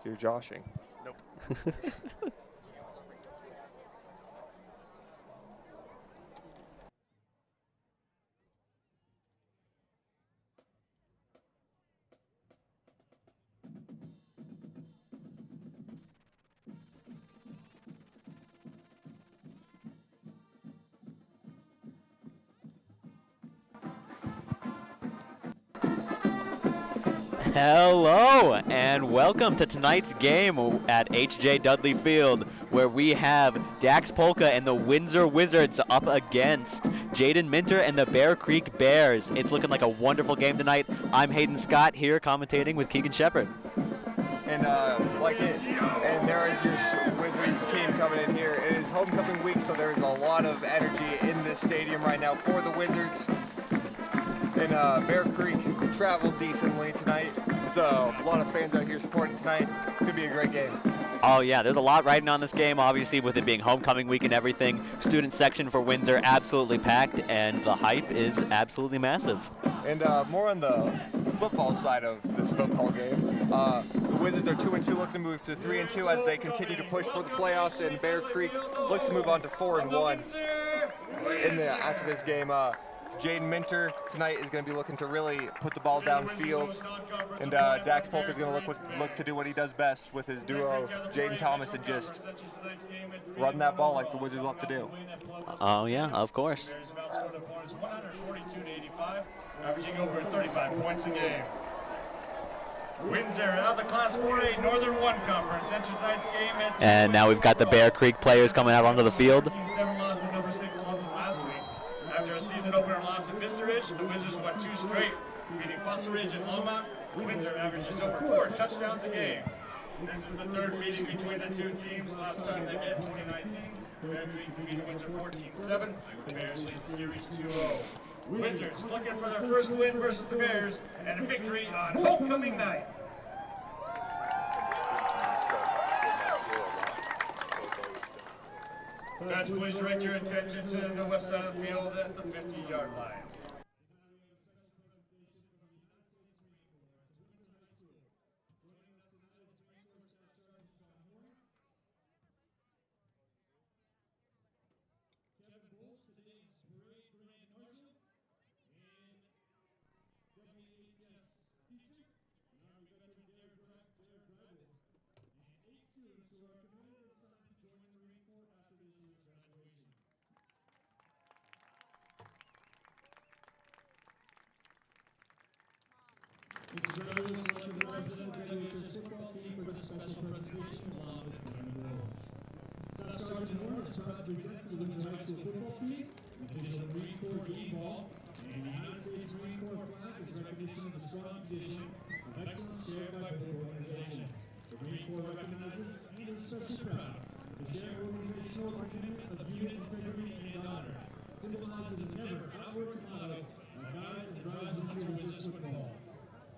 You're joshing. Nope. Hello and welcome to tonight's game at H.J. Dudley Field, where we have Dax Polka and the Windsor Wizards up against Jaden Minter and the Bear Creek Bears. It's looking like a wonderful game tonight. I'm Hayden Scott here commentating with Keegan Shepard. And and there is your Wizards team coming in here. It is homecoming week, so there's a lot of energy in this stadium right now for the Wizards. And Bear Creek traveled decently tonight. It's a lot of fans out here supporting tonight. It's going to be a great game. Oh yeah, there's a lot riding on this game, obviously with it being homecoming week and everything. Student section for Windsor absolutely packed, and the hype is absolutely massive. And more on the football side of this football game, the Wizards are 2-2, look to move to 3-2 as they continue to push for the playoffs, and Bear Creek looks to move on to 4-1 after this game. Jaden Minter tonight is going to be looking to really put the ball downfield, and Dax Polk is going to look to do what he does best with his duo, Jaden Thomas, and just run that ball like the Wizards love to do. Oh yeah, of course. 142-85, averaging over 35 points a game. Windsor out of the Class 4A Northern 1 Conference entered tonight's game at And now we've got the Bear Creek players coming out onto the field. 7 losses, number 6 London last week. After a season opener loss at Vista Ridge, the Wizards won 2 straight, beating Buster Ridge and Longmont. Windsor averages over 4 touchdowns a game. This is the 3rd meeting between the two teams. Last time they met in 2019. Bear Creek beat Windsor 14-7. The Bears lead the series 2-0. Wizards looking for their first win versus the Bears and a victory on homecoming night. Fans, please direct your attention to the west side of the field at the 50-yard line.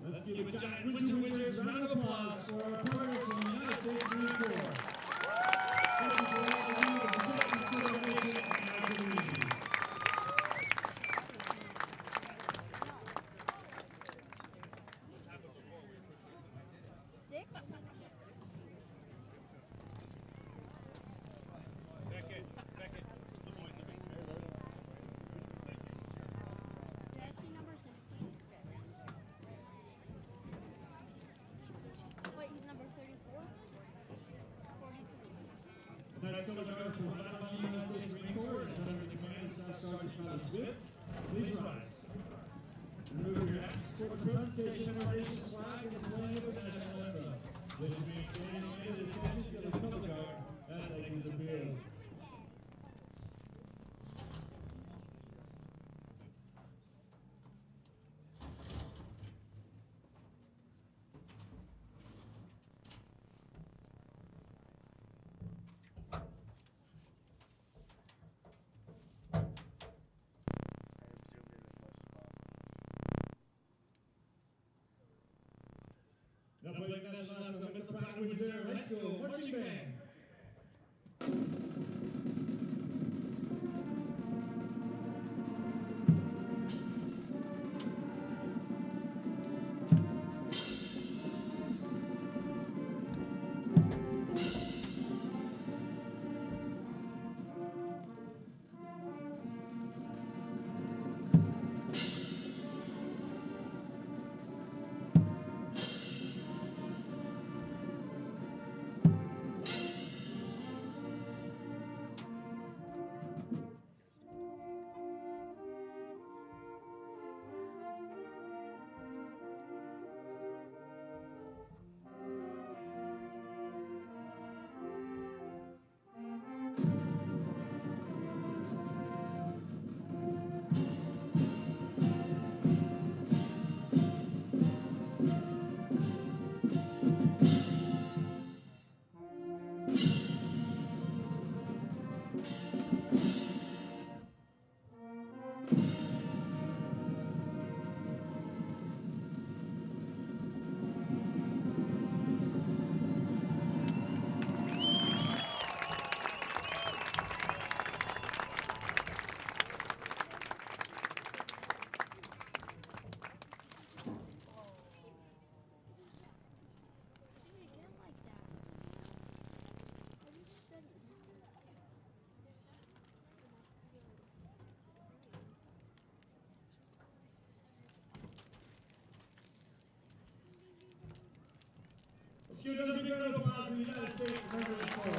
Let's give a giant Windsor Wizards a round of applause for our partners in the United States Marine Corps. Thank you for all the lead and protecting celebration and our community. Tonight's color for Battle United States Marine Corps is under the command of Staff Sergeant Travis Smith. Please rise. Remove your hats for the presentation of our nation's flag and the playing of the national anthem. This is being standing and attention to the color guard as they exit the field. round of applause in the United States member before.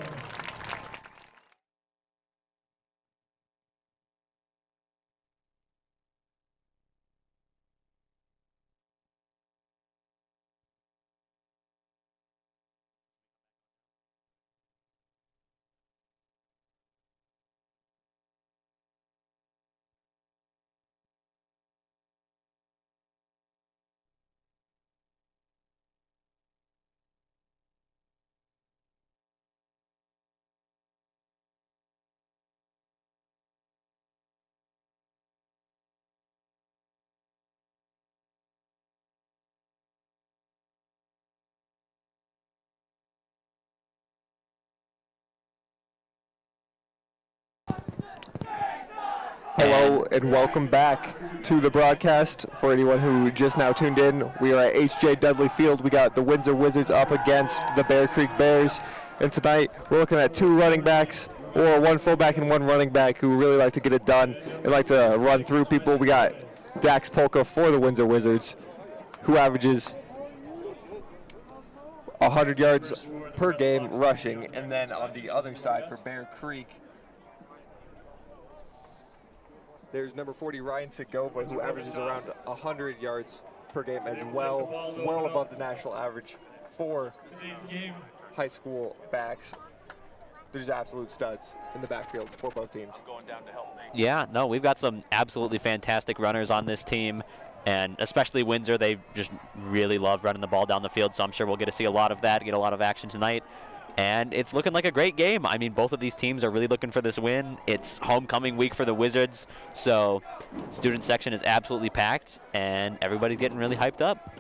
Hello and welcome back to the broadcast. For anyone who just now tuned in, we are at H.J. Dudley Field. We got the Windsor Wizards up against the Bear Creek Bears. And tonight we're looking at two running backs, or one fullback and one running back, who really like to get it done and like to run through people. We got Dax Polka for the Windsor Wizards, who averages 100 yards per game rushing. And then on the other side for Bear Creek, there's number 40, Ryan Segova, who averages around 100 yards per game as well, well above the national average for high school backs. There's absolute studs in the backfield for both teams. Yeah, no, we've got some absolutely fantastic runners on this team, and especially Windsor, they just really love running the ball down the field, so I'm sure we'll get to see a lot of that, get a lot of action tonight. And it's looking like a great game. I mean, both of these teams are really looking for this win. It's homecoming week for the Wizards, so student section is absolutely packed, and everybody's getting really hyped up.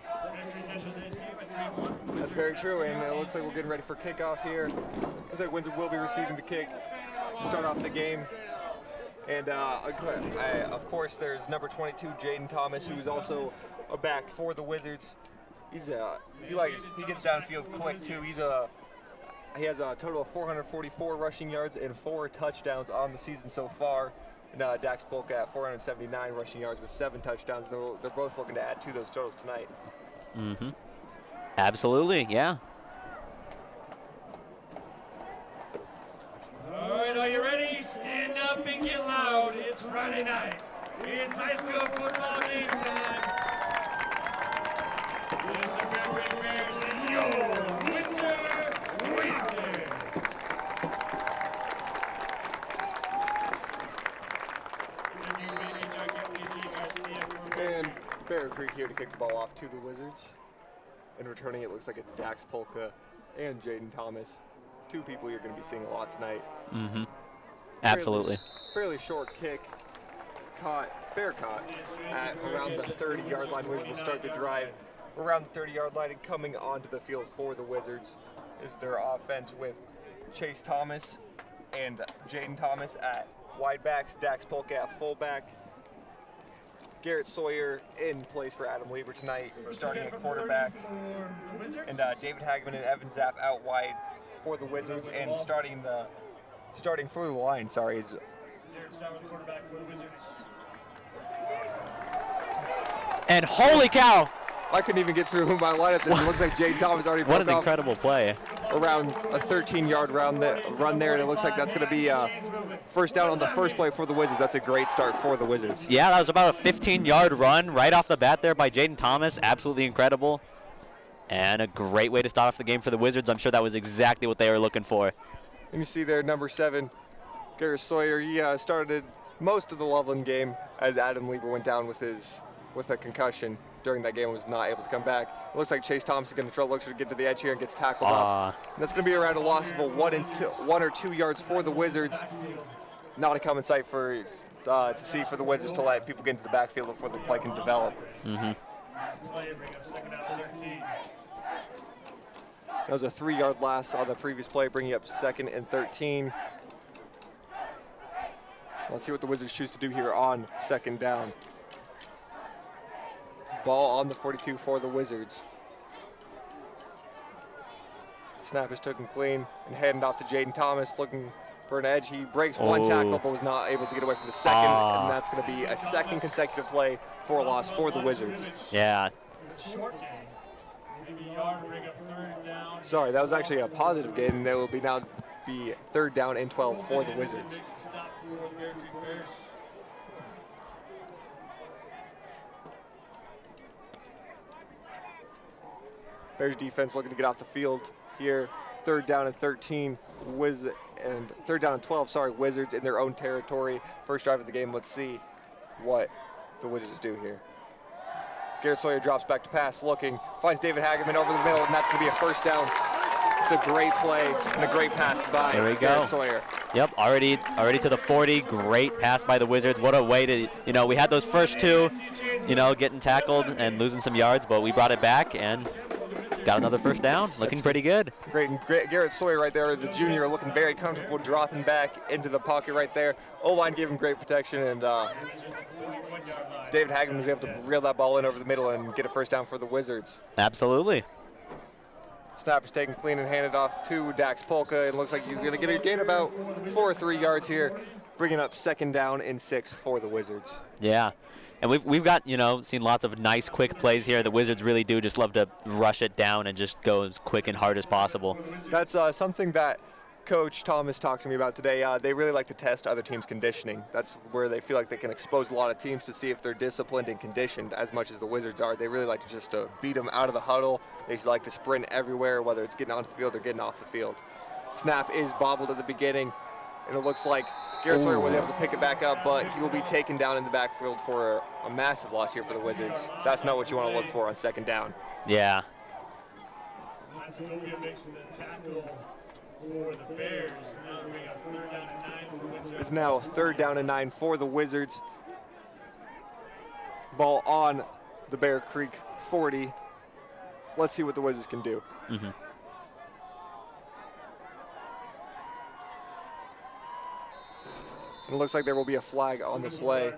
That's very true, and it looks like we're getting ready for kickoff here. Looks like Windsor will be receiving the kick to start off the game. And of course, there's number 22, Jaden Thomas, who's also a back for the Wizards. He gets downfield quick too. He has a total of 444 rushing yards and 4 touchdowns on the season so far. And Dax Polka at 479 rushing yards with 7 touchdowns. They're both looking to add to those totals tonight. Mm-hmm. Absolutely, yeah. All right, are you ready? Stand up and get loud. It's Friday night. It's high school football game time. There's the Bear Creek Bears and yo, Windsor. And Bear Creek here to kick the ball off to the Wizards. And returning, it looks like it's Dax Polka and Jaden Thomas. Two people you're going to be seeing a lot tonight. Mm-hmm. Absolutely. Fairly short kick, fair caught at around the 30-yard line. Wizards will start the drive around the 30-yard line, and coming onto the field for the Wizards is their offense with Chase Thomas and Jaden Thomas at wide backs, Dax Polka at fullback, Garrett Sawyer in place for Adam Lieber tonight, starting at quarterback, and David Hagman and Evan Zapp out wide for the Wizards, and starting for the line, is and holy cow! I couldn't even get through my lineup. It looks like Jaden Thomas already What broke an off incredible play. around a 13-yard run there, and it looks like that's going to be first down on the first play for the Wizards. That's a great start for the Wizards. Yeah, that was about a 15-yard run right off the bat there by Jaden Thomas. Absolutely incredible. And a great way to start off the game for the Wizards. I'm sure that was exactly what they were looking for. And you see there, number 7, Garrett Sawyer. He started most of the Loveland game as Adam Lieber went down with a concussion during that game and was not able to come back. It looks like Chase Thomas is going to try to get to the edge here and gets tackled up. And that's going to be around a loss of a 1 or 2 yards for the Wizards. Not a common sight to see for the Wizards to let people get into the backfield before the play can develop. Mm-hmm. That was a 3-yard loss on the previous play, bringing up 2nd and 13. Let's see what the Wizards choose to do here on 2nd down. Ball on the 42 for the Wizards. Snap is taken clean and handed off to Jaden Thomas, looking for an edge. He breaks one tackle, but was not able to get away from the second, and that's going to be a 2nd consecutive play for a loss for the Wizards. Yeah. Short game. Maybe a yard, bring up 3rd down Sorry, that was actually a positive gain, and there will be now be 3rd down and 12 for the Wizards. Makes the stop for the Bear Creek Bears. Bears defense looking to get off the field here. 3rd down and 13, and 3rd down and 12, sorry, Wizards in their own territory. First drive of the game, let's see what the Wizards do here. Garrett Sawyer drops back to pass, looking, finds David Hageman over the middle, and that's gonna be a 1st down. It's a great play and a great pass by Garrett Sawyer. Yep, already to the 40. Great pass by the Wizards. What a way to, we had those first 2, getting tackled and losing some yards, but we brought it back and got another 1st down. Looking pretty good. Great, and Garrett Sawyer right there, the junior, looking very comfortable, dropping back into the pocket right there. O-line gave him great protection, and David Hageman was able to reel that ball in over the middle and get a 1st down for the Wizards. Absolutely. Snapper's taken clean and handed off to Dax Polka. It looks like he's going to get a gain about 4 or 3 yards here, bringing up 2nd down and 6 for the Wizards. Yeah. And we've got, seen lots of nice, quick plays here. The Wizards really do just love to rush it down and just go as quick and hard as possible. That's something that Coach Thomas talked to me about today. They really like to test other teams' conditioning. That's where they feel like they can expose a lot of teams to see if they're disciplined and conditioned as much as the Wizards are. They really like to just beat them out of the huddle. They just like to sprint everywhere, whether it's getting onto the field or getting off the field. Snap is bobbled at the beginning, and it looks like Garrett Sawyer was able to pick it back up, but he will be taken down in the backfield for a massive loss here for the Wizards. That's not what you want to look for on 2nd down. Yeah. Masovia makes the tackle for the Bears. Now we got 3rd down and 9 for Windsor. It's now 3rd down and 9 for the Wizards. Ball on the Bear Creek 40. Let's see what the Wizards can do. Mm-hmm. It looks like there will be a flag on the play.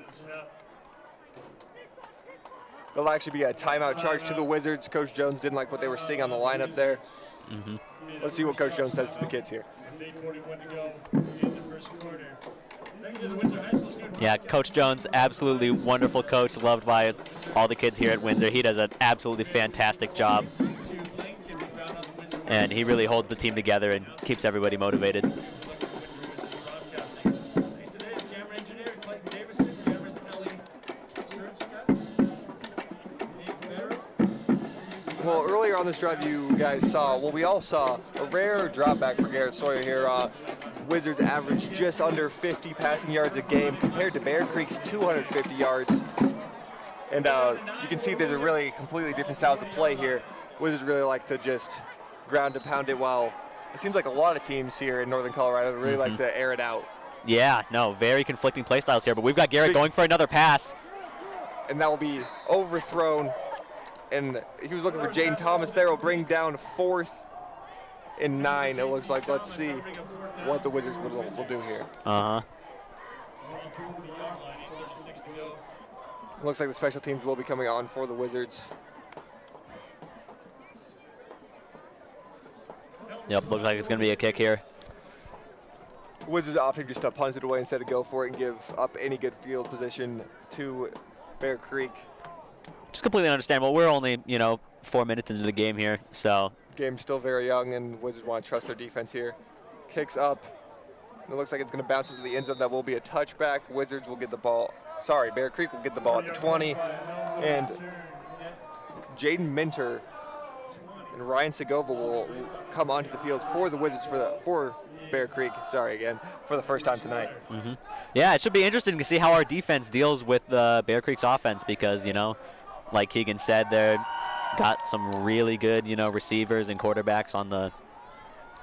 There'll actually be a timeout charge to the Wizards. Coach Jones didn't like what they were seeing on the lineup there. Mm-hmm. Let's see what Coach Jones says to the kids here. 8:41 to go in the 1st quarter. Thank you to the Windsor High School student. Yeah, Coach Jones, absolutely wonderful coach, loved by all the kids here at Windsor. He does an absolutely fantastic job. And he really holds the team together and keeps everybody motivated. Well, earlier on this drive, you guys saw, we all saw a rare drop back for Garrett Sawyer here. Wizards average just under 50 passing yards a game compared to Bear Creek's 250 yards. And you can see there's a really completely different styles of play here. Wizards really like to just ground and pound it, while it seems like a lot of teams here in Northern Colorado really like to air it out. Yeah, no, very conflicting play styles here, but we've got Garrett going for another pass. And that will be overthrown. And he was looking for Jaden Thomas there. Will bring down 4th and 9, it looks like. Let's see what the Wizards will do here. Uh-huh. Looks like the special teams will be coming on for the Wizards. Yep, looks like it's going to be a kick here. Wizards opting just to punt it away instead of go for it and give up any good field position to Bear Creek. Just completely understandable. We're only, 4 minutes into the game here, so. Game's still very young, and Wizards want to trust their defense here. Kicks up. It looks like it's going to bounce into the end zone. That will be a touchback. Wizards will get the ball. Sorry, Bear Creek will get the ball at the 20. And Jaden Minter and Ryan Segovia will come onto the field for the Wizards for Bear Creek, for the first time tonight. Mm-hmm. Yeah, it should be interesting to see how our defense deals with Bear Creek's offense because, like Keegan said, they've got some really good, receivers and quarterbacks on the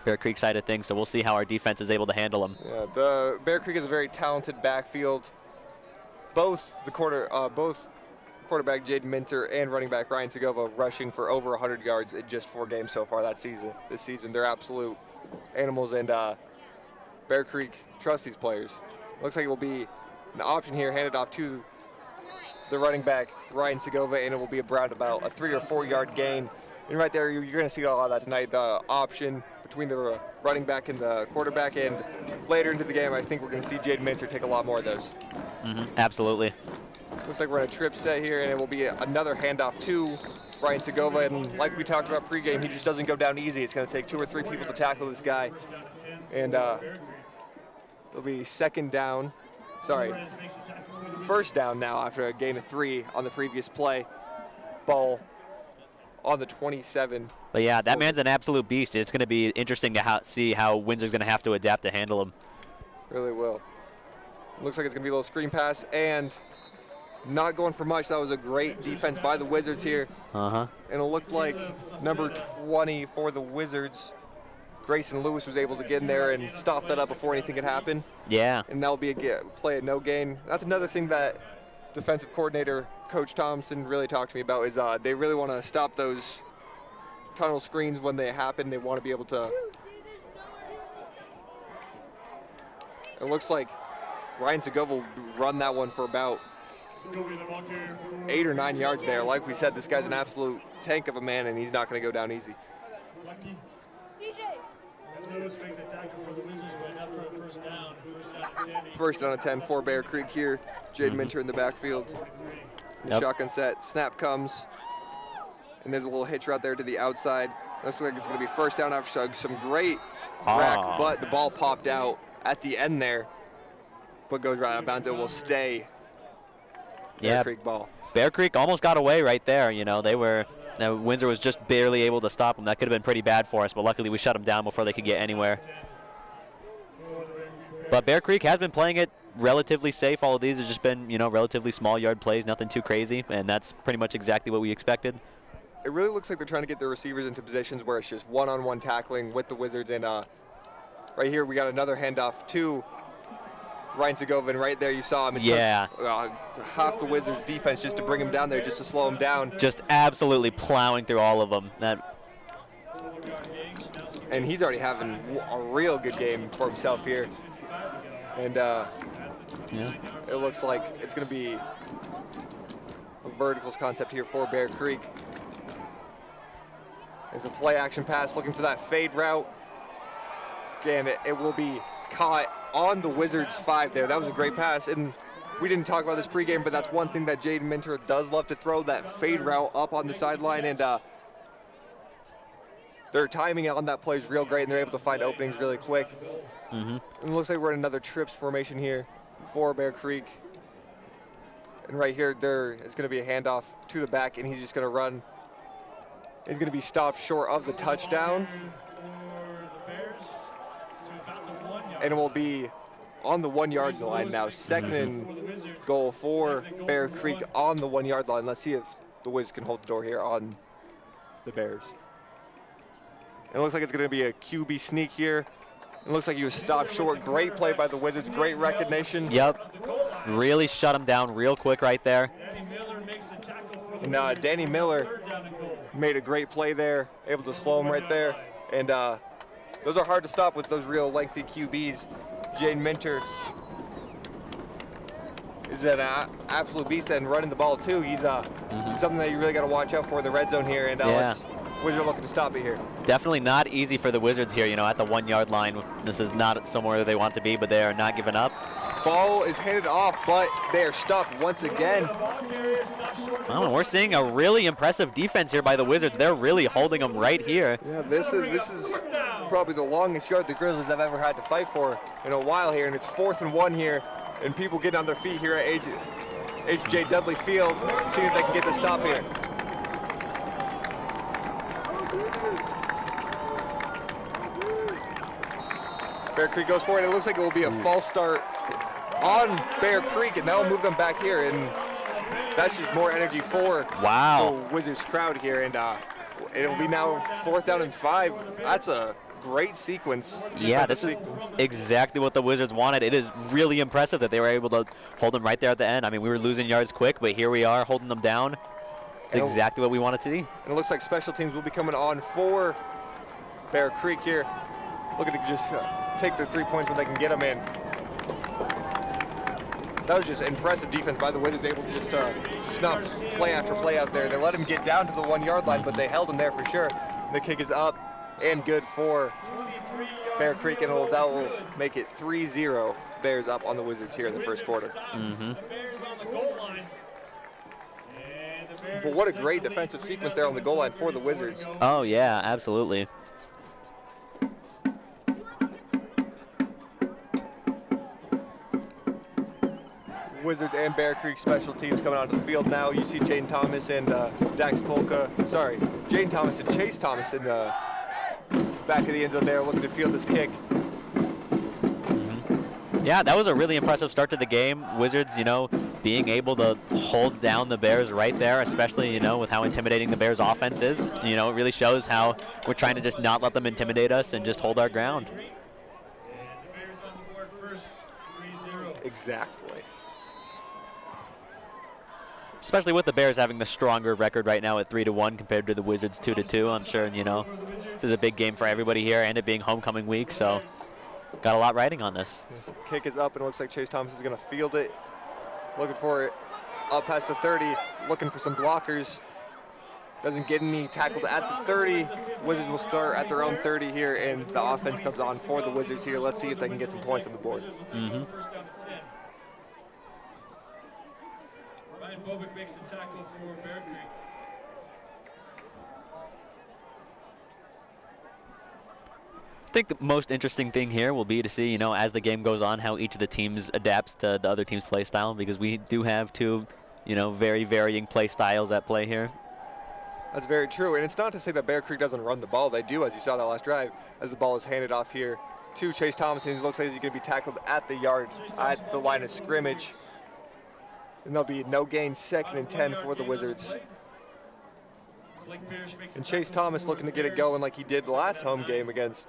Bear Creek side of things, so we'll see how our defense is able to handle them. Yeah, the Bear Creek is a very talented backfield. Both quarterback Jaden Minter and running back Ryan Segovia rushing for over 100 yards in just 4 games so far this season. They're absolute animals, and Bear Creek trusts these players. Looks like it will be an option here, handed off to the running back Ryan Segovia, and it will be around about a 3 or 4 yard gain. And right there, you're going to see a lot of that tonight. The option between the running back and the quarterback, and later into the game, I think we're going to see Jaden Minter take a lot more of those. Mm-hmm. Absolutely. Looks like we're on a trip set here, and it will be another handoff to Ryan Segovia, and like we talked about pregame, he just doesn't go down easy. It's going to take 2 or 3 people to tackle this guy. And it'll be first down now after a gain of 3 on the previous play. Ball on the 27. But yeah, that man's an absolute beast. It's going to be interesting to see how Windsor's going to have to adapt to handle him. Really will. Looks like it's going to be a little screen pass and not going for much. That was a great defense by the Wizards here. And it looked like number 20 for the Wizards, Grayson Lewis, was able to get in there and stop that up before anything could happen. Yeah. And that'll be a play at no gain. That's another thing that defensive coordinator Coach Thompson really talked to me about is they really want to stop those tunnel screens when they happen. They want to be able to. It looks like Ryan Segovia will run that one for about 8 or 9 yards there. Like we said, this guy's an absolute tank of a man, and he's not going to go down easy. First down and 10 for Bear Creek here. Jaden Minter in the backfield. Shotgun set. Snap comes. And there's a little hitch right there to the outside. Looks like it's going to be first down after some great rack, but the ball popped out at the end there, but goes right out of bounds. It will stay Bear Creek ball. Bear Creek almost got away right there. You know, Windsor was just barely able to stop them. That could have been pretty bad for us, but luckily we shut them down before they could get anywhere. But Bear Creek has been playing it relatively safe. All of these have just been, relatively small yard plays, nothing too crazy, and that's pretty much exactly what we expected. It really looks like they're trying to get their receivers into positions where it's just one-on-one tackling with the Wizards. And right here we got another handoff to Ryan Segovia, and right there you saw him. It took half the Wizards' defense just to bring him down there, just to slow him down. Just absolutely plowing through all of them. And he's already having a real good game for himself here. And it looks like it's going to be a verticals concept here for Bear Creek. It's a play action pass looking for that fade route. Again, it will be caught on the Wizards 5 there. That was a great pass. And we didn't talk about this pregame, but that's one thing that Jaden Minter does love to throw, that fade route up on the sideline. And their timing on that play is real great, and they're able to find openings really quick. And it looks like we're in another trips formation here for Bear Creek. And right here, it's going to be a handoff to the back, and he's just going to run. He's going to be stopped short of the touchdown. And it will be on the 1 yard line now. Second and goal for Bear Creek on the 1 yard line. Let's see if the Wiz can hold the door here on the Bears. It looks like it's going to be a QB sneak here. It looks like he was stopped short. Great play by the Wizards. Great recognition. Yep. Really shut him down real quick right there. And Danny Miller made a great play there, able to slow him right there. And those are hard to stop with those real lengthy QBs. Jaden Minter is an absolute beast and running the ball too. He's something that you really got to watch out for in the red zone here. And Wizards looking to stop it here. Definitely not easy for the Wizards here, at the 1 yard line. This is not somewhere they want to be, but they are not giving up. Ball is handed off, but they are stopped once again. Oh, we're seeing a really impressive defense here by the Wizards. They're really holding them right here. Yeah, this is probably the longest yard the Grizzlies have ever had to fight for in a while here, and it's 4th and 1 here, and people getting on their feet here at H.J. Dudley Field, seeing if they can get the stop here. Bear Creek goes for it. It looks like it will be a false start on Bear Creek, and that'll move them back here. And that's just more energy for the Wizards crowd here. And it'll be now 4th down and 5. That's a great sequence. Yeah, this is exactly what the Wizards wanted. It is really impressive that they were able to hold them right there at the end. I mean, we were losing yards quick, but here we are holding them down. It's exactly what we wanted to see. And it looks like special teams will be coming on for Bear Creek here. Looking to just take their 3 points when they can get them in. That was just impressive defense by the Wizards, able to just snuff play after play out there. They let him get down to the 1 yard line, but they held him there for sure. The kick is up and good for Bear Creek, and that will make it 3-0 Bears up on the Wizards here in the first quarter. But what a great defensive sequence there on the goal line for the Wizards. Oh, yeah, absolutely. Wizards and Bear Creek special teams coming onto the field now. You see Jaden Thomas and Dax Polka. Sorry, Jaden Thomas and Chase Thomas in the back of the end zone there looking to field this kick. Yeah, that was a really impressive start to the game. Wizards, you know, being able to hold down the Bears right there, especially, you know, with how intimidating the Bears offense is. You know, it really shows how we're trying to just not let them intimidate us and just hold our ground. And the Bears on the board first, 3-0. Exactly. Especially with the Bears having the stronger record right now at 3-1 compared to the Wizards 2-2. I'm sure, you know, this is a big game for everybody here and it being homecoming week, so got a lot riding on this. Yes, kick is up and it looks like Chase Thomas is going to field it. Looking for it up past the 30, looking for some blockers. Doesn't get any tackled at the 30. Wizards will start at their own 30 here, and the offense comes on for the Wizards here. Let's see if they can get some points on the board. Ryan Bobick makes the tackle for Bear Creek. I think the most interesting thing here will be to see, you know, as the game goes on, how each of the teams adapts to the other team's play style, because we do have two, you know, very varying play styles at play here. That's very true, and it's not to say that Bear Creek doesn't run the ball. They do, as you saw that last drive, as the ball is handed off here to Chase Thomas, and it looks like he's going to be tackled at the yard, at the line of scrimmage. And there'll be no gain, 2nd and 10 for the Wizards. And Chase Thomas looking to get it going like he did the last home game against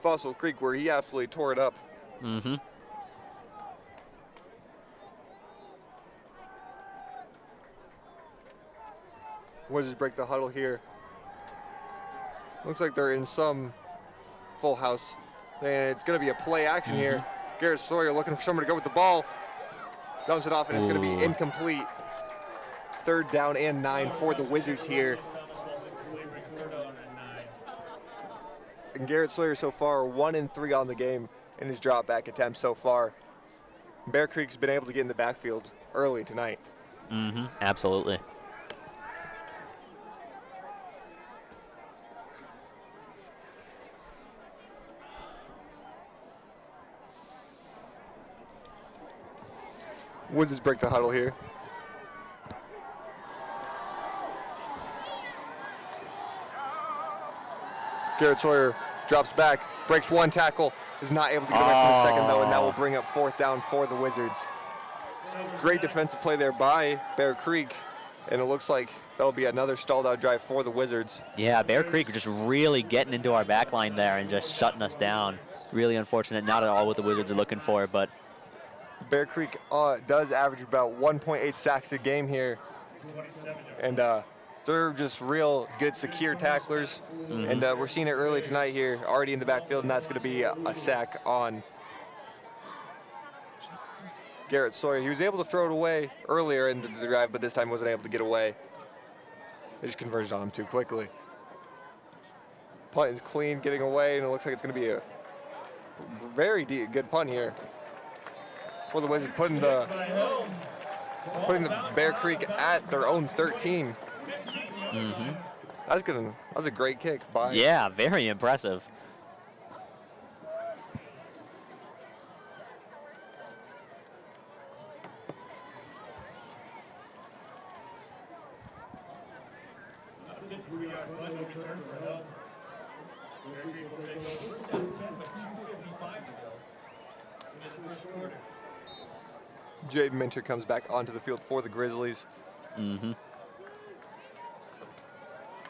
Fossil Creek, where he absolutely tore it up. Wizards break the huddle here. Looks like they're in some full house. And it's going to be a play action here. Garrett Sawyer looking for someone to go with the ball. Dumps it off, and it's going to be incomplete. 3rd down and 9 for the Wizards here. And Garrett Sawyer so far 1-3 on the game in his drop back attempts so far. Bear Creek's been able to get in the backfield early tonight. Absolutely. Wizards break the huddle here. Garrett Sawyer drops back, breaks one tackle, is not able to get away from the second though, and that will bring up 4th down for the Wizards. Great defensive play there by Bear Creek, and it looks like that'll be another stalled out drive for the Wizards. Yeah, Bear Creek just really getting into our back line there and just shutting us down. Really unfortunate, not at all what the Wizards are looking for, but Bear Creek does average about 1.8 sacks a game here, and they're just real good secure tacklers, and we're seeing it early tonight here, already in the backfield, and that's going to be a sack on Garrett Sawyer. He was able to throw it away earlier in the drive, but this time wasn't able to get away. They just converged on him too quickly. Punt is clean, getting away, and it looks like it's going to be a very good punt here for the Wizards, putting the Bear Creek at their own 13. That was a great kick by. yeah, very impressive. Jaden Minter comes back onto the field for the Grizzlies.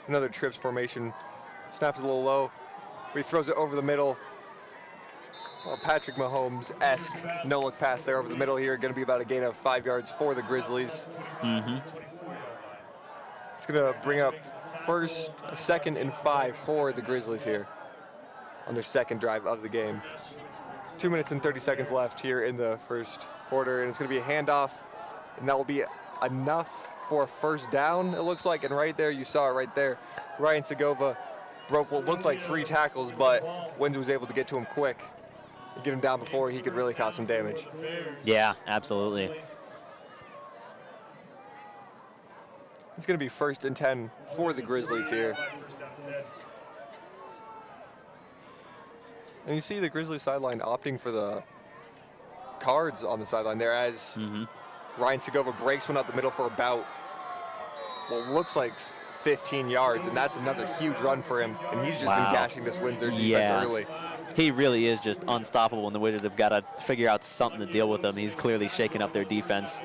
Another trips formation. Snaps a little low, but he throws it over the middle. Well, Patrick Mahomes-esque no-look pass there over the middle here. Going to be about a gain of 5 yards for the Grizzlies. It's going to bring up 2nd and 5 for the Grizzlies here on their 2nd drive of the game. 2 minutes and 30 seconds left here in the first quarter, and it's going to be a handoff, and that will be enough for a 1st down, it looks like. And right there, you saw it right there. Ryan Segova broke what looked like 3 tackles, but Windsor was able to get to him quick and get him down before he could really cause some damage. Yeah, absolutely. It's going to be 1st and 10 for the Grizzlies here. And you see the Grizzlies sideline opting for the cards on the sideline there as Ryan Segovia breaks one up the middle for about what looks like 15 yards, and that's another huge run for him. And he's just been gashing this Windsor defense early. He really is just unstoppable, and the Wizards have got to figure out something to deal with him. He's clearly shaking up their defense.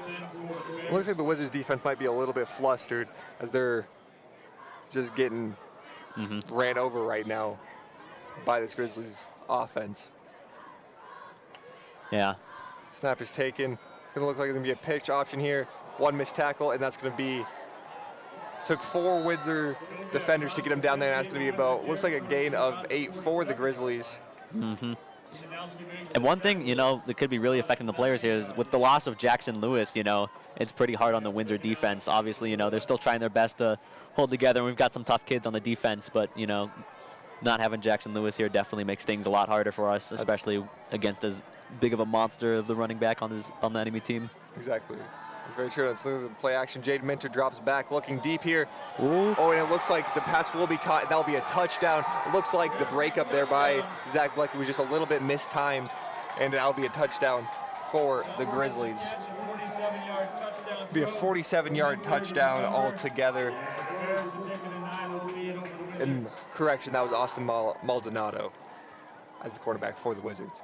It looks like the Wizards defense might be a little bit flustered as they're just getting ran over right now by this Grizzlies offense. Yeah. Snap is taken. It's going to look like it's going to be a pitch option here. One missed tackle, and that's going to be, took 4 Windsor defenders to get him down there, and that's going to be about, looks like a gain of 8 for the Grizzlies. And one thing, you know, that could be really affecting the players here is with the loss of Jackson Lewis, you know, it's pretty hard on the Windsor defense. Obviously, you know, they're still trying their best to hold together, and we've got some tough kids on the defense, but, you know, not having Jackson Lewis here definitely makes things a lot harder for us, especially against as big of a monster of the running back on the enemy team. Exactly. It's very true. Let's look at play action. Jaden Minter drops back, looking deep here. Ooh. Oh, and it looks like the pass will be caught. That'll be a touchdown. It looks like the breakup there by Zach Blecky was just a little bit mistimed, and that'll be a touchdown for the Grizzlies. It'll be a 47-yard touchdown altogether. And correction, that was Austin Maldonado as the quarterback for the Wizards.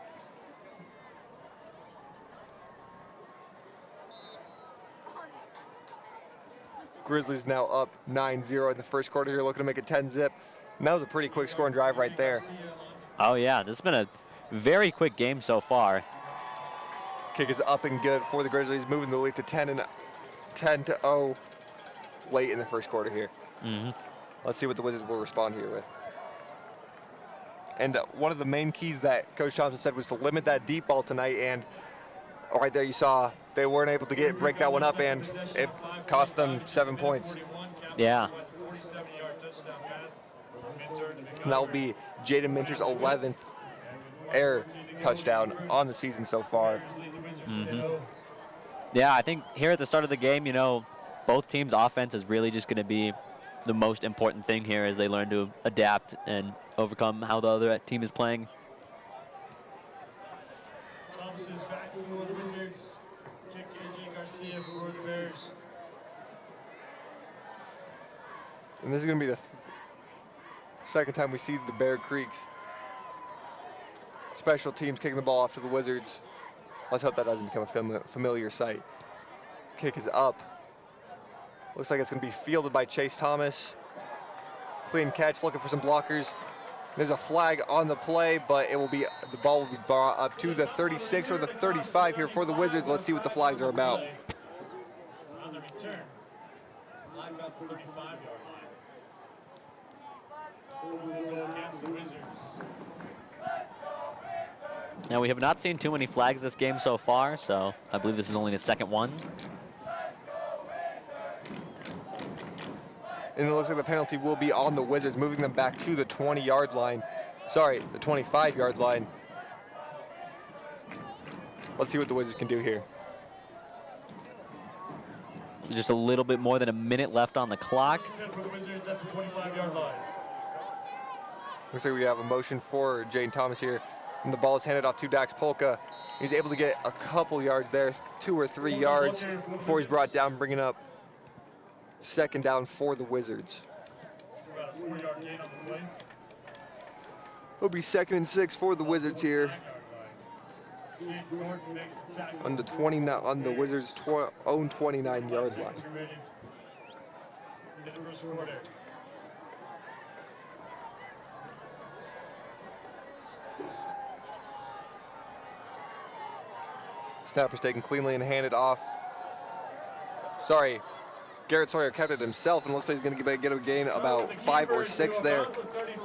Grizzlies now up 9-0 in the first quarter here, looking to make it 10-zip. And that was a pretty quick scoring drive right there. Oh, yeah. This has been a very quick game so far. Kick is up and good for the Grizzlies, moving the lead to 10-0 late in the first quarter here. Let's see what the Wizards will respond here with. And one of the main keys that Coach Thompson said was to limit that deep ball tonight, and right there you saw they weren't able to break that one up, and it cost them 7 points. Yeah. And that will be Jaden Minter's 11th air touchdown on the season so far. Yeah, I think here at the start of the game, you know, both teams' offense is really just going to be the most important thing here as they learn to adapt and overcome how the other team is playing. Thomas is back for the Wizards. Kick AJ Garcia for the Bears. And this is going to be the second time we see the Bear Creeks special teams kicking the ball off to the Wizards. Let's hope that doesn't become a familiar sight. Kick is up. Looks like it's going to be fielded by Chase Thomas. Clean catch, looking for some blockers. There's a flag on the play, but it will be, the ball will be brought up to the 36 or the 35 here for the Wizards. Let's see what the flags are about. On the return, flag about the 35-yard line. Will go against the Wizards. Now, we have not seen too many flags this game so far, so I believe this is only the second one. And it looks like the penalty will be on the Wizards, moving them back to the 20-yard line. Sorry, the 25-yard line. Let's see what the Wizards can do here. Just a little bit more than a minute left on the clock. For the Wizards at the 25-yard line. Looks like we have a motion for Jane Thomas here. And the ball is handed off to Dax Polka. He's able to get a couple yards there, 2 or 3 yards before he's brought down, bringing up second down for the Wizards. About a 4-yard gain on the play. It'll be 2nd and 6 for the Wizards here on the 29 on the Wizards' own 29-yard line. Snapper's taken cleanly and handed off. Sorry, Garrett Sawyer kept it himself, and looks like he's going to get a gain about 5 or 6 there.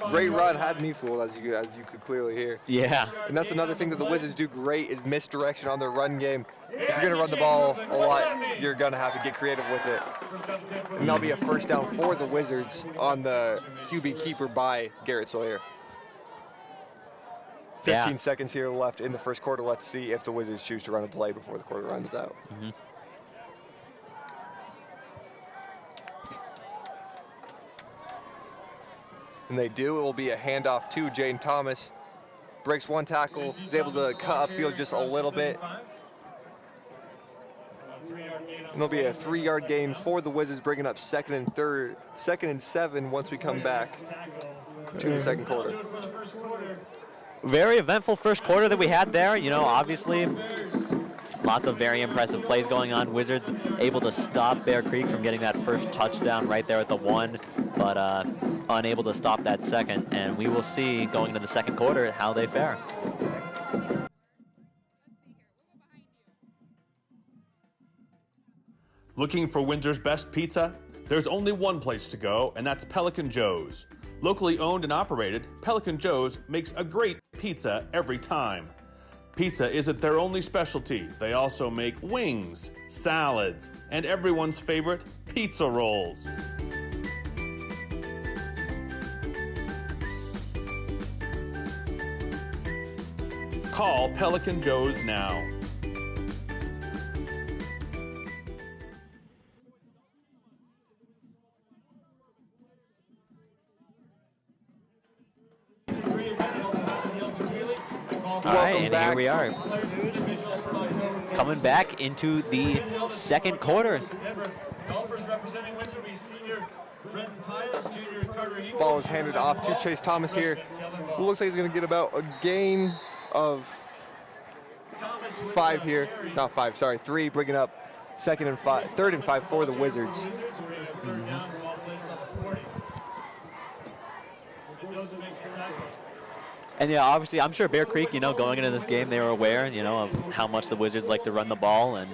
Great run, had me fooled, as you could clearly hear. Yeah. And that's another thing that the Wizards do great is misdirection on their run game. If you're going to run the ball a lot, you're going to have to get creative with it. And that'll be a first down for the Wizards on the QB keeper by Garrett Sawyer. 15 seconds here left in the first quarter. Let's see if the Wizards choose to run a play before the quarter runs out. And they do. It will be a handoff to Jaden Thomas. Breaks one tackle, is able to cut upfield just a little bit. And it'll be a 3-yard gain for the Wizards, bringing up second and 7 once we come back to the second quarter. Very eventful first quarter that we had there. You know, obviously, lots of very impressive plays going on. Wizards able to stop Bear Creek from getting that first touchdown right there at the 1, but unable to stop that second. And we will see going into the second quarter how they fare. Looking for Windsor's best pizza? There's only one place to go, and that's Pelican Joe's. Locally owned and operated, Pelican Joe's makes a great pizza every time. Pizza isn't their only specialty. They also make wings, salads, and everyone's favorite pizza rolls. Call Pelican Joe's now. All right, and here we are. Coming back into the second quarter. Ball is handed off to Chase Thomas here. It looks like he's going to get about a gain of 5 here. Not 5, sorry, 3, bringing up third and 5 for the Wizards. And yeah, obviously, I'm sure Bear Creek, you know, going into this game, they were aware, you know, of how much the Wizards like to run the ball. And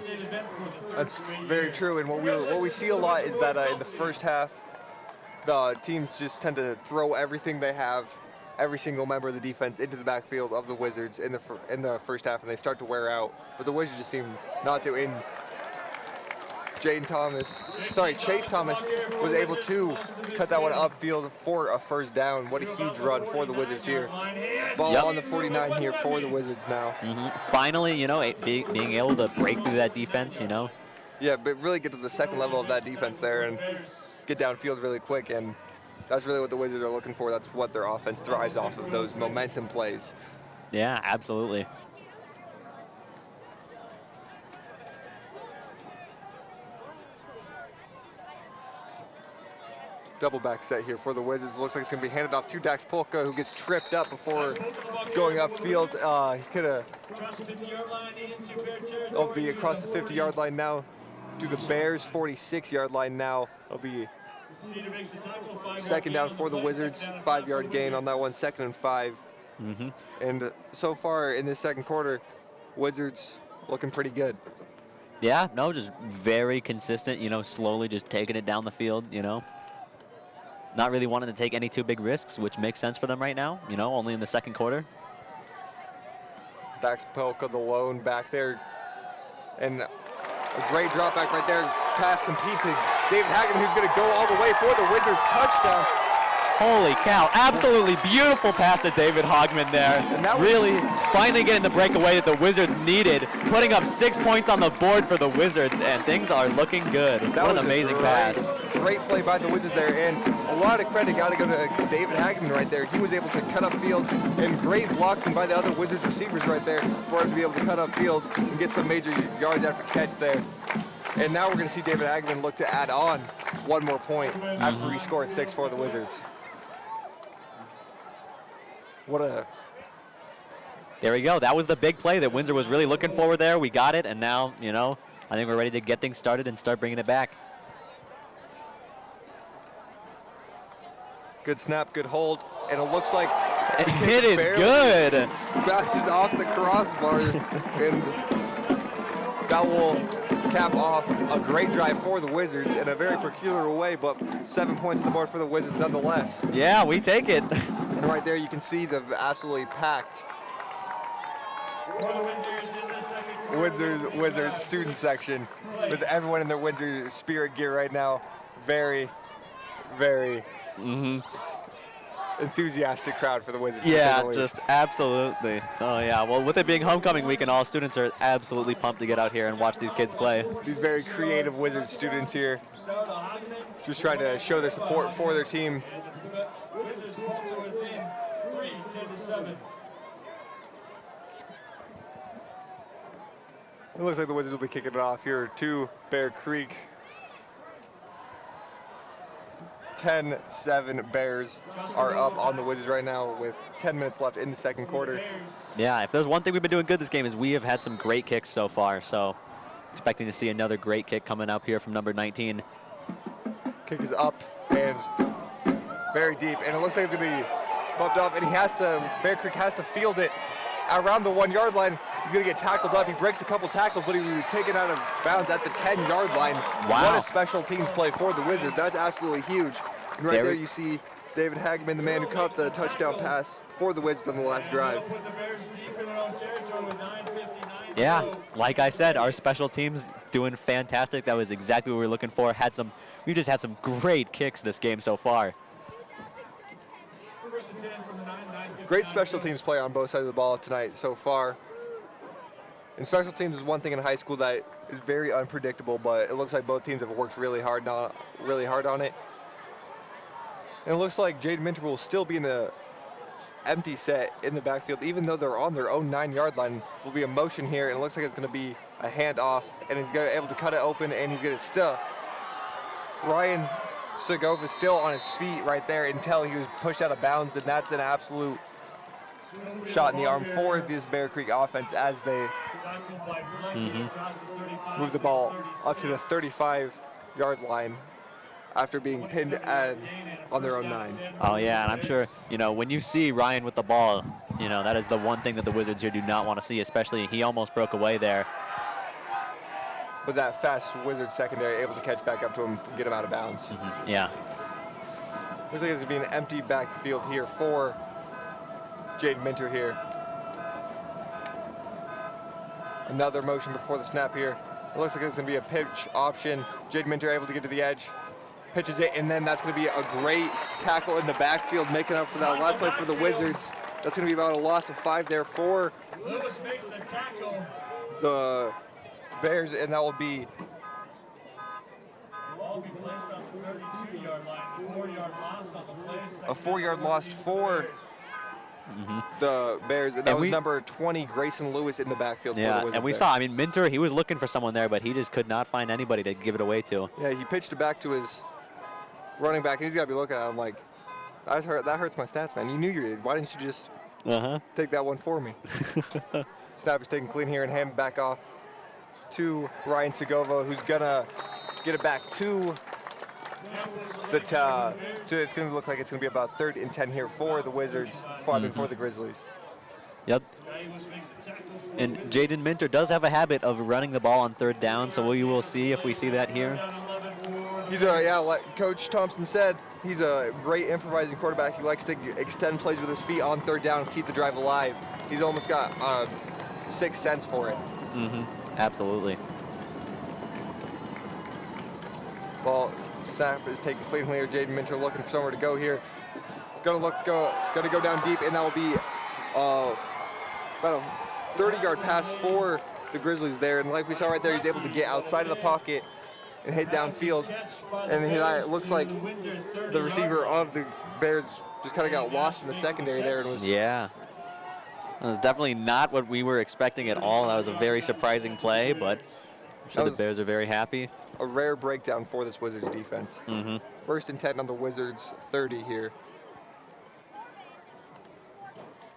that's very true. And what we see a lot is that in the first half, the teams just tend to throw everything they have, every single member of the defense, into the backfield of the Wizards in the first half, and they start to wear out. But the Wizards just seem not to. And Chase Thomas was able to cut that one upfield for a first down. What a huge run for the Wizards here. Ball on the 49 here for the Wizards now. Finally, you know, being able to break through that defense, you know. Yeah, but really get to the second level of that defense there and get downfield really quick. And that's really what the Wizards are looking for. That's what their offense thrives off of, those momentum plays. Yeah, absolutely. Double back set here for the Wizards. Looks like it's going to be handed off to Dax Polka, who gets tripped up before going upfield. He could have. It'll be across the 50-yard line now to the Bears' 46-yard line now. It'll be second down for the Wizards. 5-yard gain on that one, 2nd and 5. And so far in this second quarter, Wizards looking pretty good. Yeah, no, just very consistent, you know, slowly just taking it down the field, you know. Not really wanting to take any too big risks, which makes sense for them right now, you know, only in the second quarter. Dax Polka, the lone back there. And a great drop back right there. Pass complete to David Hagen, who's going to go all the way for the Wizards touchdown. Holy cow, absolutely beautiful pass to David Hogman there. Really finally getting the breakaway that the Wizards needed, putting up 6 points on the board for the Wizards, and things are looking good. What an amazing pass. Great play by the Wizards there, and a lot of credit got to go to David Hagman right there. He was able to cut upfield, and great blocking by the other Wizards receivers right there for him to be able to cut upfield and get some major yards after catch there. And now we're going to see David Hagman look to add on 1 more point after he scored 6 for the Wizards. There we go. That was the big play that Windsor was really looking for there. We got it, and now, you know, I think we're ready to get things started and start bringing it back. Good snap, good hold, and it looks like it is good. Bounces off the crossbar, and that will cap off a great drive for the Wizards in a very peculiar way, but 7 points on the board for the Wizards nonetheless. Yeah, we take it. And right there you can see the absolutely packed Wizards student section with everyone in their Windsor spirit gear right now. Very, very enthusiastic crowd for the Wizards. Yeah, just absolutely. Oh yeah, well with it being homecoming weekend, all students are absolutely pumped to get out here and watch these kids play. These very creative Wizards students here just trying to show their support for their team. Wizards fall to within 3, 10-7. It looks like the Wizards will be kicking it off here to Bear Creek. 10-7 Bears are up on the Wizards right now with 10 minutes left in the second quarter. Yeah, if there's one thing we've been doing good this game is we have had some great kicks so far. So expecting to see another great kick coming up here from number 19. Kick is up and very deep, and it looks like it's going to be bumped off, and Bear Creek has to field it around the 1 yard line. He's going to get tackled up. He breaks a couple tackles, but he will be taken out of bounds at the 10-yard line. Wow. What a special teams play for the Wizards. That's absolutely huge. And right there you see David Hagman, the man who caught the touchdown pass for the Wizards on the last drive. Yeah, like I said, our special teams doing fantastic. That was exactly what we were looking for. We just had some great kicks this game so far. Great special teams play on both sides of the ball tonight so far. And special teams is one thing in high school that is very unpredictable, but it looks like both teams have worked really hard on it. And it looks like Jaden Minter will still be in the empty set in the backfield, even though they're on their own 9-yard line. Will be a motion here, and it looks like it's going to be a handoff, and he's going to be able to cut it open, and he's going to still. Ryan Segov is still on his feet right there until he was pushed out of bounds, and that's an absolute shot in the arm for this Bear Creek offense as they move the ball up to the 35-yard line after being pinned on their own 9. Oh, yeah, and I'm sure, when you see Ryan with the ball, that is the one thing that the Wizards here do not want to see, especially he almost broke away there. But that fast Wizards secondary able to catch back up to him and get him out of bounds. Yeah. Looks like it's going to be an empty backfield here for Jaden Minter here. Another motion before the snap here. It looks like it's going to be a pitch option. Jaden Minter able to get to the edge. Pitches it, and then that's going to be a great tackle in the backfield, making up for that last play for the Wizards. That's going to be about a loss of 5 there for Lewis makes the tackle. the Bears, and that will be Ball be placed on the 32-yard line. 4-yard loss on the play. a 4-yard loss for the Bears, and that was number 20, Grayson Lewis, in the backfield for the Wizards. And we saw, Minter, he was looking for someone there, but he just could not find anybody to give it away to. Yeah, he pitched it back to his running back, and he's got to be looking at him like, that hurts my stats, man. You knew you did. Why didn't you just take that one for me? Snap is taken clean here and hand back off to Ryan Segovo, who's going to get it back to it's going to look like it's going to be about 3rd and 10 here for the Wizards, for the Grizzlies. Yep. And Jaden Minter does have a habit of running the ball on 3rd down, so we will see if we see that here. He's like Coach Thompson said, he's a great improvising quarterback. He likes to extend plays with his feet on 3rd down and keep the drive alive. He's almost got 6th sense for it. Absolutely. Ball snap is taken cleanly here. Jaden Minter looking for somewhere to go here. Gonna go down deep, and that will be about a 30-yard pass for the Grizzlies there. And like we saw right there, he's able to get outside of the pocket and hit downfield. And it looks like the receiver of the Bears just kind of got lost in the secondary there and was. Yeah. That was definitely not what we were expecting at all. That was a very surprising play, but I'm sure the Bears are very happy. A rare breakdown for this Wizards defense. 1st and 10 on the Wizards 30 here.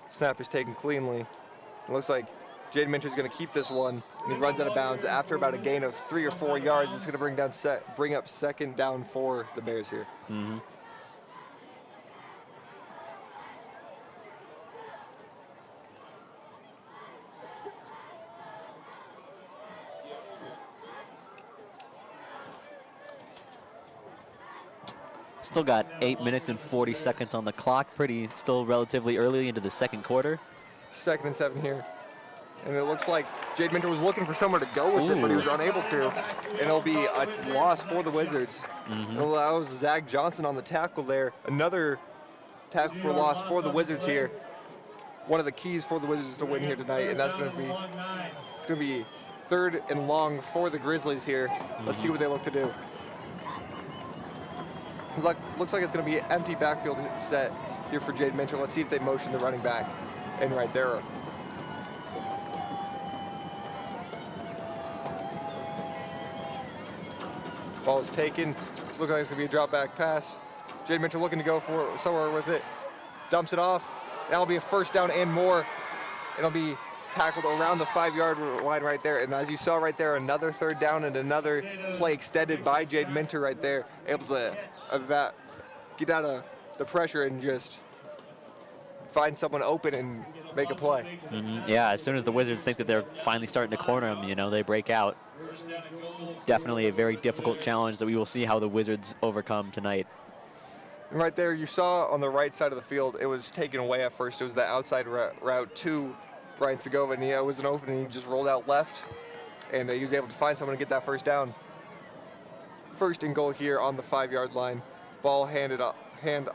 Snap is taken cleanly. It looks like Jaden Minter is going to keep this one, and he runs out of bounds after about a gain of 3 or 4 yards. It's going to bring up 2nd down for the Bears here. Still got 8 minutes and 40 seconds on the clock. Still relatively early into the second quarter. 2nd and 7 here. And it looks like Jaden Minter was looking for somewhere to go with it, but he was unable to. And it'll be a loss for the Wizards. That was Zach Johnson on the tackle there. Another tackle for loss for the Wizards here. One of the keys for the Wizards to win here tonight, and that's going to be 3rd and long for the Grizzlies here. Let's see what they look to do. Looks like it's going to be an empty backfield set here for Jaden Minter. Let's see if they motion the running back in right there. Ball is taken. It's looking like it's going to be a drop back pass. Jaden Minter looking to go for somewhere with it. Dumps it off. That'll be a first down and more. It'll be tackled around the 5-yard line right there. And as you saw right there, another third down and another play extended by Jaden Minter right there. Able to get out of the pressure and just find someone open and make a play. Yeah, as soon as the Wizards think that they're finally starting to corner him, you know, they break out. Definitely a very difficult challenge that we will see how the Wizards overcome tonight. And right there, you saw on the right side of the field, it was taken away at first. It was the outside route to Brian Segova, and it was an open, and he just rolled out left, and he was able to find someone to get that first down. First and goal here on the 5-yard line. Ball hand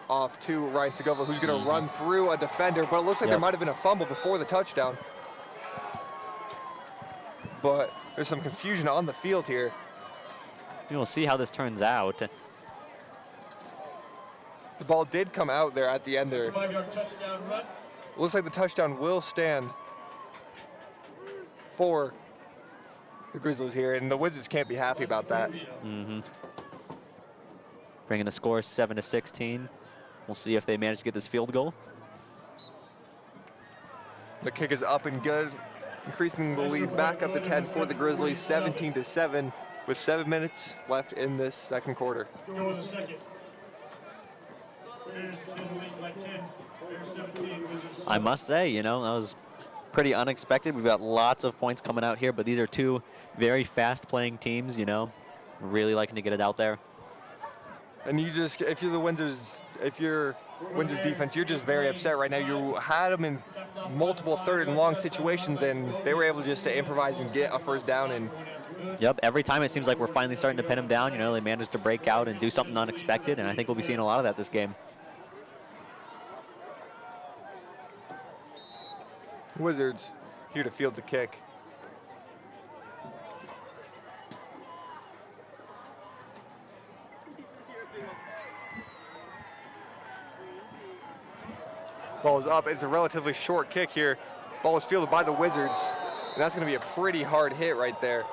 off to Ryan Segova, who's going to run through a defender, but it looks like there might have been a fumble before the touchdown. But there's some confusion on the field here. We'll see how this turns out. The ball did come out there at the end there. 5-yard touchdown run. Looks like the touchdown will stand for the Grizzlies here, and the Wizards can't be happy about that. Bringing the score 7-16. We'll see if they manage to get this field goal. The kick is up and good, increasing the lead back up to 10 for the Grizzlies, 17-7, with 7 minutes left in this second quarter. Go with the second. Bears extend the lead by 10. Bears 17. Wizards. I must say, you know, that was pretty unexpected. We've got lots of points coming out here, but these are two very fast-playing teams, you know, really liking to get it out there. And you just, if you're Windsor's defense, you're just very upset right now. You had them in multiple third and long situations, and they were able just to improvise and get a first down. And yep, every time it seems like we're finally starting to pin them down. You know, they managed to break out and do something unexpected, and I think we'll be seeing a lot of that this game. Wizards here to field the kick. Ball is up. It's a relatively short kick here. Ball is fielded by the Wizards, and that's going to be a pretty hard hit right there.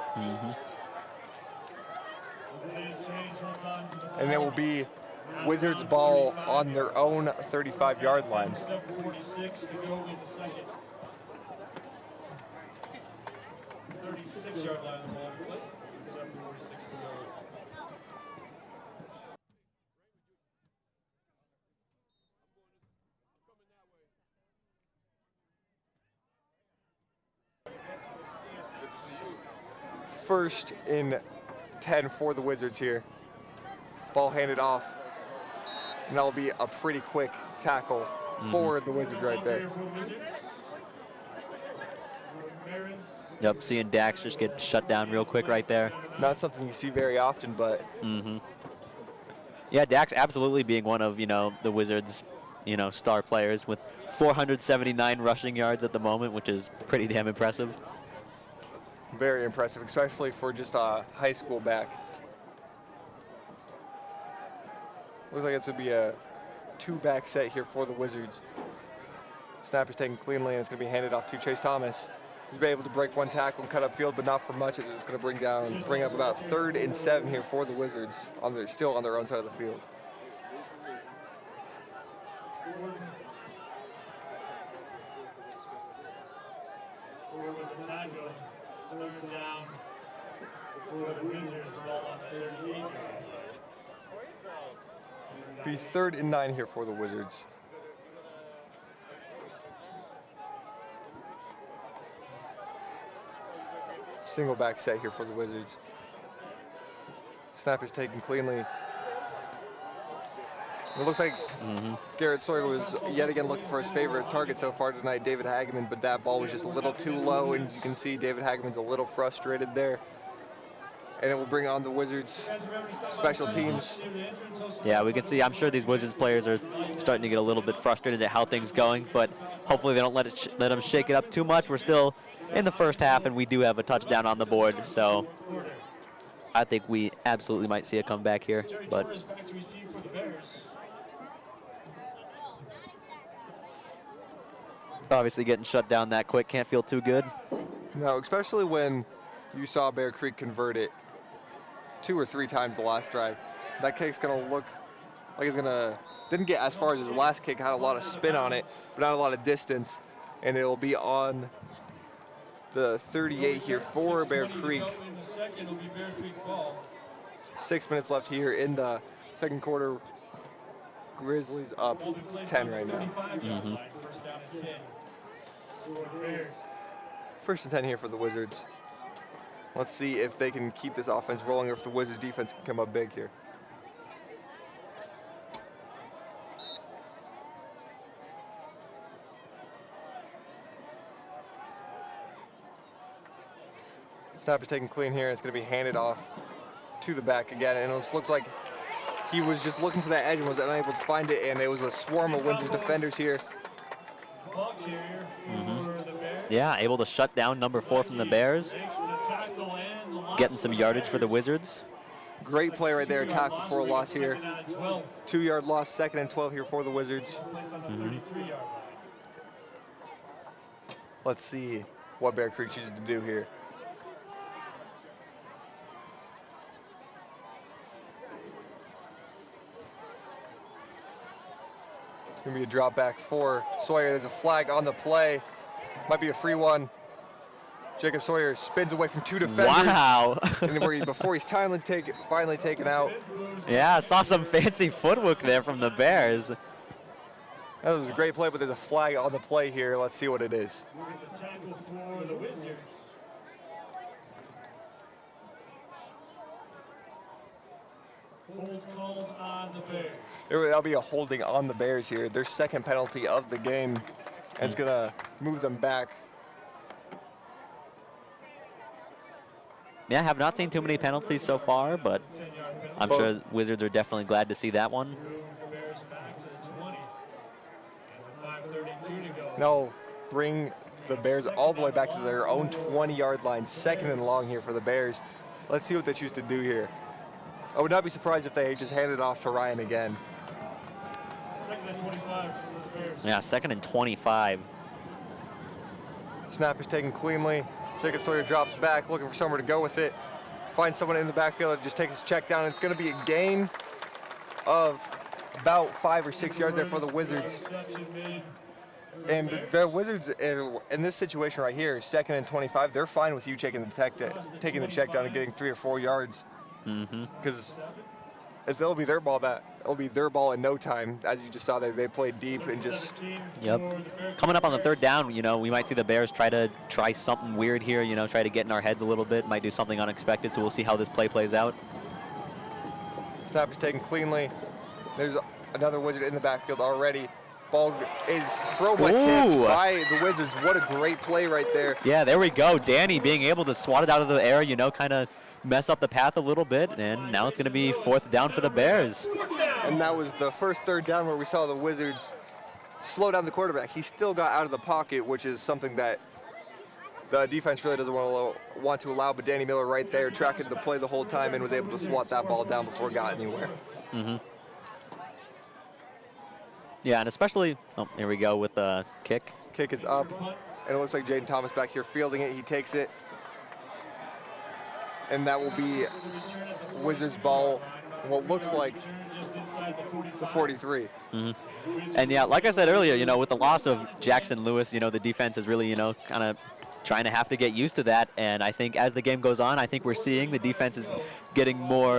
And it will be Wizards ball on their own 35-yard line. 7:46 to go with the second. 36-yard line of the ball placed. 7:46 to go. First and 10 for the Wizards here. Ball handed off. And that'll be a pretty quick tackle for the Wizards right there. Yep, seeing Dax just get shut down real quick right there. Not something you see very often, but yeah, Dax absolutely being one of, you know, the Wizards, you know, star players with 479 rushing yards at the moment, which is pretty damn impressive. very impressive, especially for just a high school back. Looks like it's going to be a two-back set here for the Wizards. Snap is taken cleanly, and it's going to be handed off to Chase Thomas. He's been able to break one tackle and cut up field, but not for much, as it's going to bring up about 3rd and 7 here for the Wizards, still on their own side of the field. Be 3rd and 9 here for the Wizards. Single back set here for the Wizards. Snap is taken cleanly. It looks like Garrett Sawyer was yet again looking for his favorite target so far tonight, David Hageman, but that ball was just a little too low, and as you can see, David Hageman's a little frustrated there. And it will bring on the Wizards special teams. Yeah, we can see, I'm sure these Wizards players are starting to get a little bit frustrated at how things going, but hopefully they don't let them shake it up too much. We're still in the first half, and we do have a touchdown on the board, so I think we absolutely might see a comeback here. But Bears. Obviously getting shut down that quick can't feel too good. No, especially when you saw Bear Creek convert it 2 or 3 times the last drive. That kick's gonna look like it's gonna, didn't get as far as his last kick, had a lot of spin on it, but not a lot of distance. And it'll be on the 38 here for Bear Creek. 6 minutes left here in the second quarter. Grizzlies up 10 right now. First and 10 here for the Wizards. Let's see if they can keep this offense rolling or if the Wizards defense can come up big here. Snap is taken clean here. It's going to be handed off to the back again. And it looks like he was just looking for that edge and was unable to find it. And it was a swarm of Windsor's defenders here. Yeah, able to shut down number 4 from the Bears. Getting some yardage for the Wizards. Great play right there. Tackle for a loss here. 2-yard loss, 2nd and 12 here for the Wizards. Let's see what Bear Creek chooses to do here. Gonna be a drop back for Sawyer. There's a flag on the play. Might be a free one. Jacob Sawyer spins away from 2 defenders. Wow. And before he's finally taken out. Yeah, I saw some fancy footwork there from the Bears. That was a great play, but there's a flag on the play here. Let's see what it is. The tackle for the Wizards. Hold called on the Bears. That'll be a holding on the Bears here. Their second penalty of the game. And it's gonna move them back. Yeah, have not seen too many penalties so far, but I'm sure Wizards are definitely glad to see that one. Now bring the Bears all the way back to their own 20-yard line. 2nd and long here for the Bears. Let's see what they choose to do here. I would not be surprised if they just handed it off to Ryan again. 2nd and 25 for the Bears. Yeah, 2nd and 25. Snap is taken cleanly. Jacob Sawyer drops back, looking for somewhere to go with it. Finds someone in the backfield that just takes his check down. It's going to be a gain of about 5 or 6 yards there for the Wizards. And the Wizards, in this situation right here, 2nd and 25, they're fine with you taking the check down and getting 3 or 4 yards. Because it'll be their ball back. It'll be their ball in no time. As you just saw, they played deep and just. Yep. Coming up on the 3rd down, we might see the Bears try something weird here. Try to get in our heads a little bit. Might do something unexpected. So we'll see how this play plays out. Snap is taken cleanly. There's another Wizard in the backfield already. Ball is thrown by tipped by the Wizards. What a great play right there. Yeah, there we go. Danny being able to swat it out of the air. Kind of mess up the path a little bit, and now it's going to be 4th down for the Bears. And that was the first 3rd down where we saw the Wizards slow down the quarterback. He still got out of the pocket, which is something that the defense really doesn't want to allow, but Danny Miller right there tracking the play the whole time and was able to swat that ball down before it got anywhere. Yeah, and especially, here we go with the kick. Kick is up, and it looks like Jaden Thomas back here fielding it. He takes it. And that will be Wizards ball, what looks like the 43. And yeah, like I said earlier, with the loss of Jackson Lewis, the defense is really, kind of trying to have to get used to that. And I think as the game goes on, I think we're seeing the defense is getting more,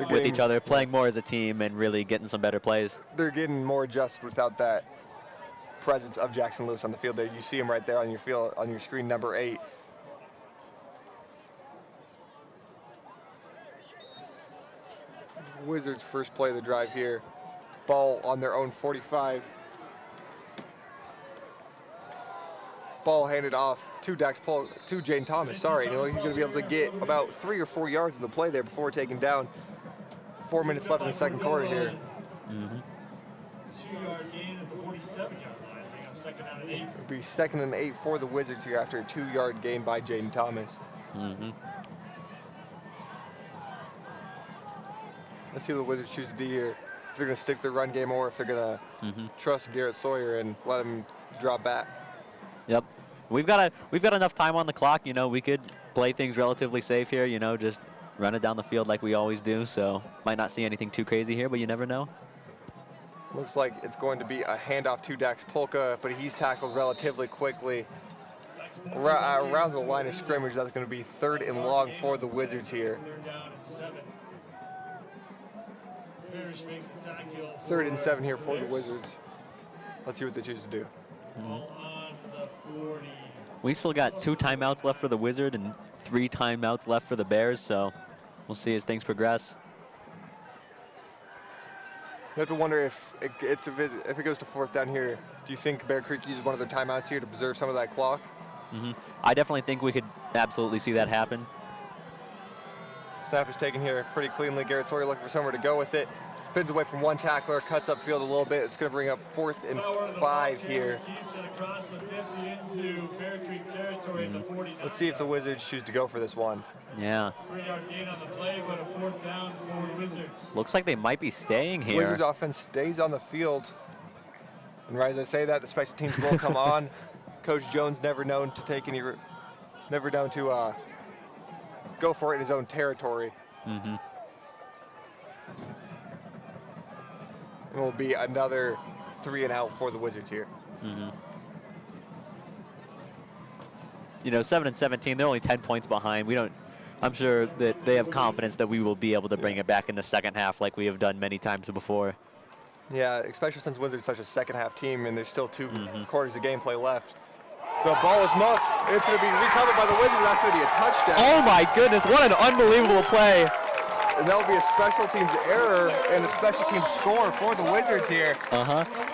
with each other, playing more as a team and really getting some better plays. They're getting more adjusted without that presence of Jackson Lewis on the field there. You see him right there on your screen, number 8. Wizards first play of the drive here. Ball on their own 45. Ball handed off to Jaden Thomas. Sorry, he's going to be able to get about 3 or 4 yards in the play there before taking down. 4 minutes left in the second quarter here. 2-yard gain at the 47-yard line. I think I'm 2nd down and 8. It'll be 2nd and 8 for the Wizards here after a 2-yard gain by Jaden Thomas. Let's see what the Wizards choose to do here. if they're going to stick to the run game or if they're going to trust Garrett Sawyer and let him drop back. Yep. We've got enough time on the clock. You know, we could play things relatively safe here. You know, just run it down the field like we always do. So might not see anything too crazy here, but you never know. Looks like it's going to be a handoff to Dax Polka, but he's tackled relatively quickly. Around the line of scrimmage, that's going to be 3rd and long for the Wizards here. 3rd and 7 here for the Wizards. Let's see what they choose to do. We've still got 2 timeouts left for the Wizard and 3 timeouts left for the Bears, so we'll see as things progress. You have to wonder if it goes to 4th down here, do you think Bear Creek uses one of their timeouts here to preserve some of that clock? I definitely think we could absolutely see that happen. Snap is taken here pretty cleanly. Garrett Sawyer looking for somewhere to go with it. Spins away from one tackler, cuts upfield a little bit. It's going to bring up 4th and 5 here. Let's see if the Wizards choose to go for this one. Yeah. 3-yard gain on the play, but a 4th down for the Wizards. Looks like they might be staying here. Wizards offense stays on the field. And right as I say that, the special teams will come on. Coach Jones never known to go for it in his own territory. It will be another 3 and out for the Wizards here. You know, 7 and 17, they're only 10 points behind. I'm sure that they have confidence that we will be able to bring it back in the second half like we have done many times before. Yeah, especially since Wizards are such a second half team and there's still 2 quarters of gameplay left. The ball is muffed, and it's going to be recovered by the Wizards. That's going to be a touchdown. Oh my goodness, what an unbelievable play. And that'll be a special teams error and a special teams score for the Wizards here.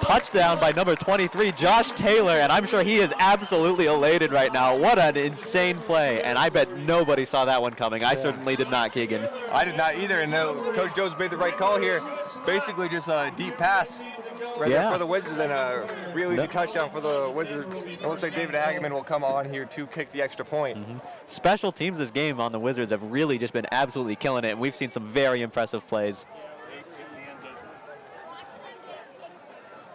Touchdown by number 23, Josh Taylor, and I'm sure he is absolutely elated right now. What an insane play, and I bet nobody saw that one coming. I certainly did not, Keegan. I did not either, and Coach Jones made the right call here. Basically just a deep pass right there for the Wizards and a real easy touchdown for the Wizards. It looks like David Hageman will come on here to kick the extra point. Special teams this game on the Wizards have really just been absolutely killing it, and we've seen some very impressive plays.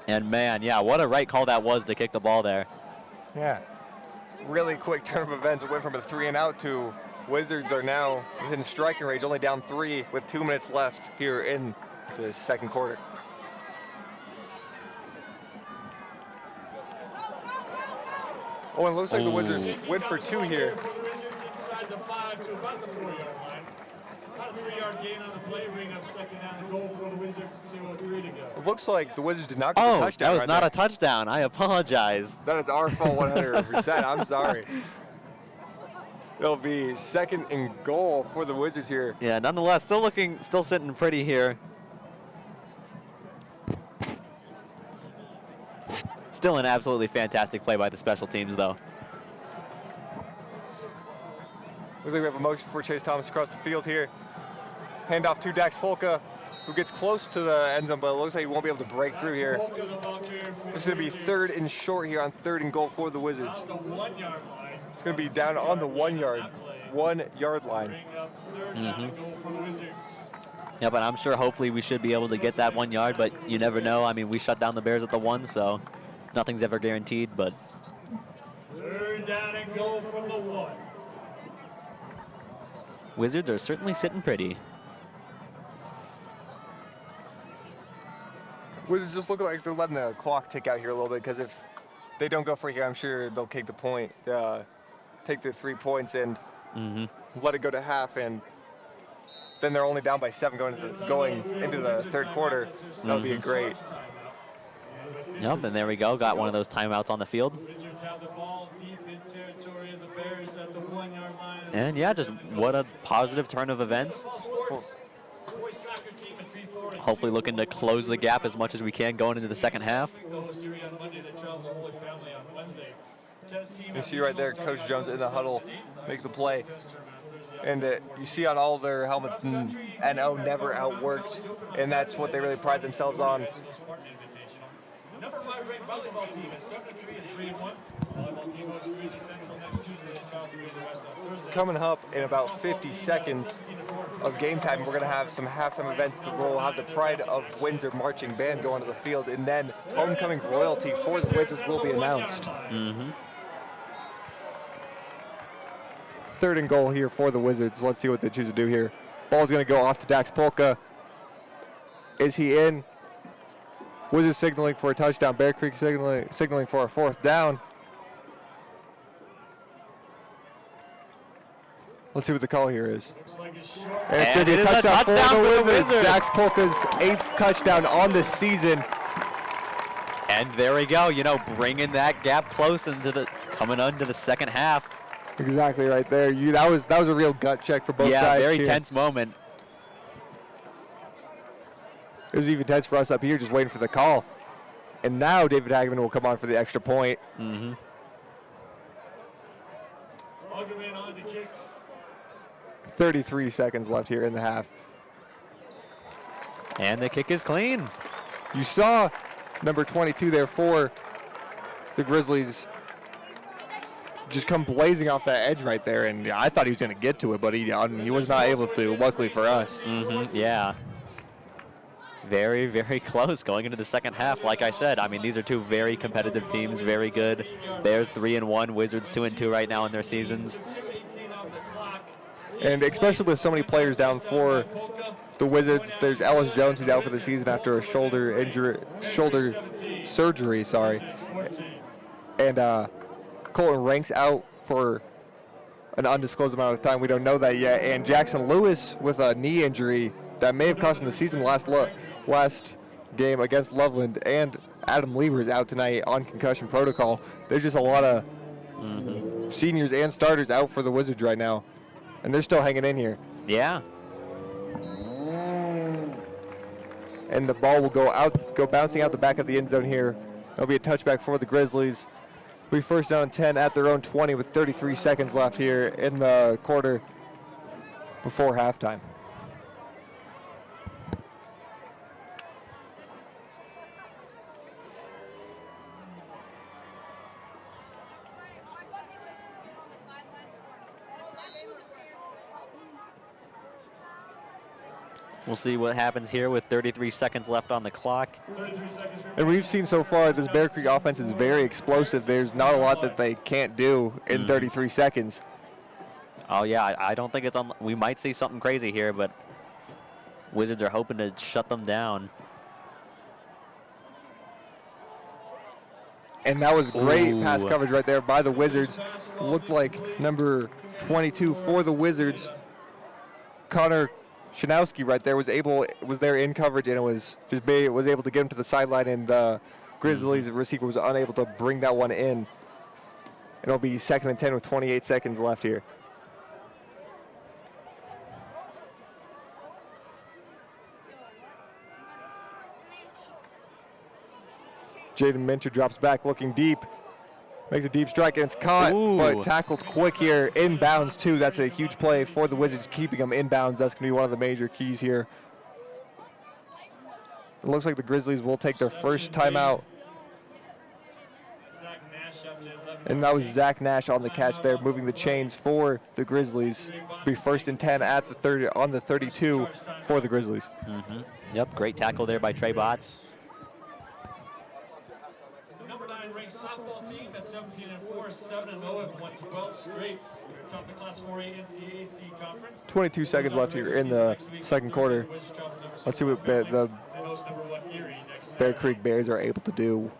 And man, yeah, what a right call that was to kick the ball there. Yeah, really quick turn of events. It went from a 3 and out to Wizards are now within striking range, only down 3 with 2 minutes left here in the second quarter. Oh, and it looks like the Wizards went for 2 here. Inside the 5 to about the 4-yard line. About a 3-yard gain on the play, bring up 2nd down and goal for the Wizards, 2:03 to go. It looks like the Wizards did not get a touchdown. That was not a touchdown. I apologize. That is our fault 100%. I'm sorry. It'll be 2nd and goal for the Wizards here. Yeah, nonetheless, still sitting pretty here. Still an absolutely fantastic play by the special teams, though. Looks like we have a motion for Chase Thomas across the field here. Handoff to Dax Polka, who gets close to the end zone, but it looks like he won't be able to break through here. It's going to be 3rd and short here on 3rd and goal for the Wizards. It's going to be down on the 1 yard line. Yeah, but I'm sure hopefully we should be able to get that 1 yard, but you never know. I mean, we shut down the Bears at the 1, so nothing's ever guaranteed, but. 3rd down and goal from the 1. Wizards are certainly sitting pretty. Wizards just look like they're letting the clock tick out here a little bit, because if they don't go for it here, I'm sure they'll take the point, take the 3 points and let it go to half, and then they're only down by 7 going into the 3rd quarter. That would be a great. Yep, and there we go. Got one of those timeouts on the field. Wizards have the ball deep in territory of the Bears at the 1 yard line. And yeah, just what a positive turn of events. Hopefully looking to close the gap as much as we can going into the second half. You see right there, Coach Jones in the huddle, make the play. And you see on all their helmets, NO never outworked, and that's what they really pride themselves on. Number 5 ranked volleyball team is 7-3 and 3-1. Volleyball team hosts Greeley Central next Tuesday and Charles West on Thursday. Coming up in about 50 seconds, of game time. We're going to have some halftime events. We'll have the Pride of Windsor marching band go onto the field, and then homecoming royalty for the Wizards will be announced. Third and goal here for the Wizards. Let's see what they choose to do here. Ball's going to go off to Dax Polka. Is he in? Wizards signaling for a touchdown. Bear Creek signaling for a 4th down. Let's see what the call here is. And it's going to be a touchdown for the Wizards. Dax Polka's 8th touchdown on the season. And there we go, bringing that gap close coming into the second half. Exactly right there. That was a real gut check for both sides. Yeah, very here. tense moment. It was even tense for us up here, just waiting for the call. And now David Hageman will come on for the extra point. 33 seconds left here in the half. And the kick is clean. You saw number 22 there for the Grizzlies just come blazing off that edge right there, and I thought he was going to get to it, but he was not able to, luckily for us. Yeah. Very, very close going into the second half. Like I said, these are two very competitive teams, very good. Bears 3-1, Wizards 2-2 right now in their seasons. And especially with so many players down for the Wizards, there's Ellis Jones who's out for the season after a shoulder surgery, and Colton Ranks out for an undisclosed amount of time. We don't know that yet. And Jackson Lewis with a knee injury that may have cost him the season last game against Loveland. And Adam Lieber is out tonight on concussion protocol. There's just a lot of seniors and starters out for the Wizards right now. And they're still hanging in here. Yeah. And the ball will go bouncing out the back of the end zone here. There'll be a touchback for the Grizzlies. We first down 10 at their own 20 with 33 seconds left here in the quarter before halftime. We'll see what happens here with 33 seconds left on the clock. And we've seen so far this Bear Creek offense is very explosive. There's not a lot that they can't do in 33 seconds. Oh, yeah, I don't think we might see something crazy here, but Wizards are hoping to shut them down. And that was great pass coverage right there by the Wizards. Looked like number 22 for the Wizards, Connor Shanowski right there was there in coverage, and was able to get him to the sideline, and the Grizzlies receiver was unable to bring that one in. And it'll be 2nd and 10 with 28 seconds left here. Jaden Minter drops back looking deep. Makes a deep strike, and it's caught, but tackled quick here. Inbounds, too. That's a huge play for the Wizards, keeping them inbounds. That's going to be one of the major keys here. It looks like the Grizzlies will take their first timeout. And that was Zach Nash on the catch there, moving the chains for the Grizzlies. Be 1st and 10 at the 30 on the 32 for the Grizzlies. Yep, great tackle there by Trey Botts. Softball team at 17-4, 7-0, have won 12 straight. Top the Class 4A NCAC conference. 22 seconds left here in the second quarter. Let's see what the Bear Creek Bears are able to do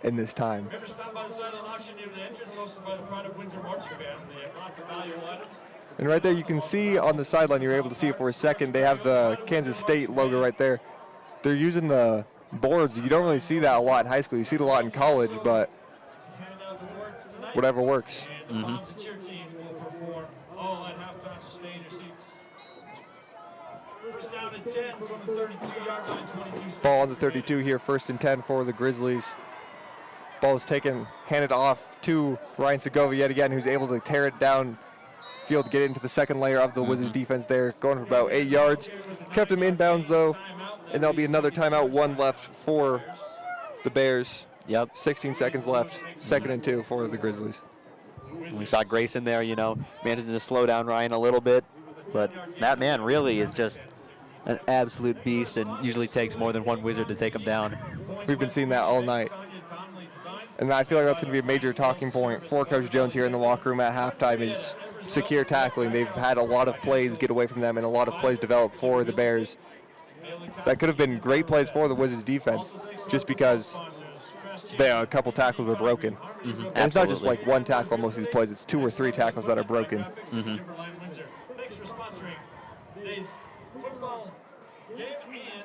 in this time. Remember, stop by the silent auction near the entrance, hosted by the Pride of Windsor marching band. They have lots of valuable items. And right there, you can see on the sideline, you're able to see it for a second. They have the Kansas State logo right there. They're using the boards. You don't really see that a lot in high school. You see it a lot in college, but whatever works. And the moms and cheer teams will perform all at halftime, so stay in your seats. First down and 10 from the 32-yard line, 22 seconds. Ball on the 32 here, 1st and 10 for the Grizzlies. Ball is taken, handed off to Ryan Segovia yet again, who's able to tear it down field to get into the second layer of the Wizards defense there, going for about 8 yards. Kept him inbounds, though, and there'll be another timeout, 1 left for the Bears. Yep. 16 seconds left, 2nd and 2 for the Grizzlies. We saw Grayson there, managing to slow down Ryan a little bit. But that man really is just an absolute beast and usually takes more than one wizard to take him down. We've been seeing that all night. And I feel like that's going to be a major talking point for Coach Jones here in the locker room at halftime is secure tackling. They've had a lot of plays get away from them and a lot of plays develop for the Bears. That could have been great plays for the Wizards defense just because a couple tackles were broken. Mm-hmm. And it's not just like one tackle on most of these plays, it's 2 or 3 tackles that are broken. Mm-hmm.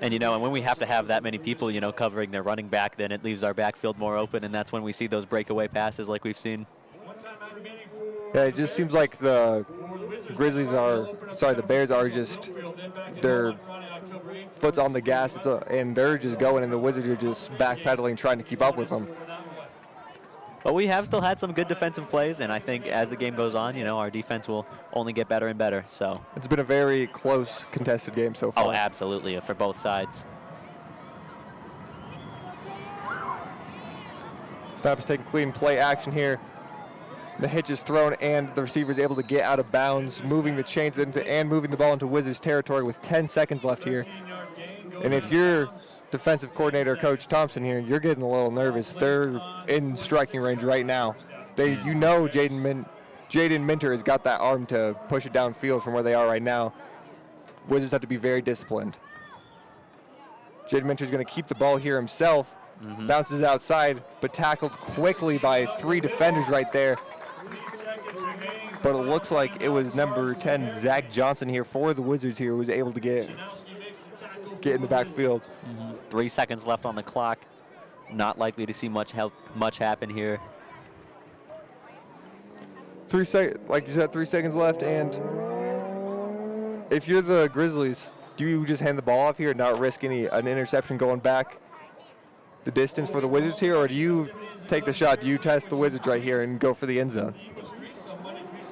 And, you know, and when we have to have that many people, you know, covering their running back, then it leaves our backfield more open, and that's when we see those breakaway passes like we've seen. Yeah, it just seems like the Bears are just, their foot's on the gas, and they're just going, and the Wizards are just backpedaling, trying to keep up with them. But we have still had some good defensive plays, and I think as the game goes on, you know, our defense will only get better and better. So it's been a very close, contested game so far. Oh, absolutely, for both sides. Snap is taking clean play action here. The hitch is thrown, and the receiver is able to get out of bounds, moving the chains and moving the ball into Wizards territory with 10 seconds left here. And if you're defensive coordinator Coach Thompson here, you're getting a little nervous. They're in striking range right now. You know Jaden Minter has got that arm to push it downfield from where they are right now. Wizards have to be very disciplined. Jaden Minter is going to keep the ball here himself. Mm-hmm. Bounces outside, but tackled quickly by 3 defenders right there. But it looks like it was number 10, Zach Johnson here for the Wizards here, who was able to get in the backfield. Mm-hmm. 3 seconds left on the clock. Not likely to see much happen here. Like you said, 3 seconds left, and if you're the Grizzlies, do you just hand the ball off here and not risk an interception going back the distance for the Wizards here, or do you take the shot? Do you test the Wizards right here and go for the end zone?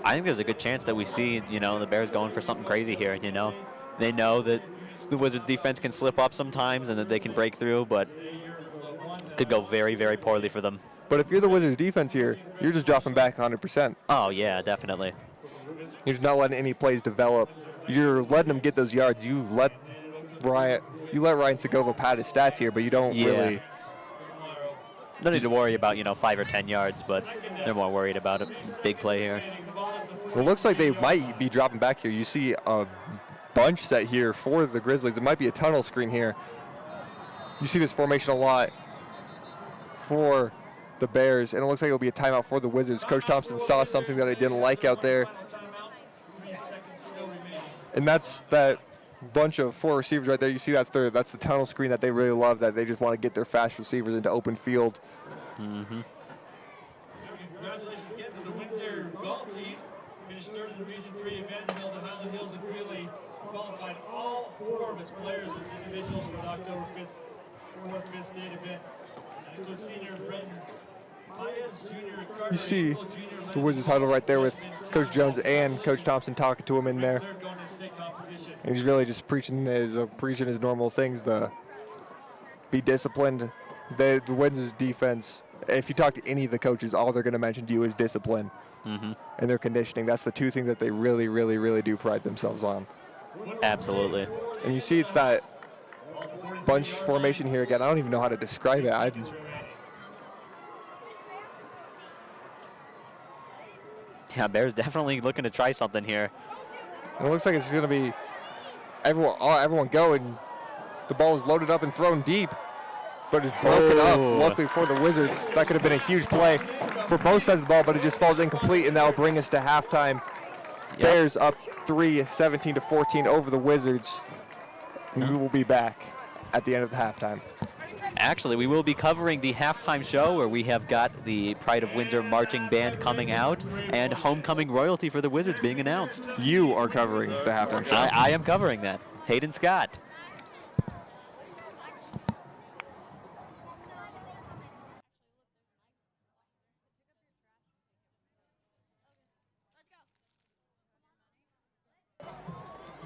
I think there's a good chance that we see, you know, the Bears going for something crazy here. You know, they know that the Wizards defense can slip up sometimes and that they can break through, but could go very, very poorly for them. But if you're the Wizards defense here, you're just dropping back 100%. Oh yeah, definitely. You're just not letting any plays develop. You're letting them get those yards. You let Ryan Segovia pad his stats here, but you don't really. No need to worry about, you know, 5 or 10 yards, but they're more worried about a big play here. Well, it looks like they might be dropping back here. You see a bunch set here for the Grizzlies. It might be a tunnel screen here. You see this formation a lot for the Bears, and it looks like it'll be a timeout for the Wizards. Coach Thompson saw something that I didn't like out there. And that's that bunch of 4 receivers right there. You see that's the tunnel screen that they really love, that they just want to get their fast receivers into open field. Mm-hmm. Congratulations again to the Windsor golf team. Finished third in the Region 3 event and held the Highland Hills and Greeley. Qualified all 4 of its players as individuals for the October 5th state events. Includes senior Brenton Paez, junior Carter. You see the Wizards huddle right there with Coach Jones and Coach Thompson talking to him in there. And he's really just preaching his normal things, to be disciplined. The Wizards defense, if you talk to any of the coaches, all they're going to mention to you is discipline and their conditioning. That's the 2 things that they really, really, really do pride themselves on. Absolutely. And you see it's that bunch formation here again. I don't even know how to describe it. Yeah, Bears definitely looking to try something here. And it looks like it's going to be everyone go, and the ball is loaded up and thrown deep, but it's broken up. Luckily for the Wizards, that could have been a huge play for both sides of the ball, but it just falls incomplete, and that will bring us to halftime. Yep. Bears up 17-14 over the Wizards, and we will be back at the end of the halftime. Actually, we will be covering the halftime show where we have got the Pride of Windsor marching band coming out and homecoming royalty for the Wizards being announced. You are covering the halftime show. I am covering that. Hayden Scott.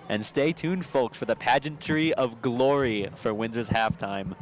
And stay tuned, folks, for the pageantry of glory for Windsor's halftime.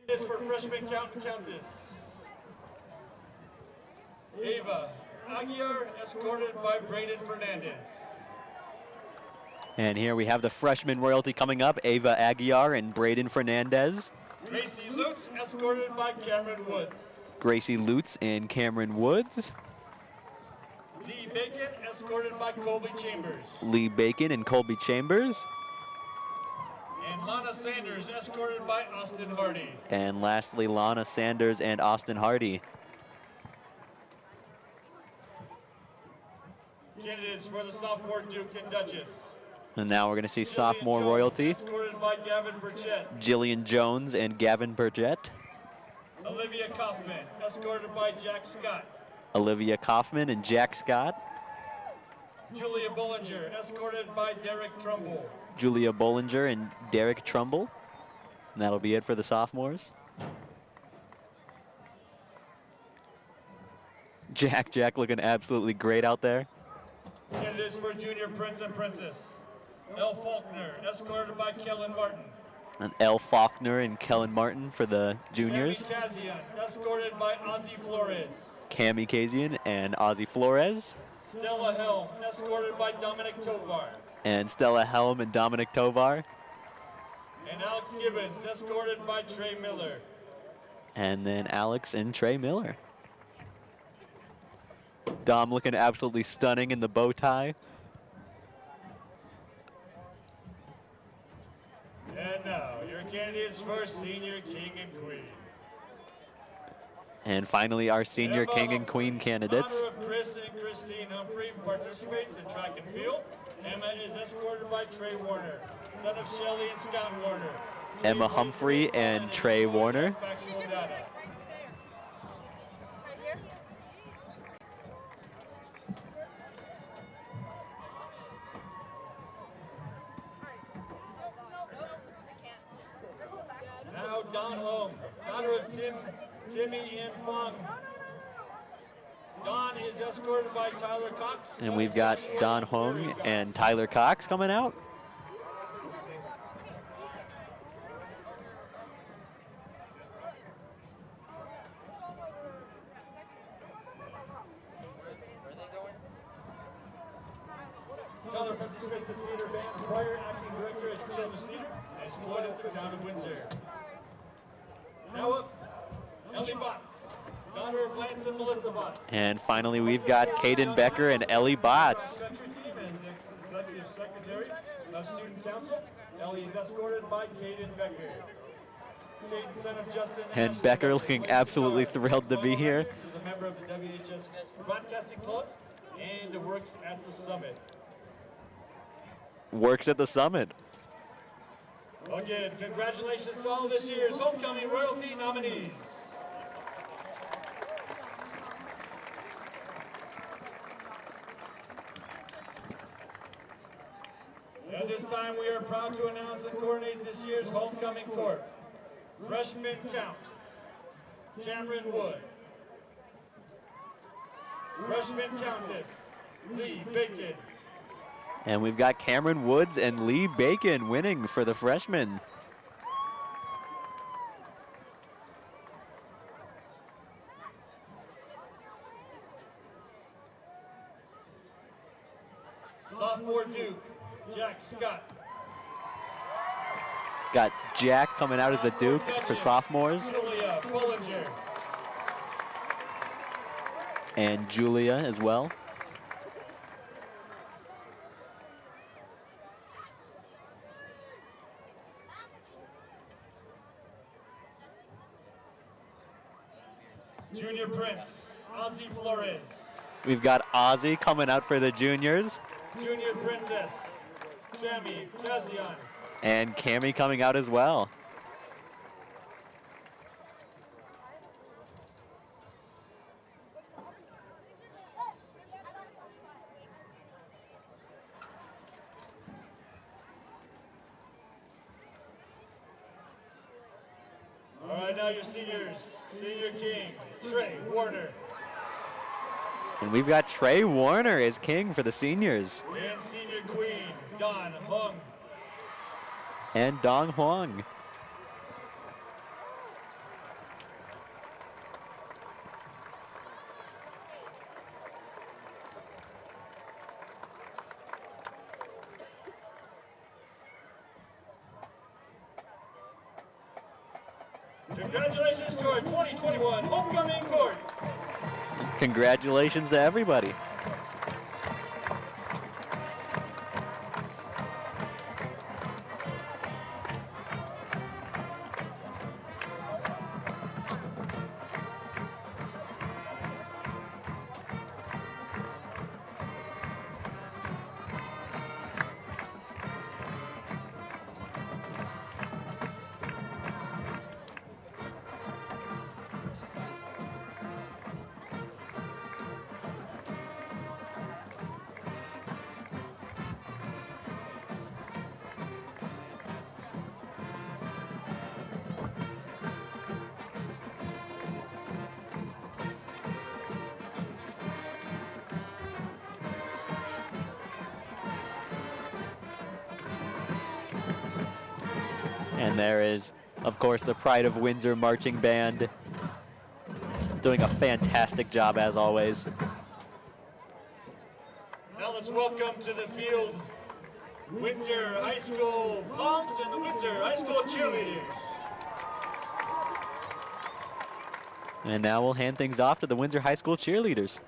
This for freshman count and countess. Ava Aguiar, escorted by Braden Fernandez. And here we have the freshman royalty coming up, Ava Aguiar and Braden Fernandez. Gracie Lutz, escorted by Cameron Woods. Gracie Lutz and Cameron Woods. Lee Bacon, escorted by Colby Chambers. Lee Bacon and Colby Chambers. And Lana Sanders, escorted by Austin Hardy. And lastly, Lana Sanders and Austin Hardy. Candidates for the sophomore Duke and Duchess. And now we're going to see sophomore royalty. Escorted by Gavin Burchett. Jillian Jones and Gavin Burgett. Olivia Kaufman, escorted by Jack Scott. Olivia Kaufman and Jack Scott. Julia Bollinger, escorted by Derek Trumbull. Julia Bollinger and Derek Trumbull. And that'll be it for the sophomores. Jack looking absolutely great out there. Candidates for junior prince and princess. Elle Faulkner, escorted by Kellen Martin. And Elle Faulkner and Kellen Martin for the juniors. Cami Kazian, escorted by Ozzy Flores. Cami Kazian and Ozzy Flores. Stella Helm, escorted by Dominic Tovar. And Stella Helm and Dominic Tovar. And Alex Gibbons, escorted by Trey Miller. And then Alex and Trey Miller. Dom looking absolutely stunning in the bow tie. And now, your candidates for senior king and queen. And finally, our senior Emma king and Humphrey, queen candidates. Daughter of Chris and Christine Humphrey, participates in track and field. Emma is escorted by Trey Warner, son of Shelley and Scott Warner. Emma Humphrey and Trey Warner. Factual data. Now Don Home, daughter of Timmy and Fong. Don is escorted by Tyler Cox. And we've got Don Hong and Tyler Cox coming out. Tyler participates in theater band, choir, acting director at Children's Theater, and exploited at the town of Windsor. Now up, Ellie Botts, daughter of Lance and Melissa Botts. And finally, we've got Caden Becker and Ellie Botts. Country team as executive secretary of student council. Ellie is escorted by Caden Becker. Caden, son of Justin And Ashley Becker Becker, looking plays absolutely guitar. thrilled to be here. Is a member of the WHS Broadcasting Club and works at the Summit. Works at the Summit. Again, congratulations to all this year's homecoming royalty nominees. At this time, we are proud to announce and coordinate this year's homecoming court. Freshman count, Cameron Wood. Freshman countess, Lee Bacon. And we've got Cameron Woods and Lee Bacon winning for the freshmen. Sophomore Duke, Jack Scott. Got Jack coming out as the Duke for sophomores. Julia Bollinger. And Julia as well. Junior Prince, Ozzy Flores. We've got Ozzy coming out for the juniors. Junior Princess, Cami Kazian. And Cami coming out as well. All right, now your seniors. Senior king, Trey Warner. And we've got Trey Warner as king for the seniors. And senior queen, Don Hung. And Dong Huang. Congratulations to our 2021 homecoming court. Congratulations to everybody. And there is, of course, the Pride of Windsor Marching Band doing a fantastic job as always. Now let's welcome to the field Windsor High School Poms and the Windsor High School cheerleaders. And now we'll hand things off to the Windsor High School cheerleaders.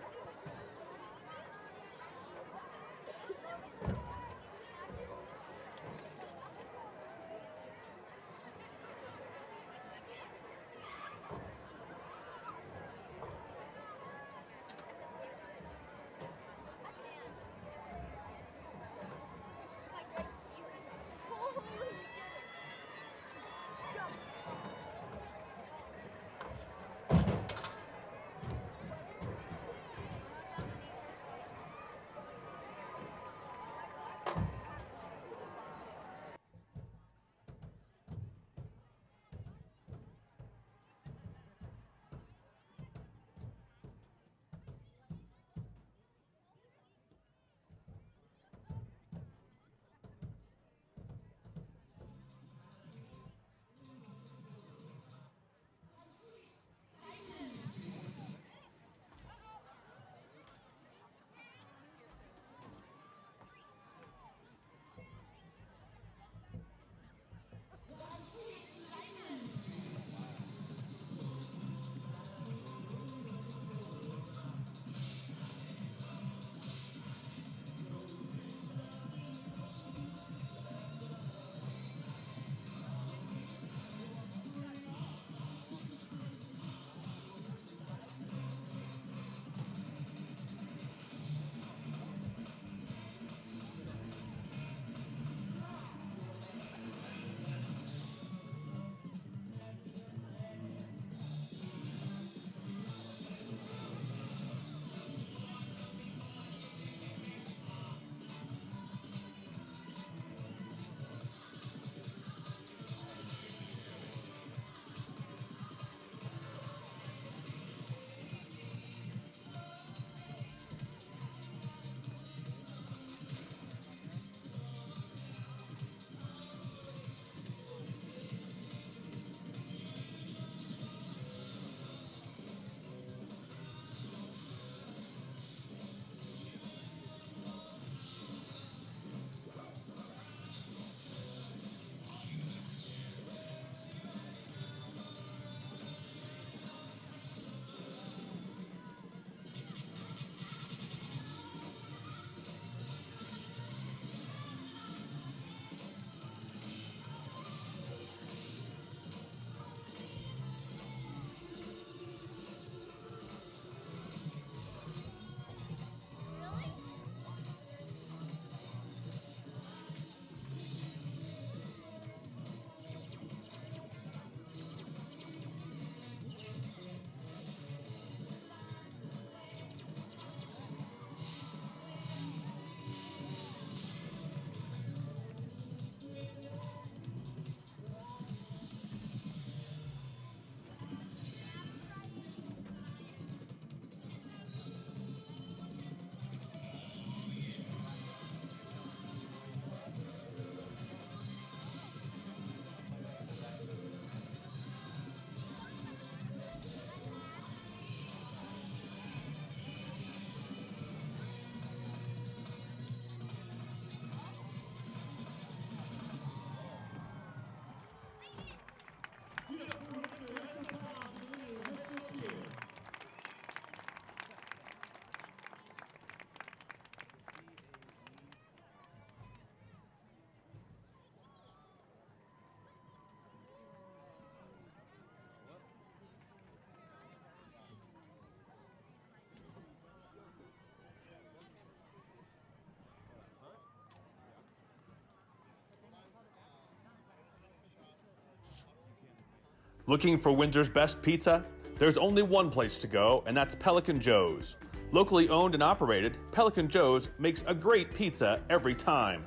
Looking for Windsor's best pizza? There's only one place to go, and that's Pelican Joe's. Locally owned and operated, Pelican Joe's makes a great pizza every time.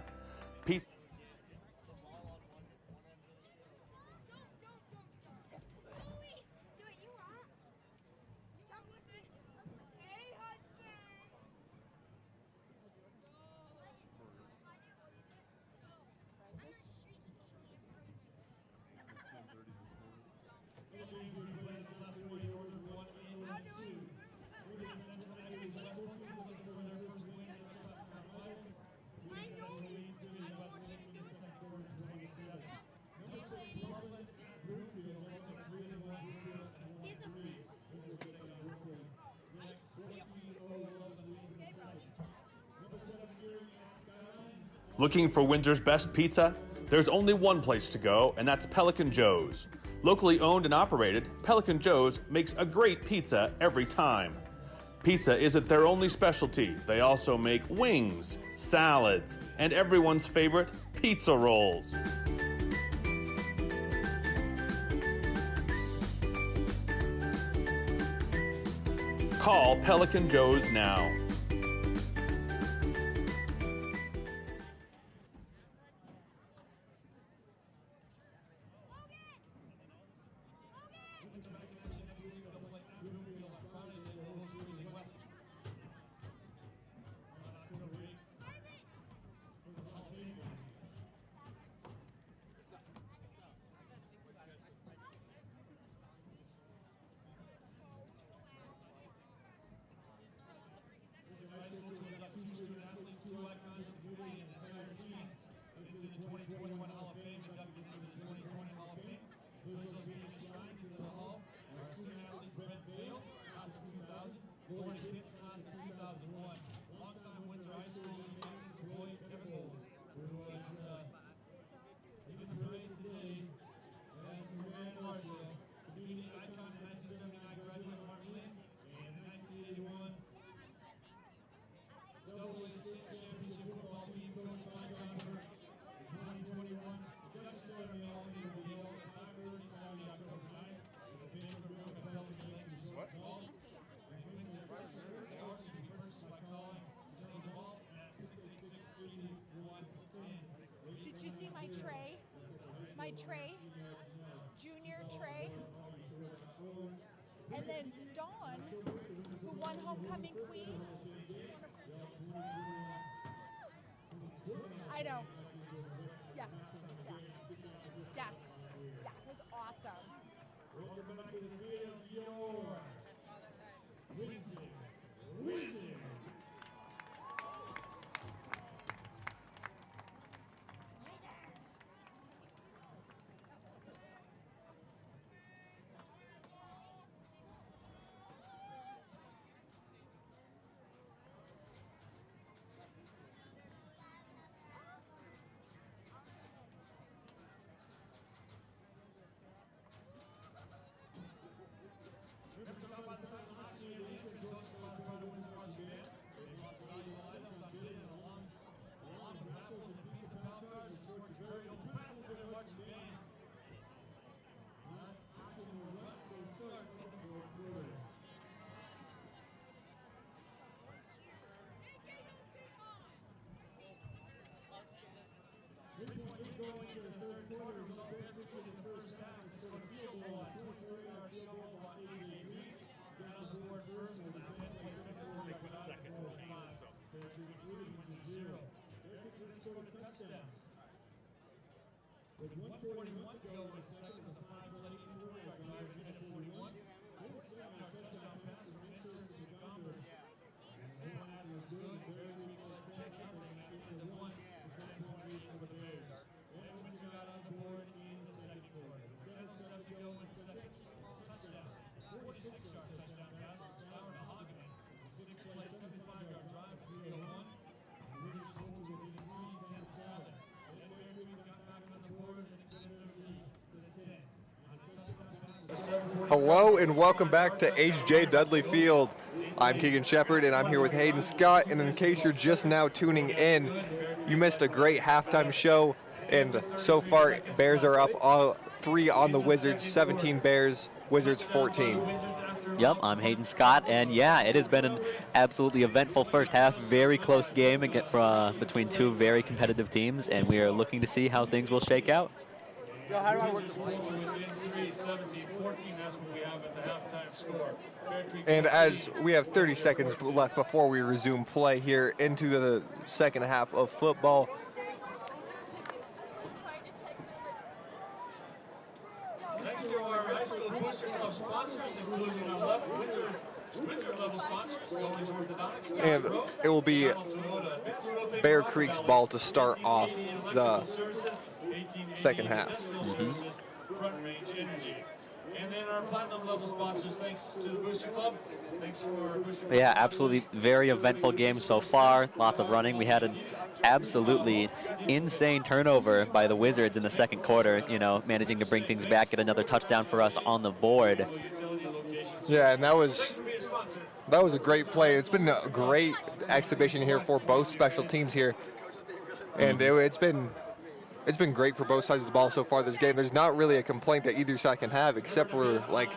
Pizza. Looking for Windsor's best pizza? There's only one place to go, and that's Pelican Joe's. Locally owned and operated, Pelican Joe's makes a great pizza every time. Pizza isn't their only specialty. They also make wings, salads, and everyone's favorite, pizza rolls. Call Pelican Joe's now. Did you see my tray? My tray? Junior tray? And then Dawn, who won Homecoming Queen. I know. Yeah. It was awesome. With 1:41 to go in the second, was a 5-play inquiry by Dodgers at 41. 47-yard touchdown pass from Windsor to the Converse. As one out was good, the Bear Creek led 10 covering that into the 1 to 10-point lead for the Bears. And Windsor got on the board in the second quarter. 10:07 to go in the second. Touchdown. 46-yard touchdown pass from Sauer to Hogman. 6-play, 75-yard drive to 301. The Wizards hold to within 3, 10-7. Then Bear Creek got back on the board and extended their lead to the 10. Hello and welcome back to H.J. Dudley Field. I'm Keegan Shepard and I'm here with Hayden Scott, and in case you're just now tuning in, you missed a great halftime show, and so far Bears are up all 3 on the Wizards, 17 Bears, Wizards 14. Yep, I'm Hayden Scott, and yeah, it has been an absolutely eventful first half. Very close game between two very competitive teams, and we are looking to see how things will shake out. And as we have 30 seconds left before we resume play here into the second half of football. Next to our high school booster club sponsors, including our left Windsor level sponsors, Goins Orthodontics, And it will be Bear Creek's ball to start off the second half. Front Range Energy. And then our platinum level sponsors, thanks to the Booster Club. Thanks for Booster Club. Yeah, absolutely very eventful game so far. Lots of running. We had an absolutely insane turnover by the Wizards in the second quarter, you know, managing to bring things back, get another touchdown for us on the board. Yeah, and that was a great play. It's been a great exhibition here for both special teams here. And it's been great for both sides of the ball so far this game. There's not really a complaint that either side can have, except for like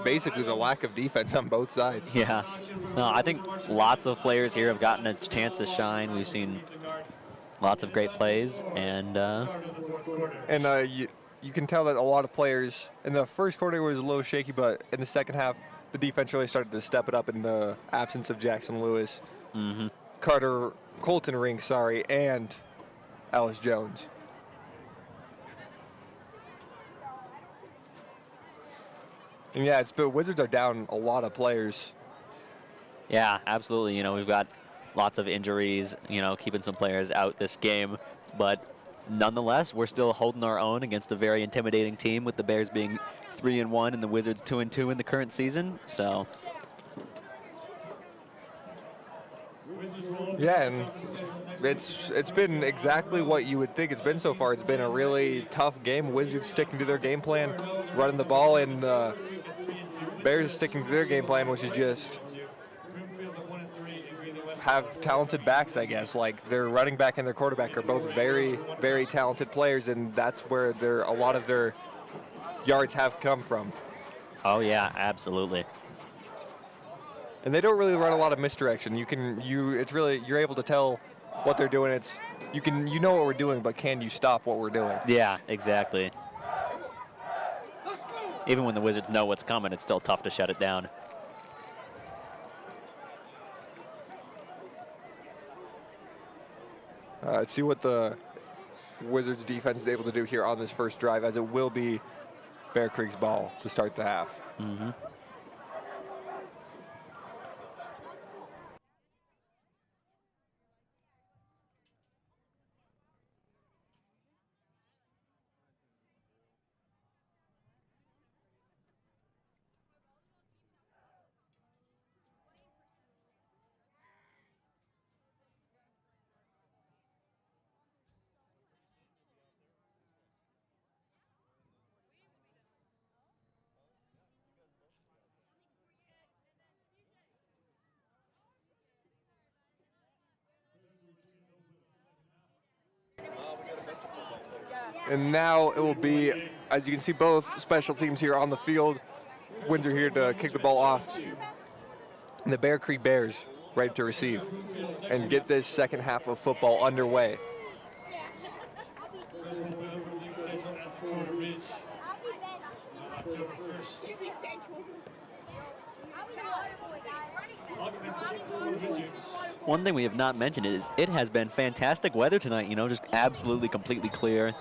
basically the lack of defense on both sides. Yeah, no, I think lots of players here have gotten a chance to shine. We've seen lots of great plays, and you can tell that a lot of players in the first quarter was a little shaky, but in the second half, the defense really started to step it up in the absence of Jackson Lewis, Colton Ring, and Ellis Jones. And yeah, Wizards are down a lot of players. yeah, absolutely. You know, we've got lots of injuries, you know, keeping some players out this game, but nonetheless, we're still holding our own against a very intimidating team, with the Bears being 3-1 and the Wizards 2-2 in the current season. So yeah, and it's been exactly what you would think it's been so far. It's been a really tough game. Wizards sticking to their game plan, running the ball, and Bears sticking to their game plan, which is just have talented backs, I guess. Like their running back and their quarterback are both very, very talented players, and that's where a lot of their yards have come from. oh yeah, absolutely. And they don't really run a lot of misdirection. You're able to tell what they're doing. You know what we're doing, but can you stop what we're doing? Yeah, exactly. Even when the Wizards know what's coming, it's still tough to shut it down. Let's see what the Wizards defense is able to do here on this first drive, as it will be Bear Creek's ball to start the half. And now it will be, as you can see, both special teams here on the field. Windsor here to kick the ball off. And the Bear Creek Bears ready to receive and get this second half of football underway. One thing we have not mentioned is it has been fantastic weather tonight, you know, just absolutely completely clear.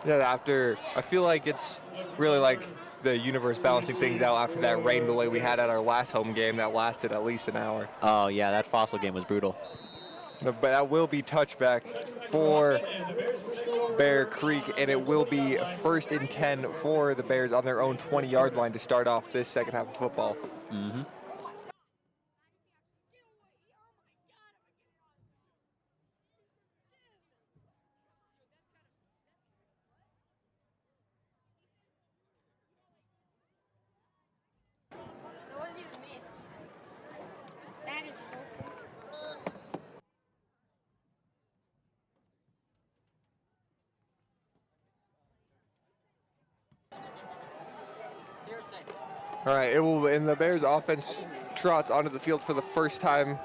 Yeah, I feel like it's really like the universe balancing things out after that rain delay we had at our last home game that lasted at least an hour. Oh yeah, that Fossil game was brutal. But that will be touchback for Bear Creek, and it will be 1st and 10 for the Bears on their own 20-yard line to start off this second half of football. That wasn't even me. That is so cool. All right, and the Bears offense trots onto the field for the first time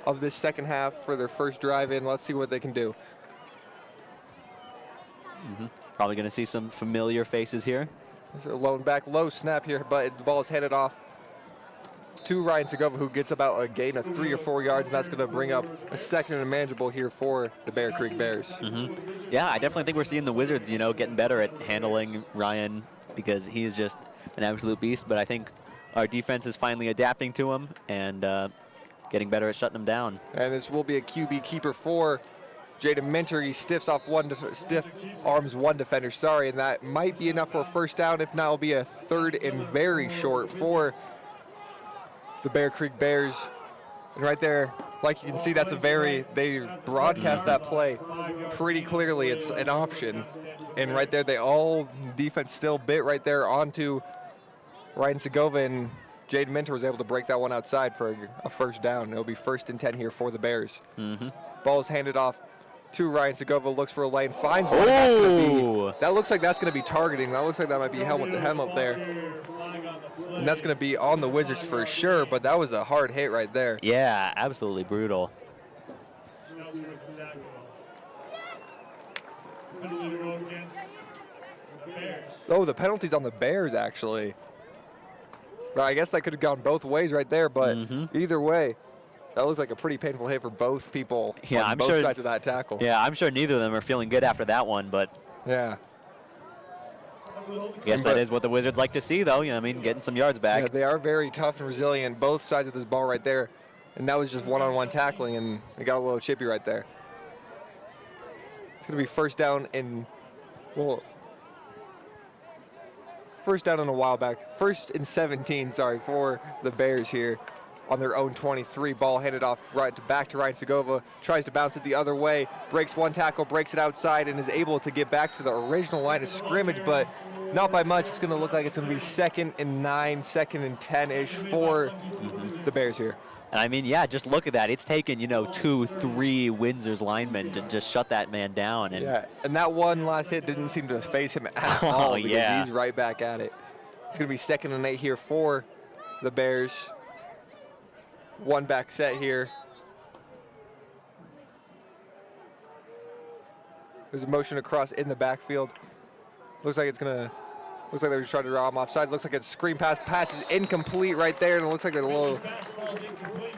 of this second half for their first drive in. Let's see what they can do. Probably going to see some familiar faces here. There's a lone back low snap here, but the ball is handed off to Ryan Segovia, who gets about a gain of 3 or 4 yards, and that's going to bring up a second and manageable here for the Bear Creek Bears. Yeah, I definitely think we're seeing the Wizards, getting better at handling Ryan because he's just an absolute beast. But I think our defense is finally adapting to him and getting better at shutting him down. And this will be a QB keeper for Jaden Minter. He stiff arms one defender, and that might be enough for a first down. If not, it'll be a third and very short for the Bear Creek Bears. And right there, like you can see, they broadcast that play pretty clearly. It's an option. And right there, defense still bit right there onto Ryan Segovia, and Jaden Minter was able to break that one outside for a first down. It'll be 1st and 10 here for the Bears. Ball is handed off to Ryan Segovia, looks for a lane, finds one. That looks like that's going to be targeting. That looks like that might be helmet to helmet there. And that's going to be on the Wizards for sure, but that was a hard hit right there. Yeah, absolutely brutal. Oh, the penalty's on the Bears, actually. Well, I guess that could have gone both ways right there, but either way, that looks like a pretty painful hit for both people on both sides of that tackle. Yeah, I'm sure neither of them are feeling good after that one, but yeah. I guess that is what the Wizards like to see, though. Getting some yards back. Yeah, they are very tough and resilient, both sides of this ball right there. And that was just one-on-one tackling, and they got a little chippy right there. It's going to be first down and a while back. 1st and 17, for the Bears here on their own 23. Ball handed off back to Ryan Segovia. Tries to bounce it the other way. Breaks one tackle, breaks it outside, and is able to get back to the original line of scrimmage, but not by much. It's going to look like it's going to be 2nd and 9, 2nd and 10-ish for the Bears here. And just look at that. It's taken, 2, 3 Windsor's linemen to just shut that man down. And and that one last hit didn't seem to phase him at all because he's right back at it. It's going to be 2nd and 8 here for the Bears. One back set here. There's a motion across in the backfield. Looks like they're just trying to draw him off sides. Looks like it's screen pass. Pass is incomplete right there, and it looks like there's a little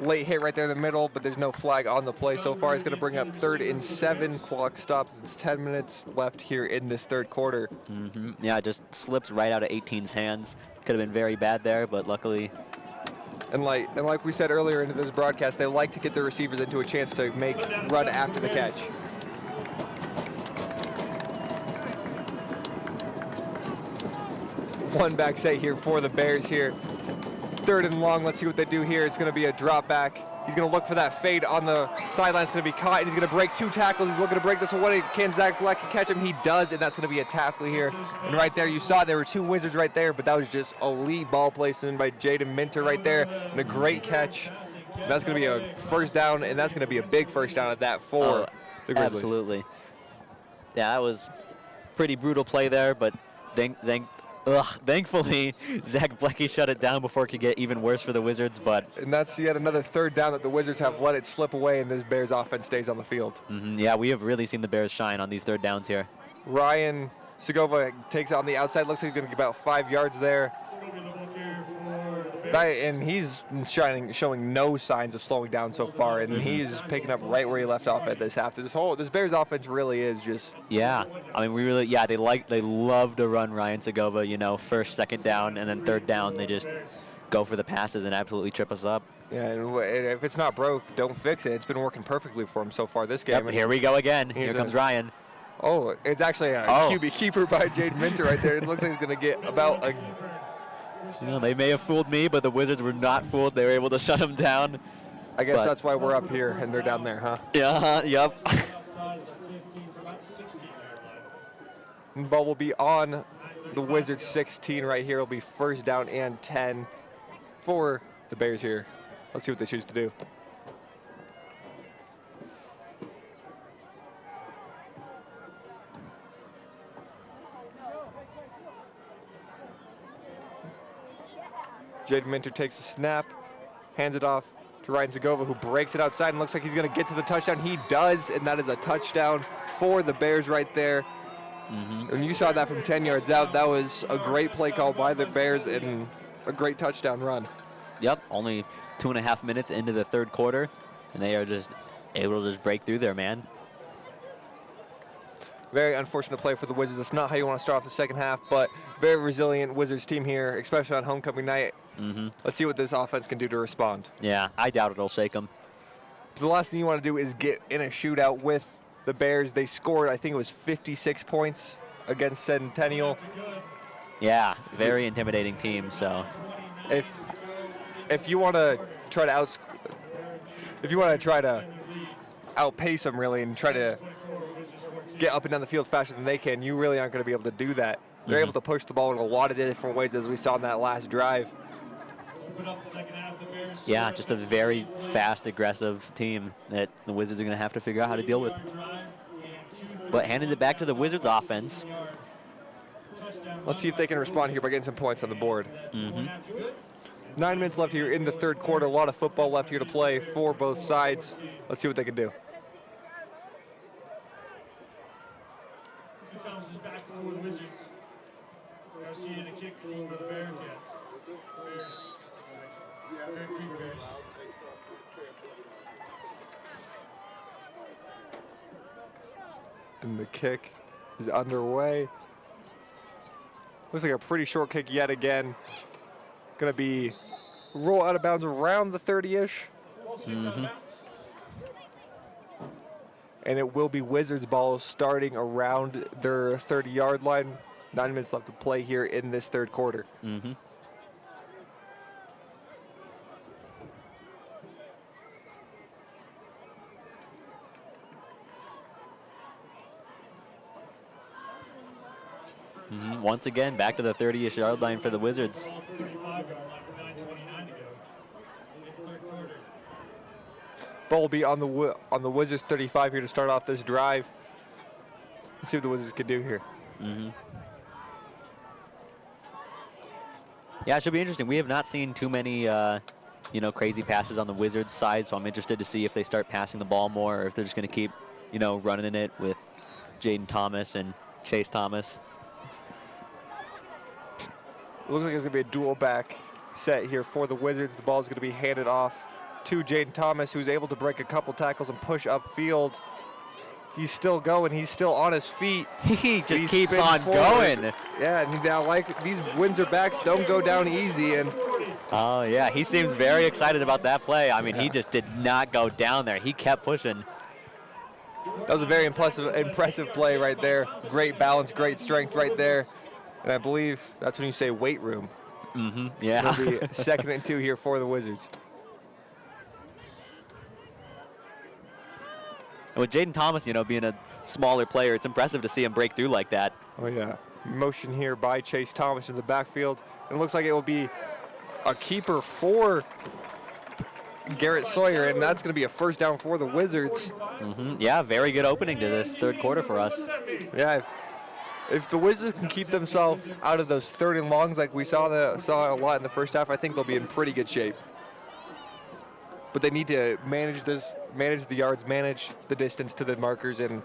late hit right there in the middle, but there's no flag on the play so far. It's going to bring up 3rd and 7. Clock stops. It's 10 minutes left here in this third quarter. Yeah, it just slips right out of 18's hands. Could have been very bad there, but luckily. And like we said earlier into this broadcast, they like to get their receivers into a chance to run after the catch. One back set here for the Bears here. 3rd and long. Let's see what they do here. It's going to be a drop back. He's going to look for that fade on the sideline. It's going to be caught, and he's going to break 2 tackles. He's looking to break this one. Can Zach Black catch him? He does, and that's going to be a tackle here. And right there, you saw there were 2 Wizards right there, but that was just elite ball placement by Jaden Minter right there, and a great catch. And that's going to be a first down, and that's going to be a big first down at that for the Grizzlies. Absolutely. Yeah, that was pretty brutal play there, but thankfully, Zach Blecky shut it down before it could get even worse for the Wizards. And that's yet another 3rd down that the Wizards have let it slip away, and this Bears offense stays on the field. Yeah, we have really seen the Bears shine on these 3rd downs here. Ryan Segovia takes it on the outside. Looks like he's going to get about 5 yards there. And he's showing no signs of slowing down so far, and he's picking up right where he left off at this half. This Bears offense really is just. Yeah, they love to run Ryan Segovia. 1st, 2nd down, and then 3rd down they just go for the passes and absolutely trip us up. Yeah, and if it's not broke, don't fix it. It's been working perfectly for him so far this game. Yep, here we go again. Here comes Ryan. Oh, it's actually a QB keeper by Jaden Minter right there. It looks like he's going to get about a. They may have fooled me, but the Wizards were not fooled. They were able to shut him down. I guess that's why we're up here and they're down there, huh? Yeah, yep. Ball will be on the Wizards 16 right here. It'll be first down and 10 for the Bears here. Let's see what they choose to do. Jaden Minter takes the snap, hands it off to Ryan Zagova, who breaks it outside and looks like he's going to get to the touchdown. He does, and that is a touchdown for the Bears right there. And you saw that from 10 yards out. That was a great play call by the Bears and a great touchdown run. Yep, only 2.5 minutes into the third quarter, and they are just able to just break through there, man. Very unfortunate play for the Wizards. That's not how you want to start off the second half, but very resilient Wizards team here, especially on homecoming night. Let's see what this offense can do to respond. Yeah, I doubt it'll shake them. The last thing you want to do is get in a shootout with the Bears. They scored, I think it was 56 points against Centennial. Yeah, very intimidating team, so. If you want to try to outpace them really and try to get up and down the field faster than they can, you really aren't going to be able to do that. They're able to push the ball in a lot of different ways, as we saw in that last drive. Yeah, just a very fast, aggressive team that the Wizards are going to have to figure out how to deal with. But handing it back to the Wizards offense. Let's see if they can respond here by getting some points on the board. 9 minutes left here in the third quarter. A lot of football left here to play for both sides. Let's see what they can do. Thomas is back for the Wizards. Garcia and a kick for the Bear Cats. Bear Creek Bears. And the kick is underway. Looks like a pretty short kick yet again. Gonna be roll out of bounds around the 30-ish. And it will be Wizards ball starting around their 30-yard line. 9 minutes left to play here in this third quarter. Once again, back to the 30-ish yard line for the Wizards. Ball will be on the Wizards 35 here to start off this drive. Let's see what the Wizards can do here. Yeah, it should be interesting. We have not seen too many, crazy passes on the Wizards side, so I'm interested to see if they start passing the ball more, or if they're just going to keep, running it with Jaden Thomas and Chase Thomas. It looks like it's going to be a dual back set here for the Wizards. The ball is going to be handed off to Jaden Thomas, who's able to break a couple tackles and push upfield. He's still going. He's still on his feet. He just keeps on going. Yeah, and now like these Windsor backs don't go down easy. And oh yeah, he seems very excited about that play. I mean, he just did not go down there. He kept pushing. That was a very impressive play right there. Great balance, great strength right there. And I believe that's when you say weight room. Yeah. It'll be 2nd and 2 here for the Wizards. And with Jaden Thomas, being a smaller player, it's impressive to see him break through like that. Oh, yeah. Motion here by Chase Thomas in the backfield. And it looks like it will be a keeper for Garrett Sawyer, and that's going to be a first down for the Wizards. Yeah, very good opening to this third quarter for us. Yeah, if the Wizards can keep themselves out of those 3rd and longs like we saw a lot in the first half, I think they'll be in pretty good shape. But they need to manage the yards, manage the distance to the markers, and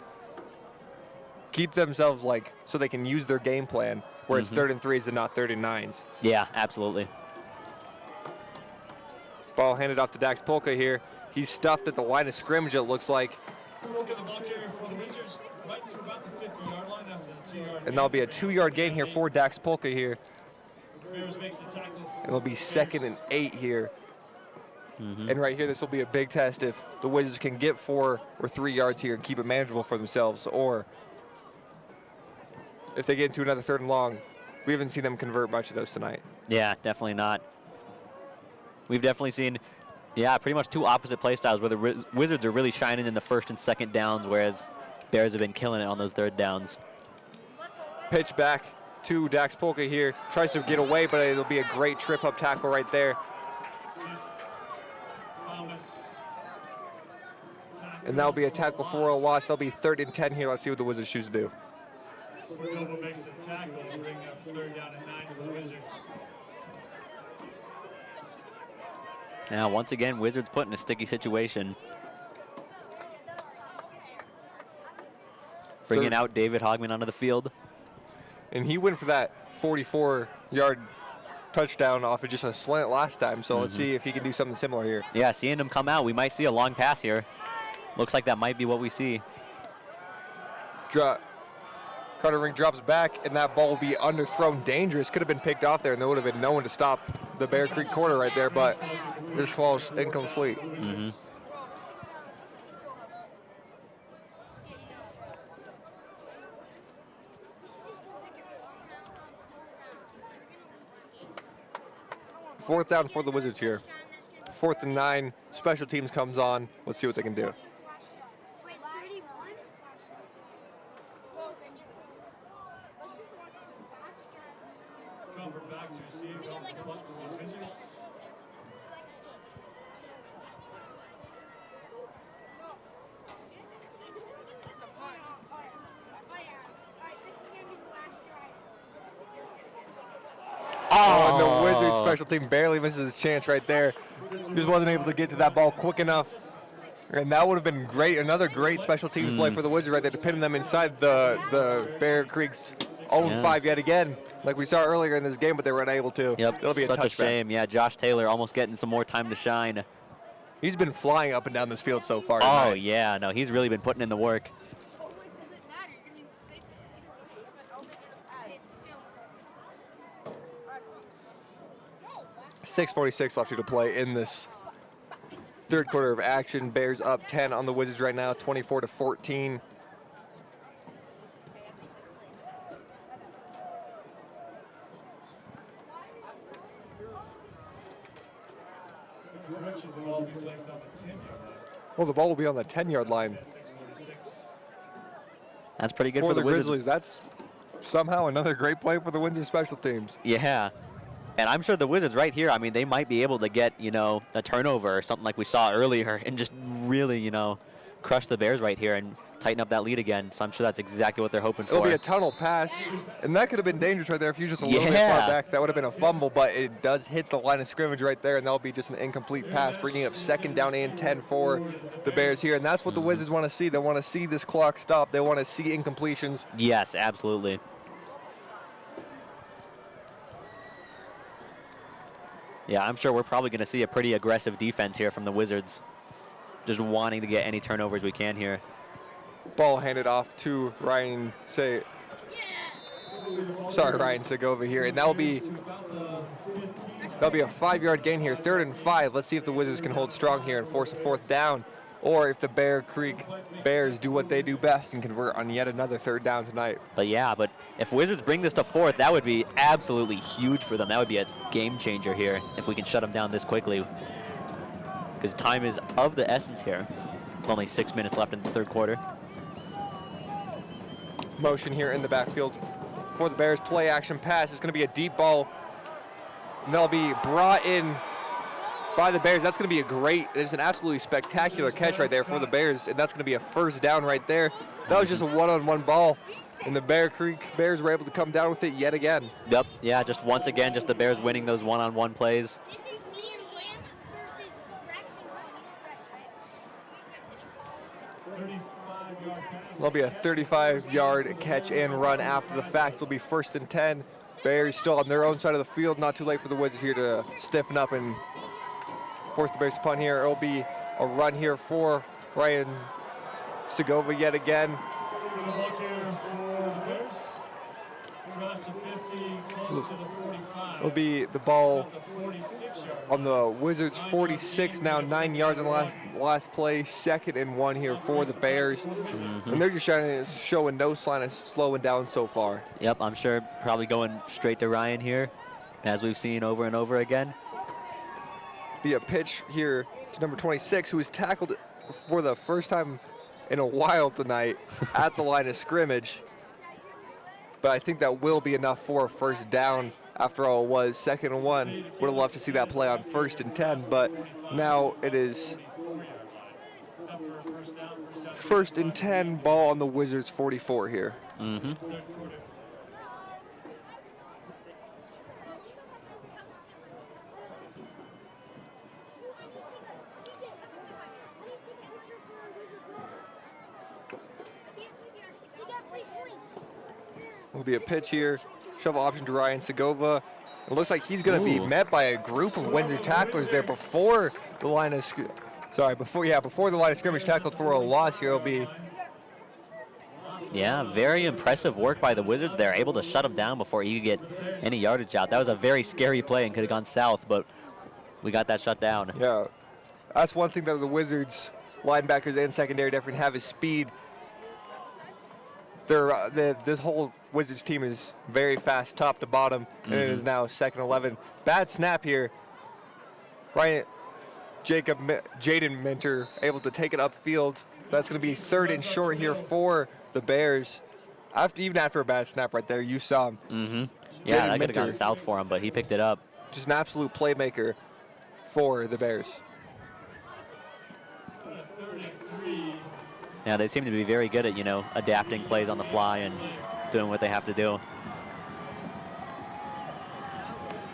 keep themselves so they can use their game plan where it's 3rd and 3s and not 3rd and 9s. Yeah, absolutely. Ball handed off to Dax Polka here. He's stuffed at the line of scrimmage, it looks like. And that'll be a 2-yard gain here for Dax Polka here. It'll be 2nd and 8 here. And right here, this will be a big test if the Wizards can get 4 or 3 yards here and keep it manageable for themselves, or if they get into another 3rd and long. We haven't seen them convert much of those tonight. Yeah, definitely not. We've definitely seen, pretty much 2 opposite play styles where the Wizards are really shining in the 1st and 2nd downs, whereas Bears have been killing it on those 3rd downs. Pitch back to Dax Polka here. Tries to get away, but it'll be a great trip-up tackle right there. And that'll be a tackle for a loss. That'll be 3rd and 10 here. Let's see what the Wizards choose to do. Makes the tackle, bring up 3rd down and 9 for the Wizards. Now, once again, Wizards put in a sticky situation. Bringing out David Hogman onto the field. And he went for that 44-yard touchdown off of just a slant last time, so let's see if he can do something similar here. Yeah, seeing him come out, we might see a long pass here. Looks like that might be what we see. Carter Rink drops back, and that ball will be underthrown dangerous. Could have been picked off there, and there would have been no one to stop the Bear Creek corner right there, but just falls incomplete. Fourth down for the Wizards here. 4th and 9, special teams comes on. Let's see what they can do. Back to receive from the Buffalo Wizards. Oh, and the Wizards special team barely misses his chance right there. Just wasn't able to get to that ball quick enough. And that would have been great. Another great special teams play for the Wizards right there to pin them inside the Bear Creek's own 5 yet again, like we saw earlier in this game, but they were unable to. Yep, It'll be such a touchback. shame. Yeah, Josh Taylor almost getting some more time to shine. He's been flying up and down this field so far Oh, tonight. yeah, no, he's really been putting in the work. 6:46 left here to play in this third quarter of action. Bears up 10 on the Wizards right now, 24-14. Well, the ball will be on the 10-yard line. That's pretty good For for the Wizards. Grizzlies, that's somehow another great play for the Windsor special teams. Yeah. And I'm sure the Wizards right here, I mean, they might be able to get, you know, a turnover or something like we saw earlier and just really, you know, crush the Bears right here and tighten up that lead again. So I'm sure that's exactly what they're hoping for. It'll be a tunnel pass, and that could have been dangerous right there if you just a little bit Yeah. far back. That would have been a fumble, but it does hit the line of scrimmage right there, and that'll be just an incomplete pass, bringing up 2nd down and 10 for the Bears here. And that's what the Wizards want to see. They want to see this clock stop. They want to see incompletions. Yes, absolutely. Yeah, I'm sure we're probably going to see a pretty aggressive defense here from the Wizards. Just wanting to get any turnovers we can here. Ball handed off to Ryan Segovia here, and that'll be a 5-yard gain here, 3rd and 5. Let's see if the Wizards can hold strong here and force a 4th down, or if the Bear Creek Bears do what they do best and convert on yet another 3rd down tonight. But yeah, but if Wizards bring this to 4th, that would be absolutely huge for them. That would be a game changer here if we can shut them down this quickly. Because time is of the essence here. With only 6 minutes left in the 3rd quarter. Motion here in the backfield for the Bears. Play action pass. It's going to be a deep ball. And that'll be brought in by the Bears. That's going to be it's an absolutely spectacular catch right there for the Bears. And that's going to be a 1st down right there. That was just a one-on-one ball. And the Bear Creek Bears were able to come down with it yet again. Yep, yeah, just once again, just the Bears winning those one-on-one plays. This is me and Lamb versus Rex and Rex, right? There'll be a 35-yard catch and run after the fact. It'll be 1st and 10. Bears still on their own side of the field. Not too late for the Wizards here to stiffen up and force the Bears to punt here. It'll be a run here for Ryan Segovia yet again. It'll be the ball on the Wizards 46, now 9 yards on the last play. 2nd and 1 here for the Bears. And they're just showing no sign of slowing down so far. Yep, I'm sure probably going straight to Ryan here, as we've seen over and over again. Be a pitch here to number 26, who was tackled for the first time in a while tonight at the line of scrimmage. But I think that will be enough for a 1st down. After all, it was 2nd and 1. Would have loved to see that play on 1st and 10, but now it is 1st and 10, ball on the Wizards 44 here. Will be a pitch here. Shovel option to Ryan Segovia. It looks like he's going to be met by a group of Windsor tacklers there before the line of before the line of scrimmage, tackled for a loss here. It'll be very impressive work by the Wizards. They're able to shut him down before he could get any yardage out. That was a very scary play and could have gone south, but we got that shut down. Yeah, that's one thing that the linebackers and secondary definitely have is speed. This whole Wizards team is very fast, top to bottom, and it is now 2nd 11. Bad snap here. Jaden Minter able to take it upfield. So that's going to be 3rd and short here for the Bears. Even after a bad snap right there, you saw him. Yeah, that could have gone south for him, but he picked it up. Just an absolute playmaker for the Bears. Yeah, they seem to be very good at, adapting plays on the fly and doing what they have to do.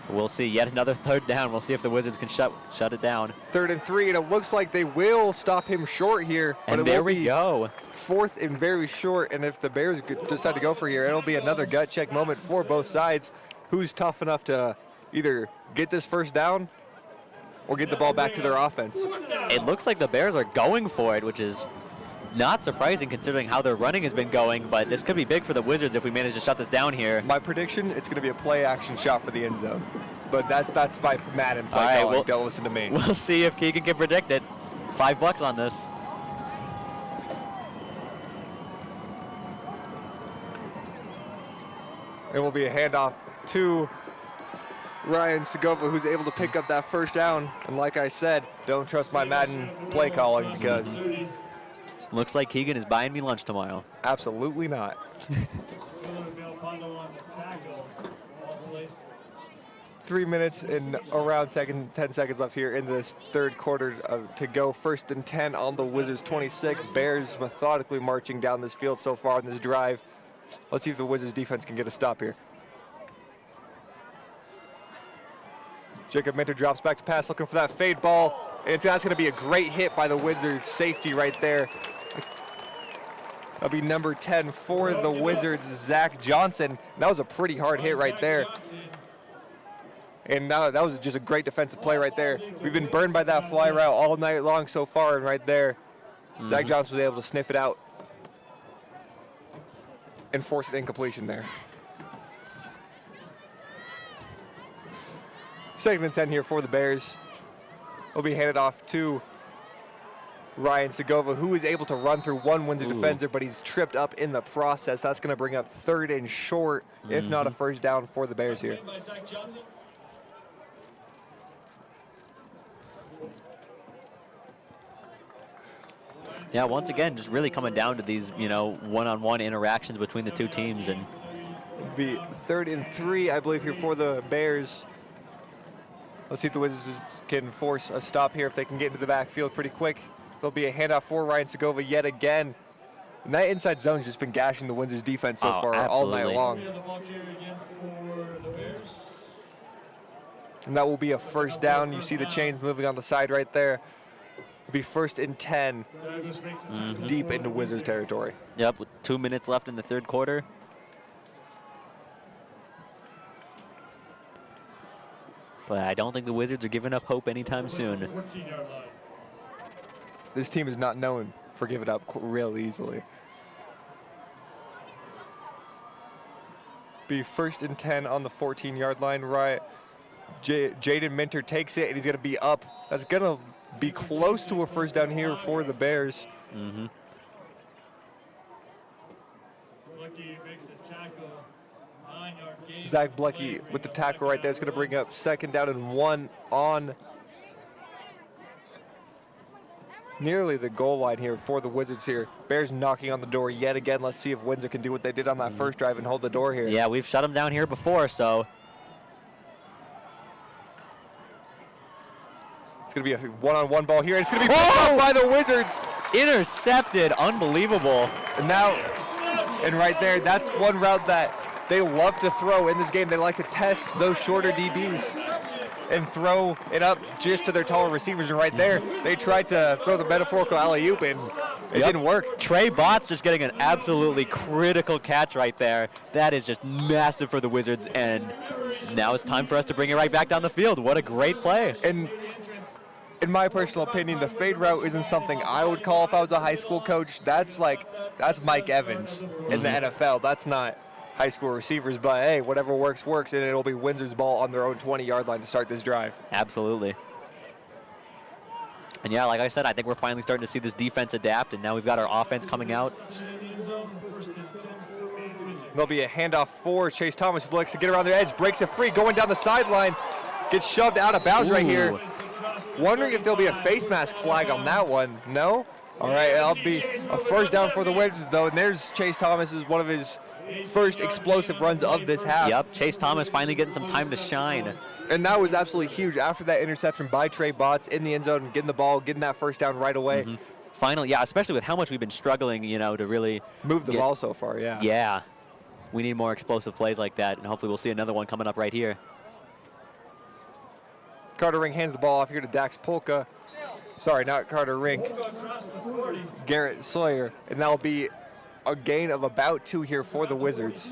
We'll see yet another 3rd down. We'll see if the Wizards can shut it down. 3rd and 3, and it looks like they will stop him short here. And there we go. 4th and very short, and if the Bears decide to go for here, it'll be another gut check moment for both sides. Who's tough enough to either get this 1st down or get the ball back to their offense? It looks like the Bears are going for it, which is not surprising considering how their running has been going, but this could be big for the Wizards if we manage to shut this down here. My prediction, it's going to be a play-action shot for the end zone. But that's my Madden play All right, calling. Don't listen to me. We'll see if Keegan can predict it. $5 on this. It will be a handoff to Ryan Segovia, who's able to pick up that 1st down. And like I said, don't trust my Madden play calling because looks like Keegan is buying me lunch tomorrow. Absolutely not. 3 minutes and around 10 seconds left here in this 3rd quarter to go. 1st and 10 on the Wizards 26. Bears methodically marching down this field so far in this drive. Let's see if the Wizards defense can get a stop here. Jacob Minter drops back to pass, looking for that fade ball. And that's going to be a great hit by the Wizards safety right there. That'll be number 10 for the Wizards, Zach Johnson. That was a pretty hard hit right there. And now that was just a great defensive play right there. We've been burned by that fly route all night long so far, and right there, Zach Johnson was able to sniff it out and force an incompletion there. 2nd and 10 here for the Bears. Will be handed off to Ryan Segovia, who is able to run through one Windsor defender, but he's tripped up in the process. That's going to bring up 3rd and short, if not a 1st down for the Bears here. Yeah, once again, just really coming down to these, one-on-one interactions between the two teams. And it'll be 3rd and 3, I believe, here for the Bears. Let's see if the Wizards can force a stop here if they can get into the backfield pretty quick. There'll be a handoff for Ryan Segovia yet again. And that inside zone's just been gashing the Windsor's defense so far all night long. And that will be a 1st down. You see the chains moving on the side right there. It'll be 1st and 10 deep into Wizards territory. Yep, with 2 minutes left in the 3rd quarter. But I don't think the Wizards are giving up hope anytime soon. This team is not known for giving up real easily. Be 1st and 10 on the 14-yard line. Right, Jaden Minter takes it, and he's going to be up. That's going to be close to a 1st down here for the Bears. Zach Blecky with the tackle right there. It's going to bring up 2nd down and 1 on nearly the goal line here for the Wizards here. Bears knocking on the door yet again. Let's see if Windsor can do what they did on that 1st drive and hold the door here. Yeah, we've shut them down here before, so. It's going to be a one-on-one ball here, and it's going to be picked up by the Wizards. Intercepted, unbelievable. And now, and right there, that's one route that they love to throw in this game. They like to test those shorter DBs. and throw it up just to their taller receivers. And right there, they tried to throw the metaphorical alley-oop, and it didn't work. Trey Botts just getting an absolutely critical catch right there. That is just massive for the Wizards, and now it's time for us to bring it right back down the field. What a great play. And in my personal opinion, the fade route isn't something I would call if I was a high school coach. That's Mike Evans in the NFL. That's not high school receivers, but hey, whatever works, works, and it'll be Windsor's ball on their own 20-yard line to start this drive. Absolutely. And yeah, like I said, I think we're finally starting to see this defense adapt, and now we've got our offense coming out. There'll be a handoff for Chase Thomas, who likes to get around their edge, breaks it free, going down the sideline, gets shoved out of bounds right here. Wondering if there'll be a face mask flag on that one. No? All right, that'll be a first down for the Wizards, though, and there's Chase Thomas, is one of his first explosive runs of this half. Yep, Chase Thomas finally getting some time to shine. And that was absolutely huge after that interception by Trey Botts in the end zone, getting the ball, getting that first down right away. Finally, yeah, especially with how much we've been struggling, you know, to really move the ball so far, yeah. Yeah, we need more explosive plays like that, and hopefully we'll see another one coming up right here. Carter Rink hands the ball off here to Dax Polka. Sorry, not Carter Rink. Garrett Sawyer, and that'll be a gain of about 2 here for the Wizards.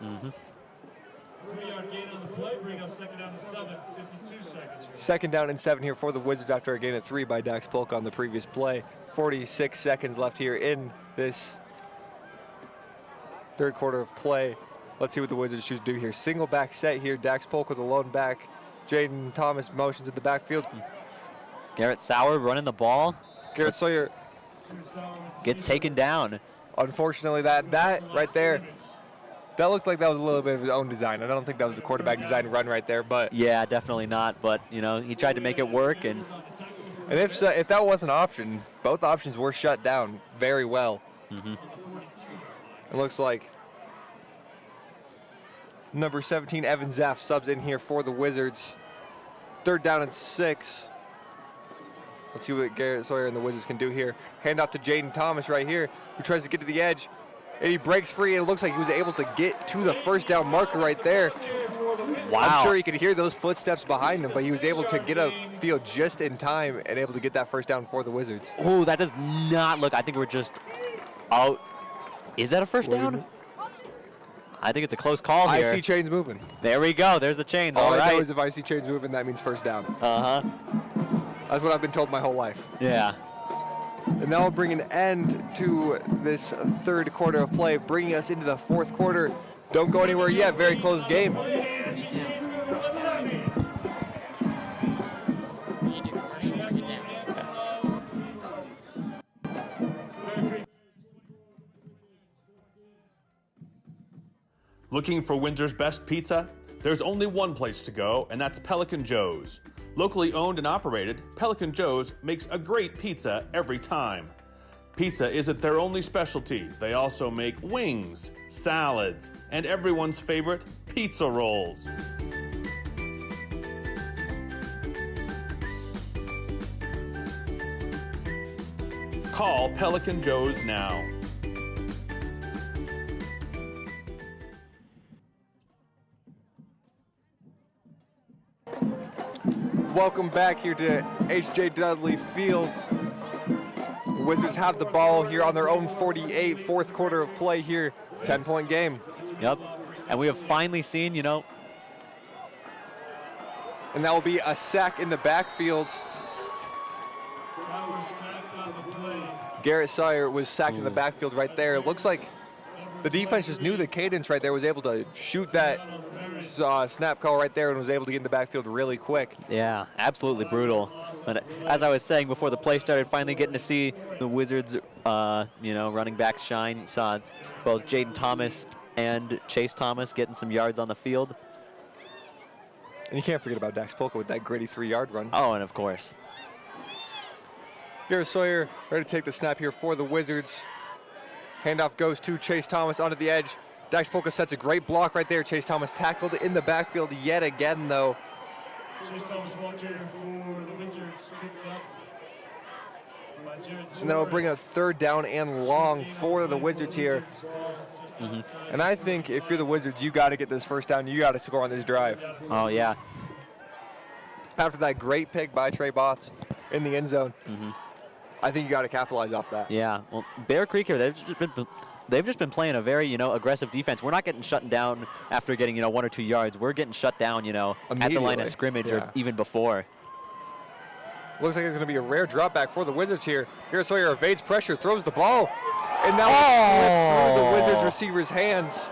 3-yard gain on the play, bring up second down to 7, 52 seconds. Second down and 7 here for the Wizards after a gain of 3 by Dax Polka on the previous play. 46 seconds left here in this third quarter of play. Let's see what the Wizards choose to do here. Single back set here. Dax Polka, the lone back. Jaden Thomas motions in the backfield. Garrett Sauer running the ball. Garrett Sawyer gets taken down. Unfortunately, that right there, that looked like that was a little bit of his own design. I don't think that was a quarterback design run right there, but Yeah, definitely not, but, you know, he tried to make it work, and if that was an option, both options were shut down very well. It looks like number 17, Evan Zaff, subs in here for the Wizards. Third down and 6. Let's see what Garrett Sawyer and the Wizards can do here. Hand off to Jaden Thomas right here, who tries to get to the edge. And he breaks free, and it looks like he was able to get to the first down marker right there. wow. I'm sure he could hear those footsteps behind him, but he was able to get upfield just in time and able to get that first down for the Wizards. Oh, that does not look, I think we're just out. Is that a first down? I think it's a close call here. I see chains moving. There we go. There's the chains. All All I right. know is if I see chains moving, that means first down. Uh-huh. That's what I've been told my whole life. Yeah. And now we'll bring an end to this third quarter of play, bringing us into the fourth quarter. Don't go anywhere yet. Very close game. Looking for Windsor's best pizza? There's only one place to go, and that's Pelican Joe's. Locally owned and operated, Pelican Joe's makes a great pizza every time. Pizza isn't their only specialty. They also make wings, salads, and everyone's favorite pizza rolls. Call Pelican Joe's now. Welcome back here to H.J. Dudley Fields. Wizards have the ball here on their own 48, fourth quarter of play here. 10-point game. Yep. And we have finally seen, you know. And that will be a sack in the backfield. Garrett Sawyer was sacked in the backfield right there. It looks like the defense just knew the cadence right there, was able to shoot that snap call right there and was able to get in the backfield really quick. Yeah, absolutely brutal. But as I was saying before the play started, finally getting to see the Wizards, you know, running backs shine. You saw both Jaden Thomas and Chase Thomas getting some yards on the field. And you can't forget about Dax Polka with that gritty 3-yard run. Oh, and of course. Garrett Sawyer ready to take the snap here for the Wizards. Handoff goes to Chase Thomas onto the edge. Dax Polka sets a great block right there. Chase Thomas tackled in the backfield yet again, though. Chase Thomas Walker for the Wizards, tripped up by Jared And that'll bring a third down and long for the Wizards here. And I think if you're the Wizards, you got to get this first down. You got to score on this drive. Oh, yeah. After that great pick by Trey Botts in the end zone, I think you got to capitalize off that. Yeah, well, Bear Creek here, they've just been playing a very, aggressive defense. We're not getting shut down after getting, 1 or 2 yards. We're getting shut down, at the line Immediately. of scrimmage Yeah. or even before. Looks like it's going to be a rare drop back for the Wizards here. Garrett Sawyer evades pressure, throws the ball, and now it slipped through the Wizards receiver's hands.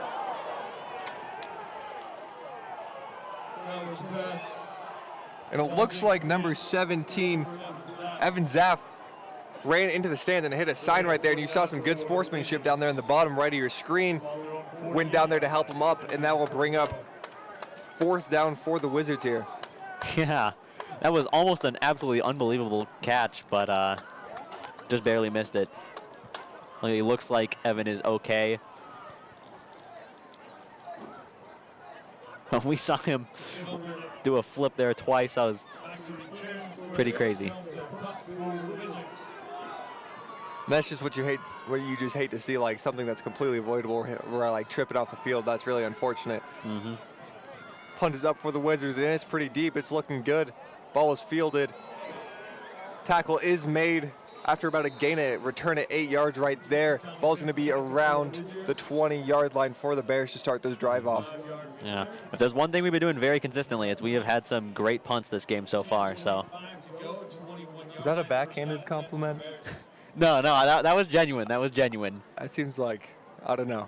Salvage pass. And it looks like number 17, Evan Zaff, ran into the stands and hit a sign right there, and you saw some good sportsmanship down there in the bottom right of your screen. Went down there to help him up, and that will bring up 4th down for the Wizards here. Yeah, that was almost an absolutely unbelievable catch, but just barely missed it. It looks like Evan is okay. We saw him do a flip there twice. That was pretty crazy. And that's just what you hate, what you just hate to see, like something that's completely avoidable, where like tripping off the field. That's really unfortunate. Punt is up for the Wizards, and it's pretty deep. It's looking good. Ball is fielded. Tackle is made after about a gain of return at 8 yards right there. Ball's going to be around the 20-yard line for the Bears to start this drive off. Yeah, if there's one thing we've been doing very consistently, it's we have had some great punts this game so far. So. Is that a backhanded compliment? No, that was genuine. That was genuine. That seems like, I don't know.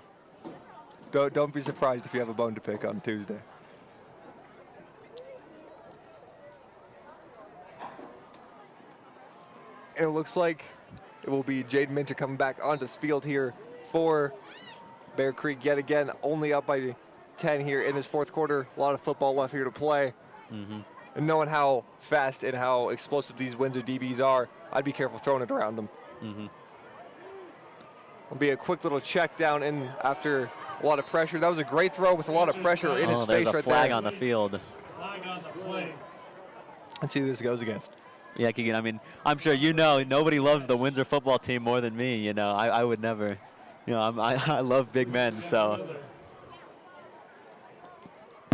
Don't be surprised if you have a bone to pick on Tuesday. And it looks like it will be Jaden Minter coming back onto the field here for Bear Creek yet again, only up by 10 here in this 4th quarter. A lot of football left here to play. And knowing how fast and how explosive these Windsor DBs are, I'd be careful throwing it around them. Will be a quick little check down in after a lot of pressure. That was a great throw with a lot of pressure in his face there's a right flag there. on the field. Flag on the play. Let's see who this goes against. Yeah, Keegan, I mean, I'm sure nobody loves the Windsor football team more than me. I would never. I love big men, so.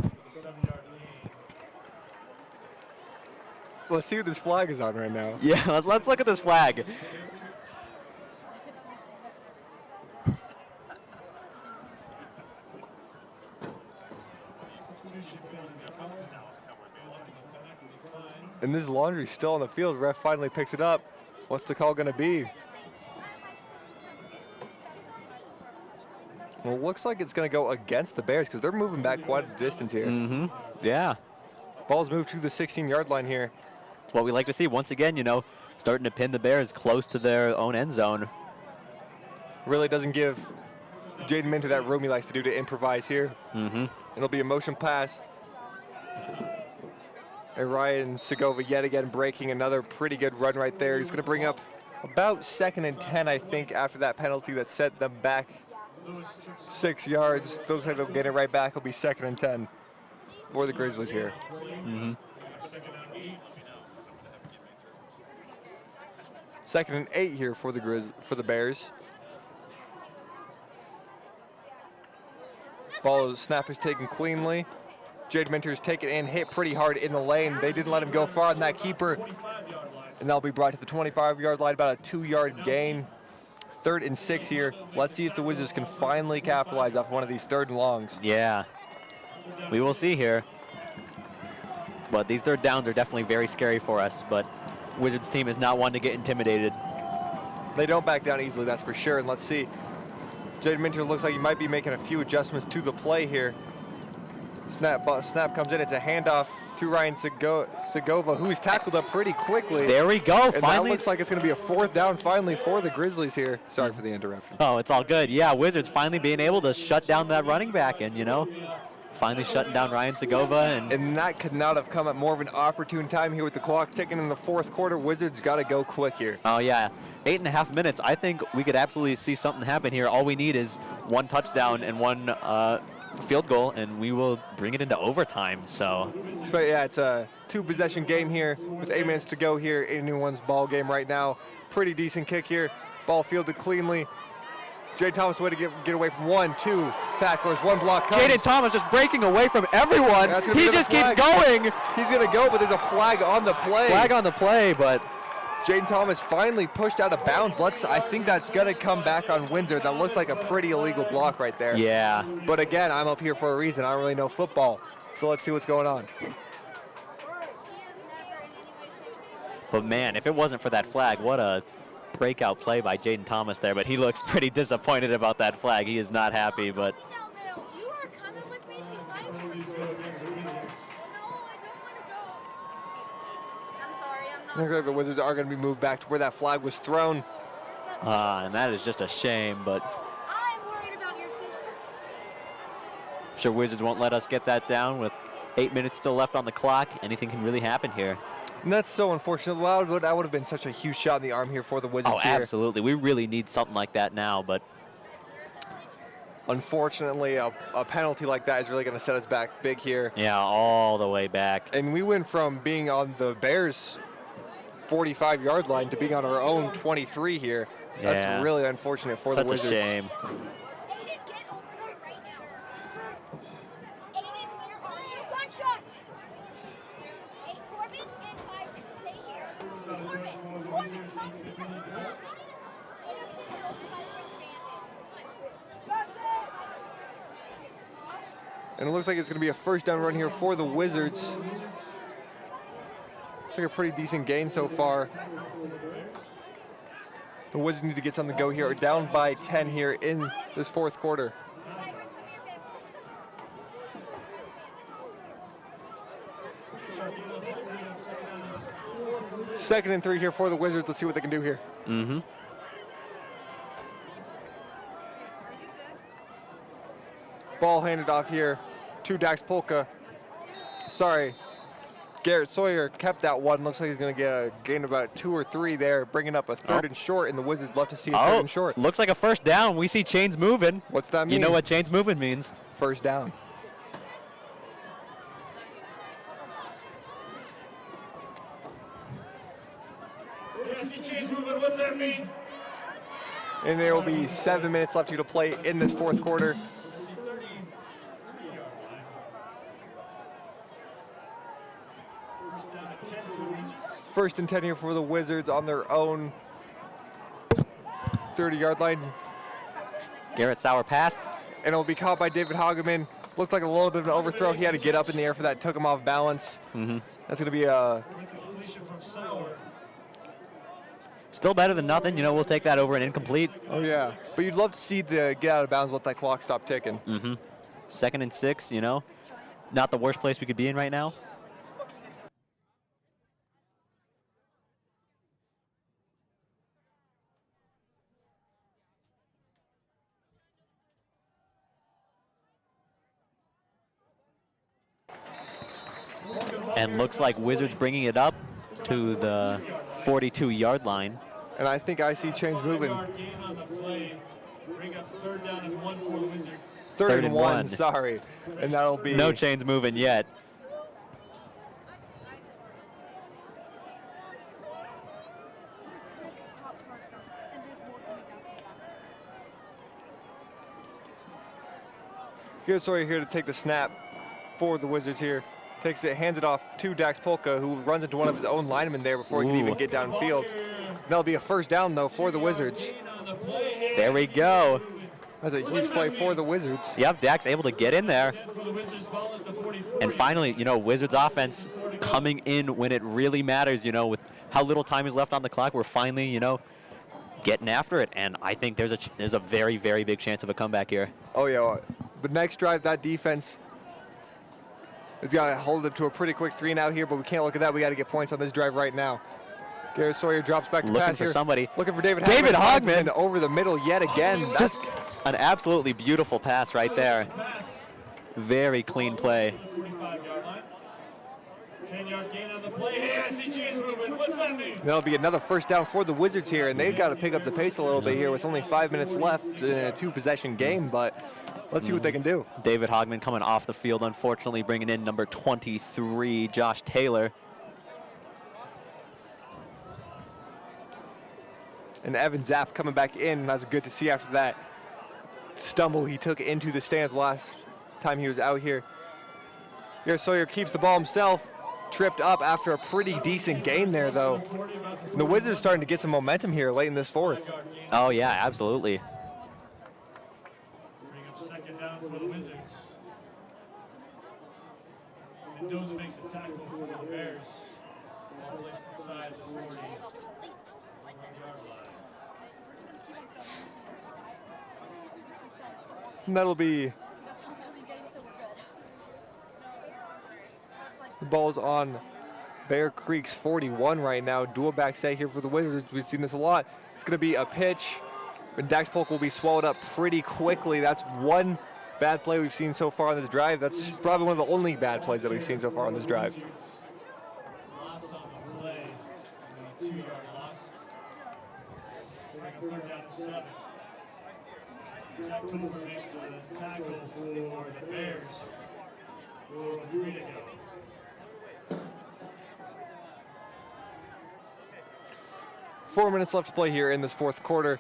7-yard lead. Let's see what this flag is on right now. Yeah, let's look at this flag. And this laundry's still on the field. Ref finally picks it up. What's the call going to be? Well, it looks like it's going to go against the Bears because they're moving back quite a distance here. Yeah, Ball's moved to the 16-yard line here. it's what we like to see. Once again, starting to pin the Bears close to their own end zone. Really doesn't give Jaden Minter that room he likes to do to improvise here. It'll be a motion pass. And Ryan Segova yet again breaking another pretty good run right there. He's going to bring up about 2nd and 10, I think, after that penalty that set them back 6 yards. Looks like they'll get it right back. It'll be 2nd and 10 for the Grizzlies here. 2nd and 8 here for the Bears. Ball snap is taken cleanly. Jaden Minter's taken and hit pretty hard in the lane. They didn't let him go far on that keeper. And that'll be brought to the 25-yard line, about a 2-yard gain. 3rd and 6 here. Let's see if the Wizards can finally capitalize off one of these 3rd and longs. Yeah, we will see here. But these 3rd downs are definitely very scary for us. But Wizards team is not one to get intimidated. They don't back down easily, that's for sure. And let's see. Jaden Minter looks like he might be making a few adjustments to the play here. Snap comes in. It's a handoff to Ryan Segova, who's tackled up pretty quickly. There we go. And Finally. that looks like it's going to be a 4th down finally for the Grizzlies here. Sorry for the interruption. Oh, it's all good. Yeah, Wizards finally being able to shut down that running back and, finally shutting down Ryan Segova. And that could not have come at more of an opportune time here with the clock ticking in the 4th quarter. Wizards got to go quick here. Oh, yeah. 8.5 minutes. I think we could absolutely see something happen here. All we need is 1 touchdown and 1 field goal, and we will bring it into overtime. So, but yeah, it's a 2-possession game here with 8 minutes to go here in anyone's ball game right now. Pretty decent kick here. Ball fielded cleanly. Jaden Thomas way to get away from 1, 2 tacklers, 1 block comes. Jaden Thomas just breaking away from everyone. That's gonna be He another just keeps flag. going. He's going to go, but there's a flag on the play. Flag on the play, but Jaden Thomas finally pushed out of bounds. I think that's going to come back on Windsor. That looked like a pretty illegal block right there. yeah. But again, I'm up here for a reason. I don't really know football. So let's see what's going on. But man, if it wasn't for that flag, what a breakout play by Jaden Thomas there. But he looks pretty disappointed about that flag. He is not happy, but You are coming with me to fight your sister. No, I don't want to go. Excuse me. I'm sorry, I'm not. Looks like the Wizards are going to be moved back to where that flag was thrown. and that is just a shame. But I'm worried about your sister. I'm sure Wizards won't let us get that down with 8 minutes still left on the clock. Anything can really happen here. And that's so unfortunate. Wow, that would have been such a huge shot in the arm here for the Wizards Oh, here. absolutely. We really need something like that now, but Unfortunately, a penalty like that is really going to set us back big here. yeah, all the way back. And we went from being on the Bears' 45-yard line to being on our own 23 here. That's Yeah. really unfortunate for the Such a Wizards. shame. Aiden, get over here right now. Aiden, where are you? Gunshots. Hey, Corbin and I stay here. Corbin, come here. And it looks like it's going to be a first down run here for the Wizards. Looks like a pretty decent gain so far. The Wizards need to get something to go here. We're down by 10 here in this fourth quarter. Second and 3 here for the Wizards. Let's see what they can do here. Mm-hmm. Ball handed off here to Dax Polka. Sorry, Garrett Sawyer kept that one. Looks like he's going to get a gain of about 2 or 3 there, bringing up a third and short, and the Wizards love to see a third and short. Looks like a first down. We see chains moving. What's that mean? You know what chains moving means. First down. Yeah, see chains moving. What's that mean? And there will be 7 minutes left here to play in this fourth quarter. I see 30 yard line. First down at 10 for the Wizards. First and 10 here for the Wizards on their own 30-yard line. Garrett Sauer pass. And it'll be caught by David Hageman. Looked like a little bit of an overthrow. He had to get up in the air for that. Took him off balance. That's going to be a... Completion from Sauer. Still better than nothing. You know, we'll take that over an incomplete. Oh, yeah. But you'd love to see the get out of bounds, let that clock stop ticking. 2nd and 6, you know. Not the worst place we could be in right now. And looks like Wizards bringing it up to the 42-yard line. And I think I see chains moving. 5-yard gain on the play. Bring up third down and 1 for the Wizards. Third and one, sorry. And that'll be... No chains moving yet. There's 6 cop cars now, and there's more coming down from the back. Here's Sawyer here to take the snap for the Wizards here. Takes it, hands it off to Dax Polka, who runs into one of his own linemen there before he can even get downfield. That'll be a first down, though, for the Wizards. There we go. That's a huge play for the Wizards. Yep, Dak's able to get in there. For the Wizards, ball at the 40. And finally, you know, Wizards offense coming in when it really matters, you know, with how little time is left on the clock. We're finally, you know, getting after it. And I think there's a very, very big chance of a comeback here. Oh, yeah. The next drive, that defense has got to hold it to a pretty quick 3-and-out here, but we can't look at that. We got to get points on this drive right now. Garrett Sawyer drops back to Looking pass for here. somebody. Looking for David David Hogman. Hogman. Over the middle yet again. That's Just an absolutely beautiful pass right there. Very clean play. 45-yard line. 10-yard gain on the play. Hey, I see chains moving. What's that mean? That'll be another first down for the Wizards here, and they've got to pick up the pace a little bit here with only 5 minutes left in a 2-possession game, but let's see what they can do. David Hogman coming off the field, unfortunately bringing in number 23, Josh Taylor. And Evan Zaff coming back in. That's good to see after that stumble he took into the stands last time he was out here. Garrett Sawyer keeps the ball himself, tripped up after a pretty decent gain there, though. The Wizards starting to get some momentum here late in this fourth. Oh, yeah, absolutely. Bring up second down for the Wizards. Mendoza makes a tackle for the Bears. Ball placed inside the 40. And that'll be the ball's on Bear Creek's 41 right now. Dual back set here for the Wizards. We've seen this a lot. It's going to be a pitch, and Dax Polk will be swallowed up pretty quickly. That's one bad play we've seen so far on this drive. That's probably one of the only bad plays that we've seen so far on this drive. Loss on the play. A 2-yard loss. Bring a third down to 7. Jack Cooper makes the tackle for the Bears. 4:03 to go. 4 minutes left to play here in this fourth quarter.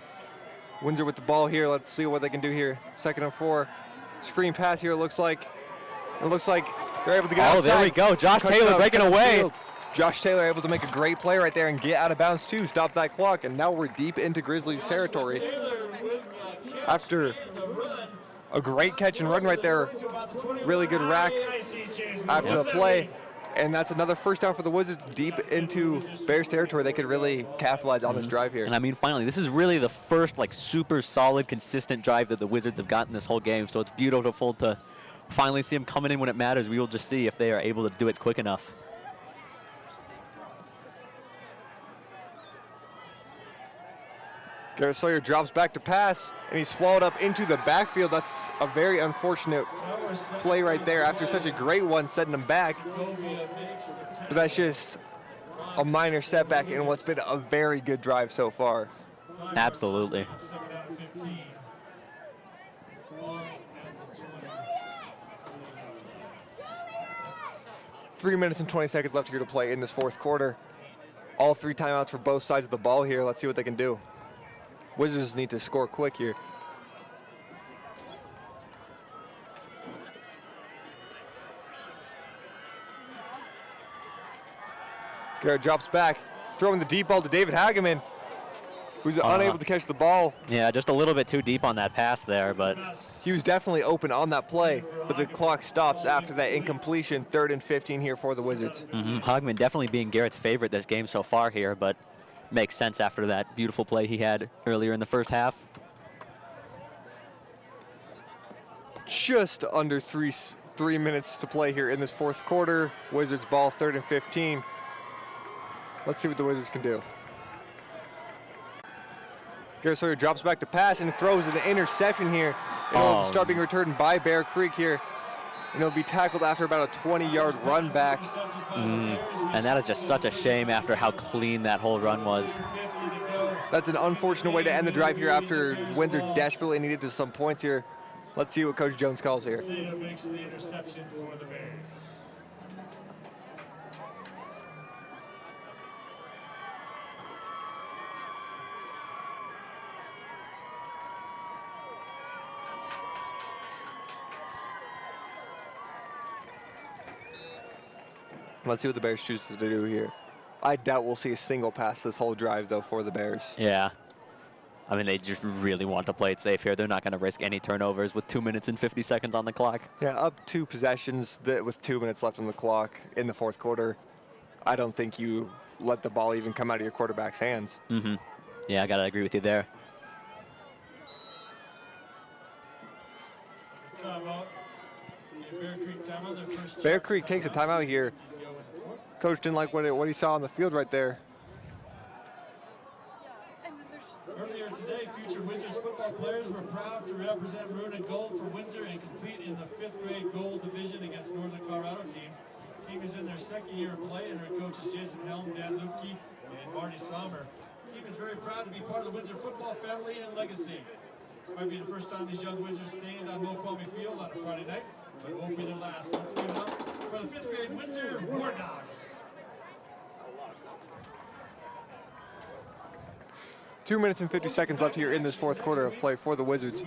Windsor with the ball here. Let's see what they can do here. 2nd and 4. Screen pass here. It looks like they're able to get outside. Oh, there we go. Josh Taylor breaking away. Josh Taylor able to make a great play right there and get out of bounds too. Stop that clock, and now we're deep into Grizzlies territory. After a great catch and run right there, really good rack after the play, and that's another first down for the Wizards deep into Bears territory. They could really capitalize on this drive here. And I mean, finally, this is really the first like super solid, consistent drive that the Wizards have gotten this whole game. So it's beautiful to finally see them coming in when it matters. We will just see if they are able to do it quick enough. Garrett Sawyer drops back to pass, and he's swallowed up into the backfield. That's a very unfortunate play right there after such a great one setting him back. But that's just a minor setback in what's been a very good drive so far. Absolutely. 3 minutes and 20 seconds left here to play in this fourth quarter. All 3 timeouts for both sides of the ball here. Let's see what they can do. Wizards need to score quick here. Garrett drops back, throwing the deep ball to David Hageman, who's unable to catch the ball. Yeah, just a little bit too deep on that pass there, but He was definitely open on that play, but the clock stops after that incompletion. 3rd and 15 here for the Wizards. Hogman definitely being Garrett's favorite this game so far here, but makes sense after that beautiful play he had earlier in the first half. Just under three minutes to play here in this fourth quarter. Wizards ball, 3rd and 15. Let's see what the Wizards can do. Garrett Sawyer drops back to pass and throws an interception here. It'll start being returned by Bear Creek here. And it'll be tackled after about a 20-yard run back. And that is just such a shame after how clean that whole run was. That's an unfortunate way to end the drive here after Windsor desperately needed to some points here. Let's see what Coach Jones calls here. Makes the interception for the Bears. Let's see what the Bears choose to do here. I doubt we'll see a single pass this whole drive, though, for the Bears. Yeah. I mean, they just really want to play it safe here. They're not going to risk any turnovers with 2 minutes and 50 seconds on the clock. Yeah, up 2 possessions with 2 minutes left on the clock in the fourth quarter. I don't think you let the ball even come out of your quarterback's hands. Yeah, I got to agree with you there. Timeout. Bear Creek timeout. Their first Bear Creek takes a timeout here. Coach didn't like what he saw on the field right there. Earlier today, future Wizards football players were proud to represent maroon and gold for Windsor and compete in the 5th grade gold division against Northern Colorado teams. The team is in their 2nd year of play, and their coaches Jason Helm, Dan Lupke, and Marty Sommer. The team is very proud to be part of the Windsor football family and legacy. This might be the first time these young Wizards stand on Mokwame Field on a Friday night, but it won't be their last. Let's give it up for the 5th grade Windsor War Dogs. 2 minutes and 50 seconds left here in this fourth quarter of play for the Wizards.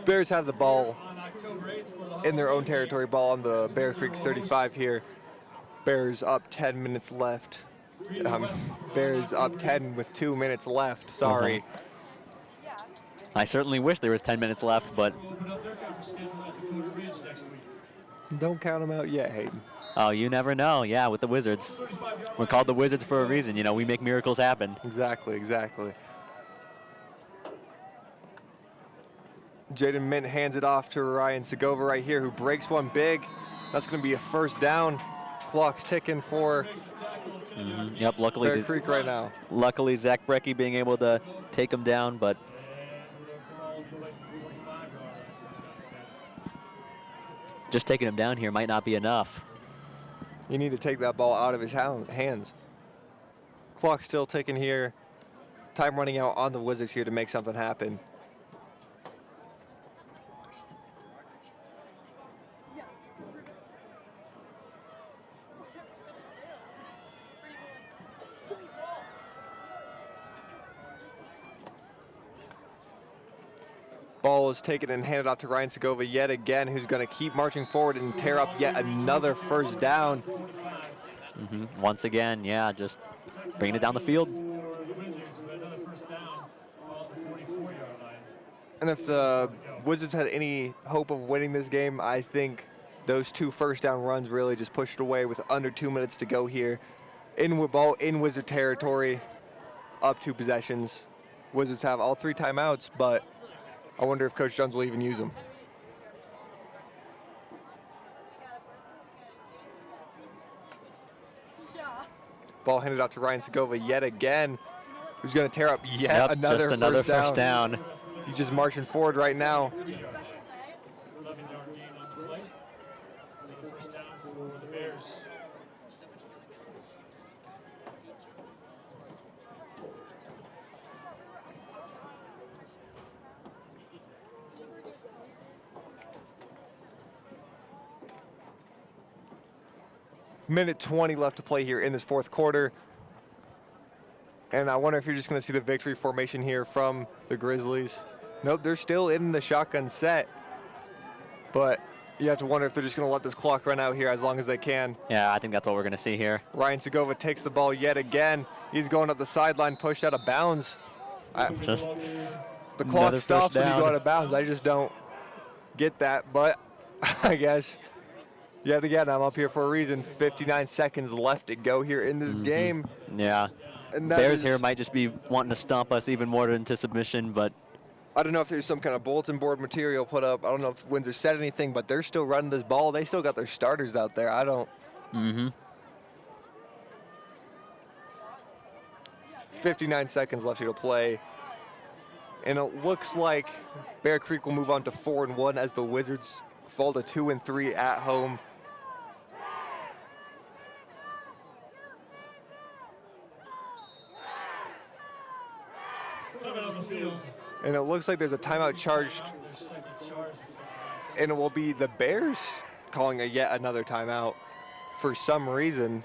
Bears have the ball in their own territory, ball on the Bear Creek 35 here. Bears up 10 minutes left. Bears up 10 with 2 minutes left, sorry. I certainly wish there was 10 minutes left, but Don't count them out yet, Hayden. oh, you never know. Yeah, with the Wizards. We're called the Wizards for a reason. You know, we make miracles happen. Exactly. Jaden Mint hands it off to Ryan Segova right here, who breaks one big. That's going to be a first down. Clock's ticking for Yep, luckily, Bear Creek right now. luckily Zach Brecky being able to take him down, but just taking him down here might not be enough. You need to take that ball out of his hands. Clock still ticking here. Time running out on the Wizards here to make something happen. Ball is taken and handed off to Ryan Segova yet again, who's going to keep marching forward and tear up yet another first down. Once again, yeah, just bringing it down the field. And if the Wizards had any hope of winning this game, I think those 2 first down runs really just pushed away with under 2 minutes to go here. Ball in Wizard territory, up 2 possessions. Wizards have all 3 timeouts, but I wonder if Coach Jones will even use them. Ball handed out to Ryan Segova yet again, who's going to tear up yet another first down. He's just marching forward right now. Minute 20 left to play here in this fourth quarter. And I wonder if you're just going to see the victory formation here from the Grizzlies. Nope, they're still in the shotgun set. But you have to wonder if they're just going to let this clock run out here as long as they can. Yeah, I think that's what we're going to see here. Ryan Segova takes the ball yet again. He's going up the sideline, pushed out of bounds. Just The clock stops when you go out of bounds. I just don't get that. But I guess yet again, I'm up here for a reason. 59 seconds left to go here in this game. Yeah. And that Bears is- here might just be wanting to stomp us even more into submission, but I don't know if there's some kind of bulletin board material put up. I don't know if Windsor said anything, but they're still running this ball. They still got their starters out there. I don't. 59 seconds left here to play. And it looks like Bear Creek will move on to 4-1 as the Wizards fall to 2-3 at home. And it looks like there's a timeout charged. And it will be the Bears calling yet another timeout for some reason.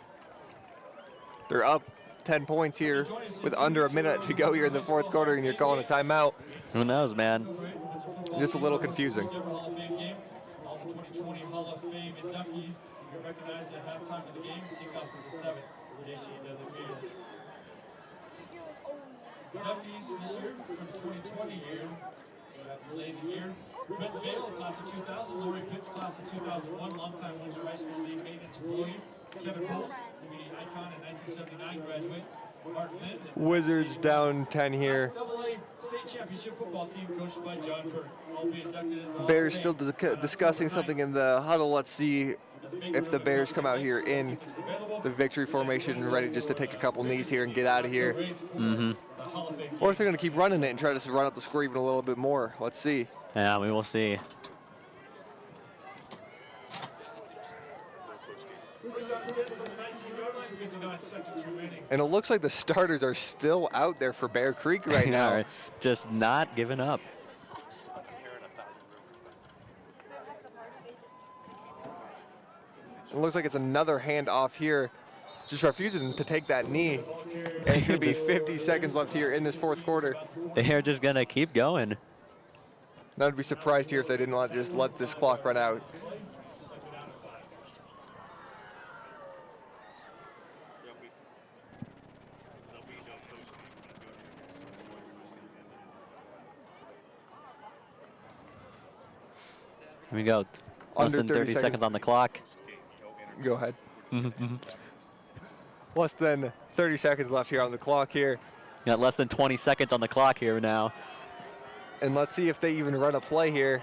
They're up 10 points here with under a minute to go here in the fourth quarter, and you're calling a timeout. who knows, man? Just a little confusing. All the 2020 Hall of Fame inductees are recognized at halftime of the game. Kickoff is the 7th at HG Field. Inductees this year for the 2020 year, delayed the year. Brett Vale, class of 2000. Lori Pitts, class of 2001. Longtime Windsor High School League maintenance employee. Kevin Bowles, community icon in 1979 graduate. Mark Lind. Wizards down 10 here. NCAA state championship football team coached by John Burke. All be inducted into the Hall of Bears Fame. still discussing something in the huddle. Let's see if the Bears come out here in the victory formation, ready just to take a couple knees here and get out of here. Or if they're going to keep running it and try to run up the score even a little bit more. Let's see. Yeah, we will see. And it looks like the starters are still out there for Bear Creek right now. Yeah, just not giving up. It looks like it's another handoff here just refusing to take that knee. And it's going to be 50 seconds left here in this fourth quarter. They're just going to keep going. I'd be surprised here if they didn't just let this clock run out. Here we go. Less than 30 seconds on the clock. Go ahead. Less than 30 seconds left here on the clock here. Got less than 20 seconds on the clock here now. And let's see if they even run a play here.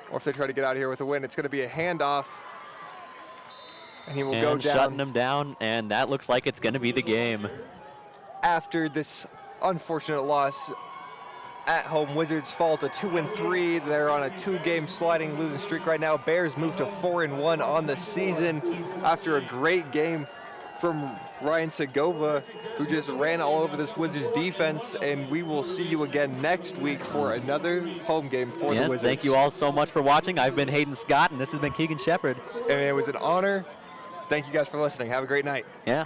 Or if they try to get out of here with a win. It's going to be a handoff. And he will go down. Shutting him down, and that looks like it's going to be the game. After this unfortunate loss at home, Wizards fall to 2-3. They're on a 2-game sliding losing streak right now. Bears move to 4-1 on the season after a great game from Ryan Segova, who just ran all over this Wizards defense. And we will see you again next week for another home game for the Wizards. Thank you all so much for watching. I've been Hayden Scott, and this has been Keegan Shepard. And it was an honor. Thank you guys for listening. Have a great night. Yeah.